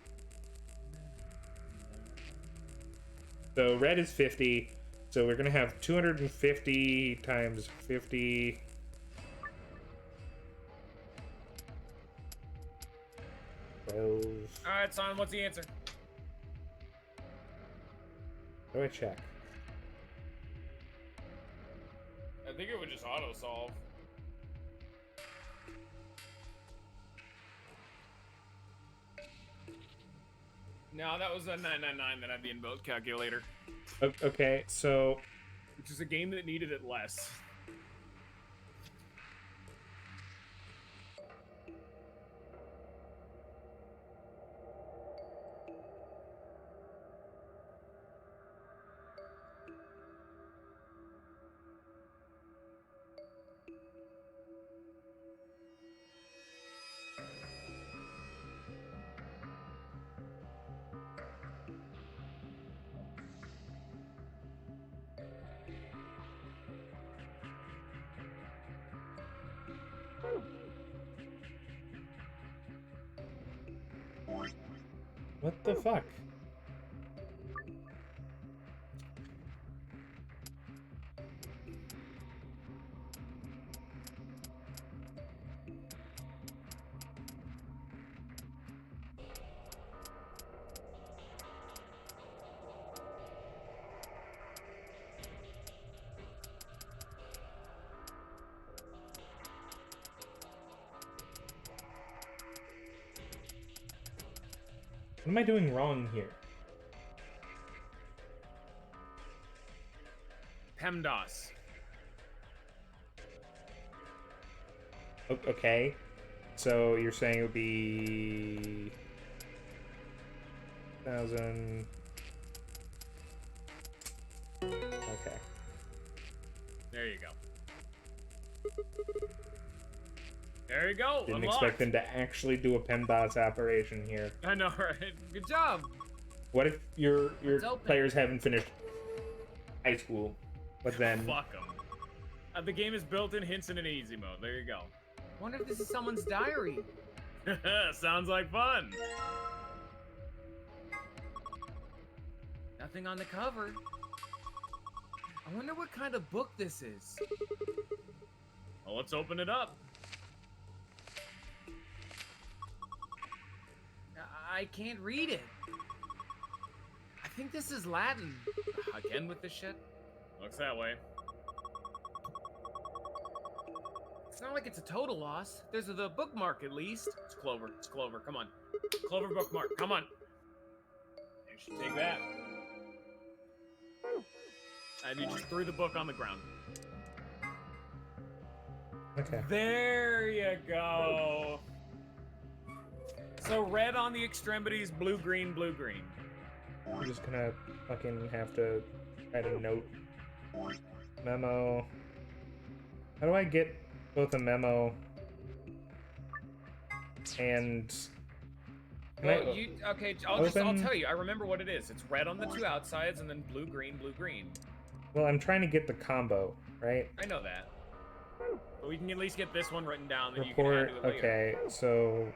Speaker 1: So red is 50. So we're gonna have 250 times 50.
Speaker 11: Alright, son, what's the answer?
Speaker 1: How do I check?
Speaker 11: I think it would just auto-solve. No, that was a 999 that had the inbuilt calculator.
Speaker 1: Okay, so...
Speaker 11: Which is a game that needed it less.
Speaker 1: What the fuck? What am I doing wrong here?
Speaker 2: PEMDAS.
Speaker 1: Okay. So you're saying it would be 1,000. Okay.
Speaker 2: There you go. There you go.
Speaker 1: Didn't
Speaker 2: unlocked.
Speaker 1: expect them to actually do a PEMDAS operation here.
Speaker 2: I know, right? Good job.
Speaker 1: What if your
Speaker 2: It's open.
Speaker 1: players haven't finished high school? But then
Speaker 2: Fuck them. The game is built in hints in an easy mode. There you go. Wonder if this is someone's diary. Sounds like fun. Nothing on the cover. I wonder what kind of book this is. Well, let's open it up. I can't read it. I think this is Latin. Again with this shit? Looks that way. It's not like it's a total loss. There's the bookmark at least. It's Clover. It's Clover. Come on. Clover bookmark. Come on. You should take that. And you just threw the book on the ground.
Speaker 1: okay.
Speaker 2: There you go. So red on the extremities, blue, green, blue, green.
Speaker 1: I'm just gonna fucking have to write a note. Memo. How do I get both a memo and... Can
Speaker 2: Well,
Speaker 1: I
Speaker 2: okay, I'll
Speaker 1: open-
Speaker 2: tell you. I remember what it is. It's red on the two outsides and then blue, green, blue, green.
Speaker 1: Well, I'm trying to get the combo, right?
Speaker 2: I know that. But we can at least get this one written down, then you can
Speaker 1: Report,
Speaker 2: add to it later.
Speaker 1: okay, so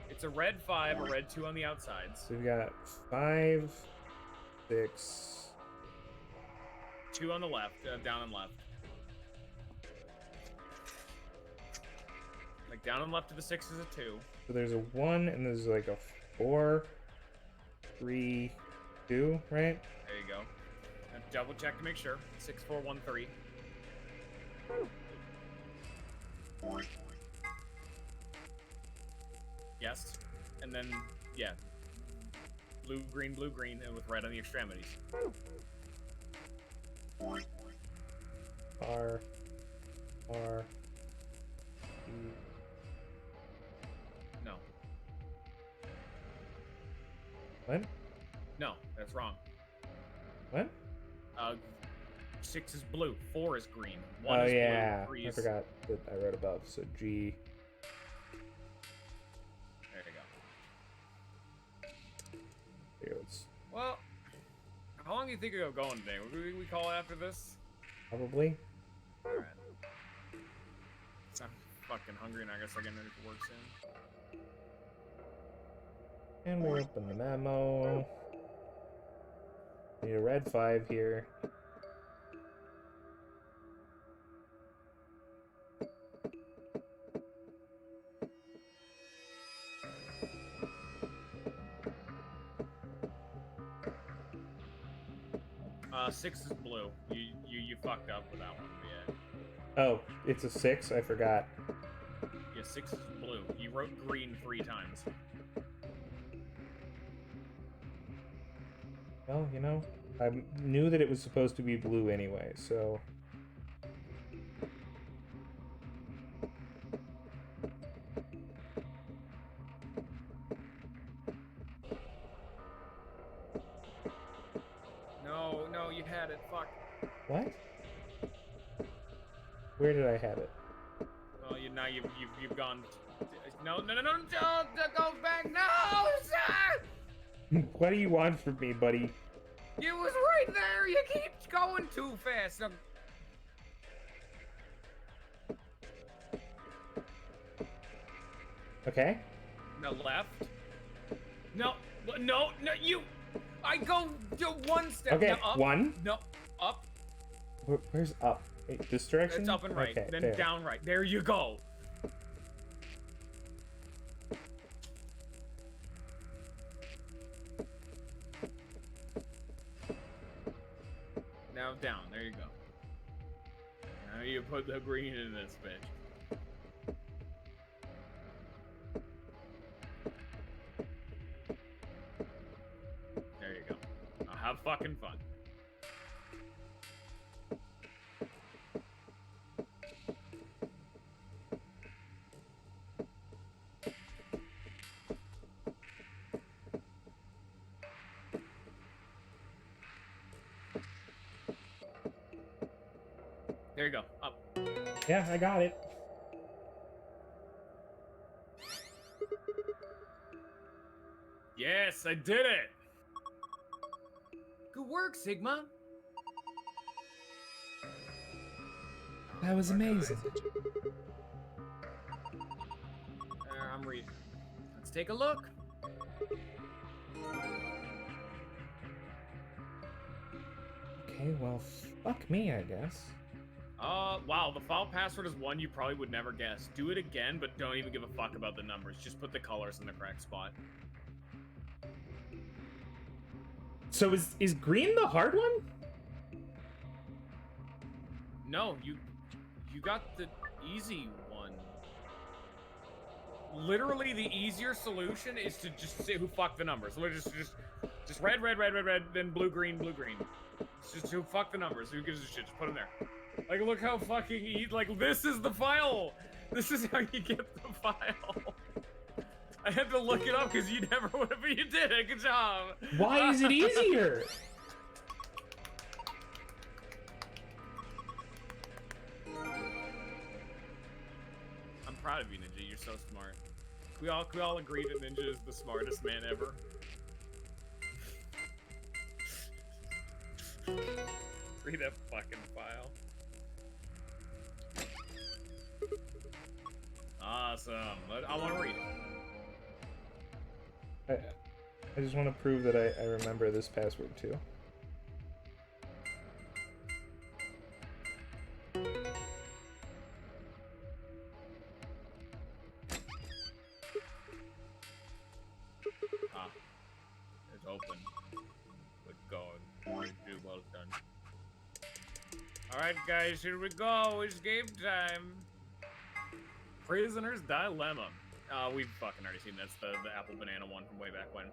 Speaker 2: It's a red 5, a red 2 on the outsides.
Speaker 1: we've got 5, 6,
Speaker 2: 2 on the left, down and left. Like down and left to the 6 is a 2.
Speaker 1: so there's a 1 and there's like a 4, 3, 2, right?
Speaker 2: There you go. Now double check to make sure. 6, 4, 1, 3. Yes. And then, yeah. Blue, green, and with red on the extremities.
Speaker 1: R,
Speaker 2: No.
Speaker 1: what?
Speaker 2: No, that's wrong.
Speaker 1: What?
Speaker 2: 6 is blue, 4 is green, 1
Speaker 1: Oh
Speaker 2: is
Speaker 1: yeah,
Speaker 2: blue, 3
Speaker 1: I
Speaker 2: is...
Speaker 1: forgot that I wrote above, so G.
Speaker 2: There you go.
Speaker 1: There it goes.
Speaker 2: Well, how long do you think we'll go going today? We call it after this?
Speaker 1: Probably.
Speaker 2: Alright. I'm fucking hungry and I guess I get ready for work soon.
Speaker 1: And we open the memo. Need a red 5 here.
Speaker 2: Six is blue. You fucked up with that one. Yeah.
Speaker 1: Oh, it's a 6? I forgot.
Speaker 2: Yeah, 6 is blue. You wrote green 3 times.
Speaker 1: Well, you know, I knew that it was supposed to be blue anyway, so...
Speaker 2: No, you had it. Fuck.
Speaker 1: What? Where did I have it?
Speaker 2: Well, you've gone. No, don't go back. No, sir.
Speaker 1: What do you want from me, buddy?
Speaker 2: It was right there. You keep going too fast.
Speaker 1: Okay.
Speaker 2: No, left. No, No, you. I go one step.
Speaker 1: Okay,
Speaker 2: no, up,
Speaker 1: 1.
Speaker 2: No, up.
Speaker 1: Where's up? Wait, this direction?
Speaker 2: It's up and right.
Speaker 1: Okay,
Speaker 2: then
Speaker 1: there.
Speaker 2: down right. There you go. Now down. There you go. Now you put the green in this bitch. There you go. Now have fucking fun. There you go. Up.
Speaker 1: Yeah, I got it.
Speaker 2: Yes, I did it. Good work, Sigma.
Speaker 1: That was amazing.
Speaker 2: I'm reading. Let's take a look.
Speaker 1: Okay, well, fuck me, I guess.
Speaker 2: Wow, the file password is one you probably would never guess. Do it again, but don't even give a fuck about the numbers. Just put the colors in the correct spot.
Speaker 1: So is green the hard one?
Speaker 2: No, you got the easy one. Literally, the easier solution is to just say who fucked the numbers. Literally just red, red, red, red, red, then blue, green, blue, green. It's just who fucked the numbers. Who gives a shit? Just put them there. Like, look how fucking like this is the file. This is how you get the file. I had to look it up because you never would have. You did it. Good job.
Speaker 1: Why is it easier?
Speaker 2: I'm proud of you, Ninja. You're so smart. We all agree that Ninja is the smartest man ever. Read that fucking file. Awesome. I want to read it.
Speaker 1: I just want to prove that I remember this password too.
Speaker 2: Ah. It's open. Good God. Well done. Alright, guys, here we go. It's game time. Prisoner's Dilemma. We've fucking already seen that's the apple banana one from way back when.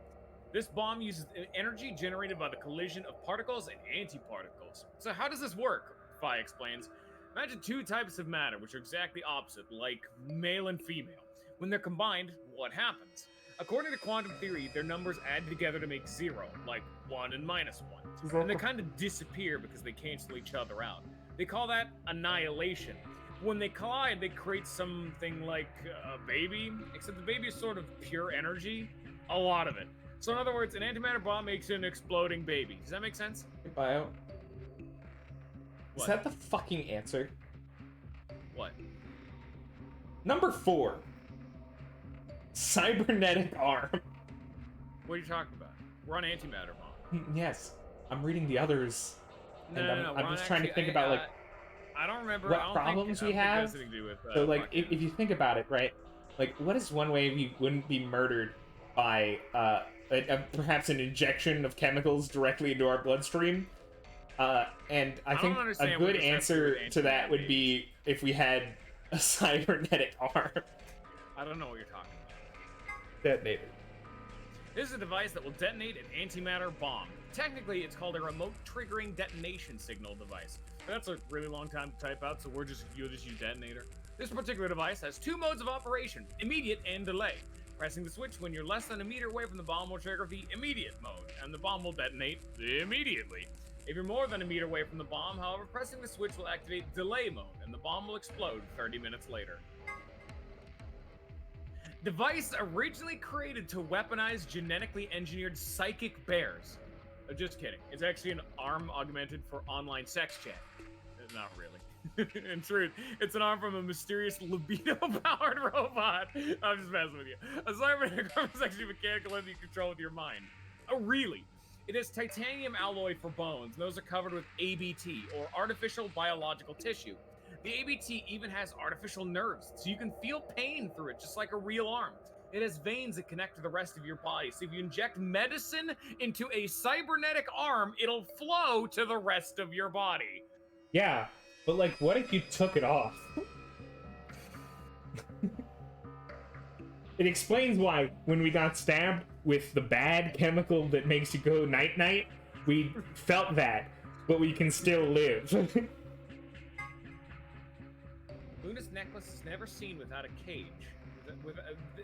Speaker 2: This bomb uses energy generated by the collision of particles and antiparticles. So how does this work? Phi explains. Imagine two types of matter which are exactly opposite, like male and female. When they're combined, what happens? According to quantum theory, their numbers add together to make 0, like 1 and minus 1. And they kind of disappear because they cancel each other out. They call that annihilation. When they collide, they create something like a baby, except the baby is sort of pure energy, a lot of it. So in other words, an antimatter bomb makes an exploding baby. Does that make sense?
Speaker 1: Bio.
Speaker 2: What?
Speaker 1: Is that the fucking answer?
Speaker 2: What?
Speaker 1: Number 4. Cybernetic arm.
Speaker 2: What are you talking about? We're on antimatter bomb.
Speaker 1: Yes. I'm reading the others.
Speaker 2: No,
Speaker 1: and
Speaker 2: no,
Speaker 1: I'm just trying to think about like
Speaker 2: I don't remember
Speaker 1: what problems we have. So like if you think about it, right? Like what is one way we wouldn't be murdered by perhaps an injection of chemicals directly into our bloodstream? And I think a good answer to that would be if we had a cybernetic arm.
Speaker 2: I don't know what you're talking about.
Speaker 1: Detonator.
Speaker 2: This is a device that will detonate an antimatter bomb. Technically, it's called a remote triggering detonation signal device. That's a really long time to type out, so you'll just use detonator. This particular device has 2 modes of operation, immediate and delay. Pressing the switch when you're less than a meter away from the bomb will trigger the immediate mode, and the bomb will detonate immediately. If you're more than a meter away from the bomb, however, pressing the switch will activate delay mode, and the bomb will explode 30 minutes later. Device originally created to weaponize genetically engineered psychic bears. Just kidding. It's actually an arm augmented for online sex chat. Not really. In truth, it's an arm from a mysterious libido-powered robot. I'm just messing with you. A cybernetic arm is actually a mechanical entity you control with your mind. Oh, really? It has titanium alloy for bones. Those are covered with ABT, or artificial biological tissue. The ABT even has artificial nerves, so you can feel pain through it, just like a real arm. It has veins that connect to the rest of your body, so if you inject medicine into a cybernetic arm, it'll flow to the rest of your body.
Speaker 1: Yeah, but like, what if you took it off? It explains why when we got stabbed with the bad chemical that makes you go night-night, we felt that, but we can still live.
Speaker 2: Luna's necklace is never seen without a cage.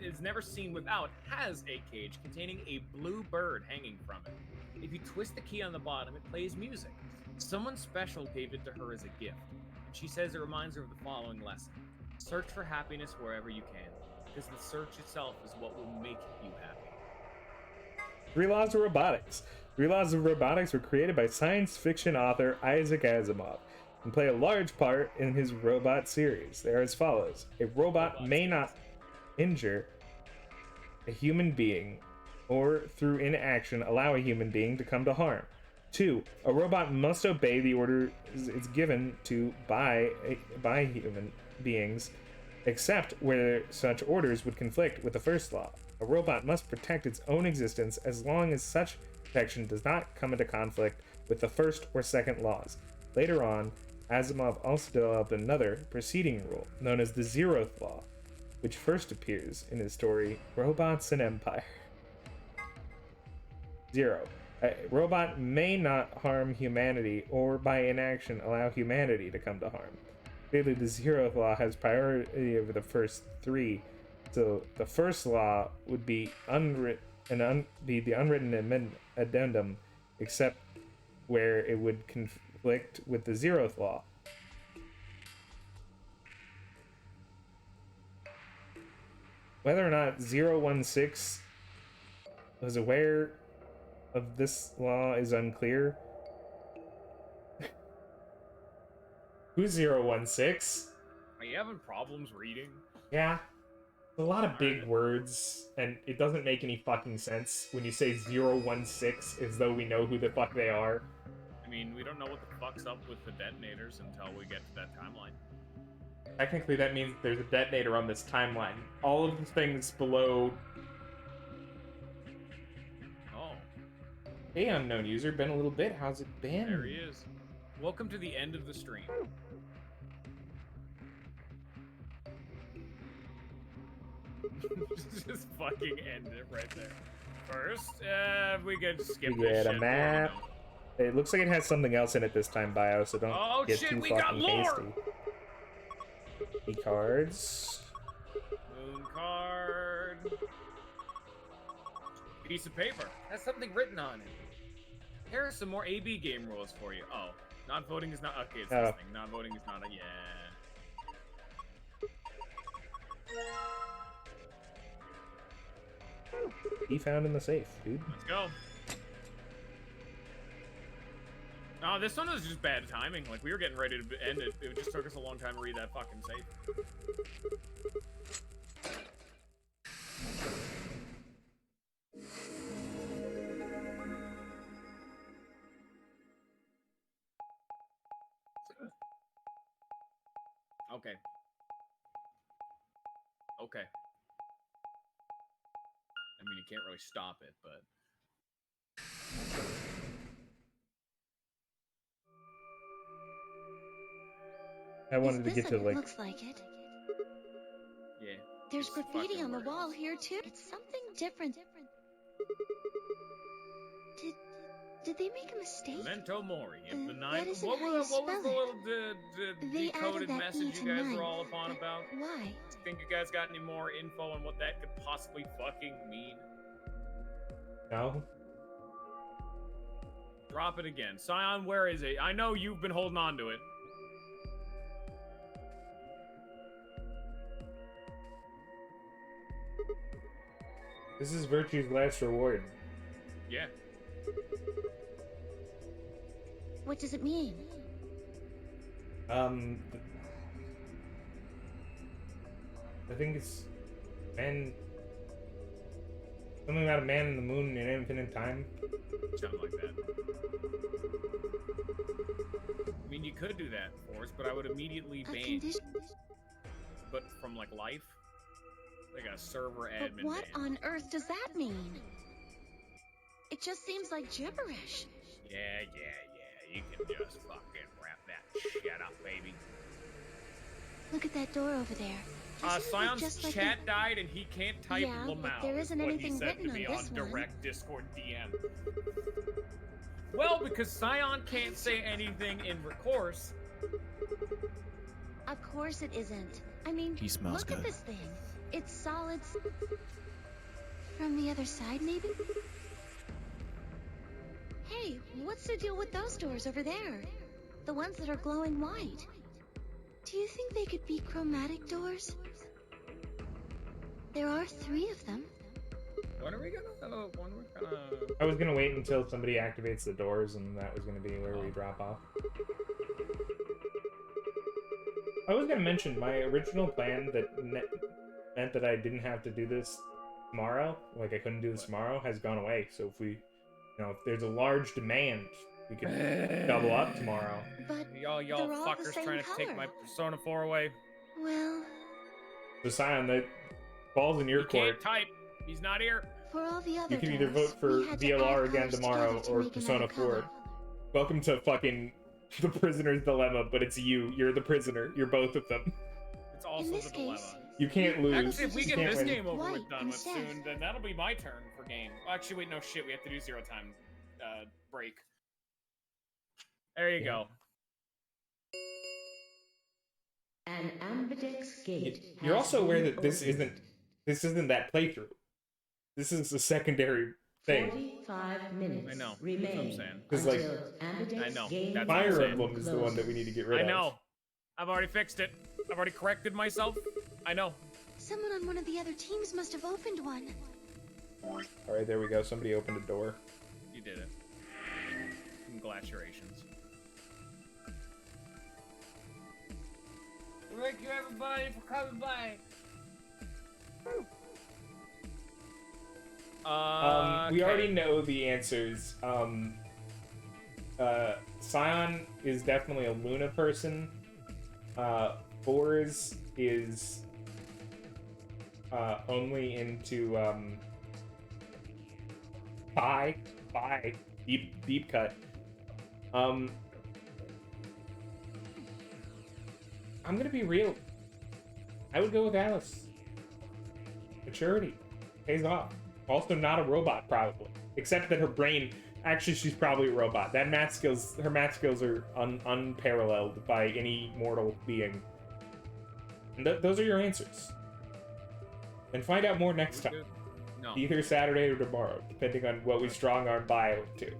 Speaker 2: Is never seen without has a cage containing a blue bird hanging from it. If you twist the key on the bottom, it plays music. Someone special gave it to her as a gift, and she says it reminds her of the following lesson: search for happiness wherever you can, because the search itself is what will make you happy.
Speaker 1: 3 Laws of Robotics. 3 Laws of Robotics were created by science fiction author Isaac Asimov and play a large part in his robot series. They are as follows. A robot may not injure a human being or through inaction allow a human being to come to harm. 2. A robot must obey the orders it's given to by human beings, except where such orders would conflict with the first law. A robot must protect its own existence as long as such protection does not come into conflict with the first or second laws. Later on, Asimov also developed another preceding rule, known as the Zeroth Law, which first appears in his story, Robots and Empire. 0. A robot may not harm humanity or by inaction allow humanity to come to harm. Clearly, the Zeroth Law has priority over the first 3, so the first law would be the unwritten addendum, except where it would conflict with the Zeroth Law. Whether or not 016 was aware of this law is unclear. Who's 016?
Speaker 2: Are you having problems reading?
Speaker 1: Yeah. A lot of big words, and it doesn't make any fucking sense when you say 016 as though we know who the fuck they are.
Speaker 2: I mean, we don't know what the fuck's up with the detonators until we get to that timeline.
Speaker 1: Technically, that means there's a detonator on this timeline. All of the things below...
Speaker 2: Oh.
Speaker 1: Hey, unknown user, been a little bit. How's it been?
Speaker 2: There he is. Welcome to the end of the stream. Just fucking end it right there. First, we could skip
Speaker 1: We
Speaker 2: this
Speaker 1: get a
Speaker 2: shit.
Speaker 1: map. It looks like it has something else in it this time, bio, so don't get too
Speaker 2: we got
Speaker 1: fucking
Speaker 2: lore!
Speaker 1: hasty. E-cards.
Speaker 2: Moon card. Piece of paper. Has something written on it. Here are some more AB game rules for you. Oh, not voting is not... Okay, it's this thing. Not voting is not a... Yeah.
Speaker 1: He found in the safe, dude.
Speaker 2: Let's go. Oh, this one was just bad timing. Like, we were getting ready to end it. It just took us a long time to read that fucking safe. Okay. Okay. I mean, you can't really stop it, but...
Speaker 1: I wanted to get to, like...
Speaker 5: Looks like it.
Speaker 2: Yeah.
Speaker 5: There's graffiti on the wall here, too. It's something different. Did they make a mistake?
Speaker 2: Memento Mori. If the
Speaker 5: that
Speaker 2: nine...
Speaker 5: isn't
Speaker 2: What
Speaker 5: how you
Speaker 2: was the
Speaker 5: spell
Speaker 2: little
Speaker 5: They
Speaker 2: decoded
Speaker 5: added that
Speaker 2: message
Speaker 5: E
Speaker 2: you
Speaker 5: to
Speaker 2: guys
Speaker 5: nine.
Speaker 2: were all upon about?
Speaker 5: Why?
Speaker 2: Think you guys got any more info on what that could possibly fucking mean?
Speaker 1: No?
Speaker 2: Drop it again. Scion, where is it? I know you've been holding on to it.
Speaker 1: This is Virtue's last reward.
Speaker 2: Yeah.
Speaker 5: What does it mean?
Speaker 1: I think it's man. Something about a man in the moon in infinite time.
Speaker 2: Something like that. I mean, you could do that, Forrest, but I would immediately ban you. But from, like, life? Like a server admin
Speaker 5: But what
Speaker 2: ban.
Speaker 5: on earth does that mean? It just seems like gibberish.
Speaker 2: Yeah. You can just fucking wrap that shit up, baby.
Speaker 5: Look at that door over there.
Speaker 2: Scion's chat died and he can't type
Speaker 5: Yeah, but
Speaker 2: Lamau.
Speaker 5: there isn't anything
Speaker 2: what he said
Speaker 5: written
Speaker 2: to me
Speaker 5: on
Speaker 2: on
Speaker 5: this one.
Speaker 2: direct Discord DM. Well, because Scion can't say anything in recourse.
Speaker 5: Of course it isn't. I mean,
Speaker 12: He smells
Speaker 5: look
Speaker 12: good.
Speaker 5: at this thing. It's solid. From the other side, maybe? Hey, what's the deal with those doors over there? The ones that are glowing white. Do you think they could be chromatic doors? There are 3 of them.
Speaker 2: When are we gonna...
Speaker 1: I was gonna wait until somebody activates the doors, and that was gonna be where we drop off. I was gonna mention my original plan that meant that I didn't have to do this tomorrow, like I couldn't do this tomorrow, has gone away. So if we, you know, if there's a large demand, we could double up tomorrow.
Speaker 5: But
Speaker 2: y'all
Speaker 5: they're all the
Speaker 2: fuckers
Speaker 5: same
Speaker 2: trying to take
Speaker 5: color.
Speaker 2: my Persona 4 away.
Speaker 5: Well,
Speaker 1: So Scion, the ball's in your
Speaker 2: He
Speaker 1: court.
Speaker 2: can't type. He's not here.
Speaker 5: for all the other
Speaker 1: You can either
Speaker 5: doors,
Speaker 1: vote for
Speaker 5: we had to
Speaker 1: VLR
Speaker 5: add
Speaker 1: again
Speaker 5: colors
Speaker 1: tomorrow
Speaker 5: together to
Speaker 1: or
Speaker 5: make
Speaker 1: Persona
Speaker 5: another
Speaker 1: 4.
Speaker 5: color.
Speaker 1: Welcome to fucking the prisoner's dilemma, but it's you. You're the prisoner. You're both of them.
Speaker 2: It's also
Speaker 5: this
Speaker 2: the dilemma.
Speaker 5: case,
Speaker 1: You can't lose.
Speaker 2: Actually, if we
Speaker 1: You
Speaker 2: get
Speaker 1: can't
Speaker 2: this
Speaker 1: win.
Speaker 2: game over with
Speaker 5: White
Speaker 2: done with
Speaker 5: instead.
Speaker 2: soon, then that'll be my turn for game. Actually, wait, no shit. We have to do 0 time break. There you go.
Speaker 9: An ambidex gate.
Speaker 1: You're
Speaker 9: has
Speaker 1: also aware
Speaker 9: been
Speaker 1: that this
Speaker 9: opened.
Speaker 1: isn't that playthrough. This is a secondary thing.
Speaker 9: 45 minutes
Speaker 2: I know.
Speaker 9: remain
Speaker 2: That's what I'm saying.
Speaker 1: 'Cause, like,
Speaker 9: until ambidex
Speaker 2: I know.
Speaker 9: game
Speaker 2: That's what I'm
Speaker 1: Fire
Speaker 2: saying.
Speaker 1: Emblem is the one that we need to get rid
Speaker 2: I
Speaker 1: of.
Speaker 2: know. I've already fixed it. I've already corrected myself. I know.
Speaker 5: someone on one of the other teams must have opened one.
Speaker 1: Alright, there we go. Somebody opened a door.
Speaker 2: You did it. Congratulations. Thank you, everybody, for coming by.
Speaker 1: We already know the answers. Scion is definitely a Luna person. Boris is only into Pi, deep cut. I'm gonna be real. I would go with Alice. Maturity pays off. Also not a robot, probably. Except that her brain, actually she's probably a robot. Her math skills are unparalleled by any mortal being. And those are your answers. And find out more next time.
Speaker 2: No.
Speaker 1: Either Saturday or tomorrow, depending on what we strong arm bio to.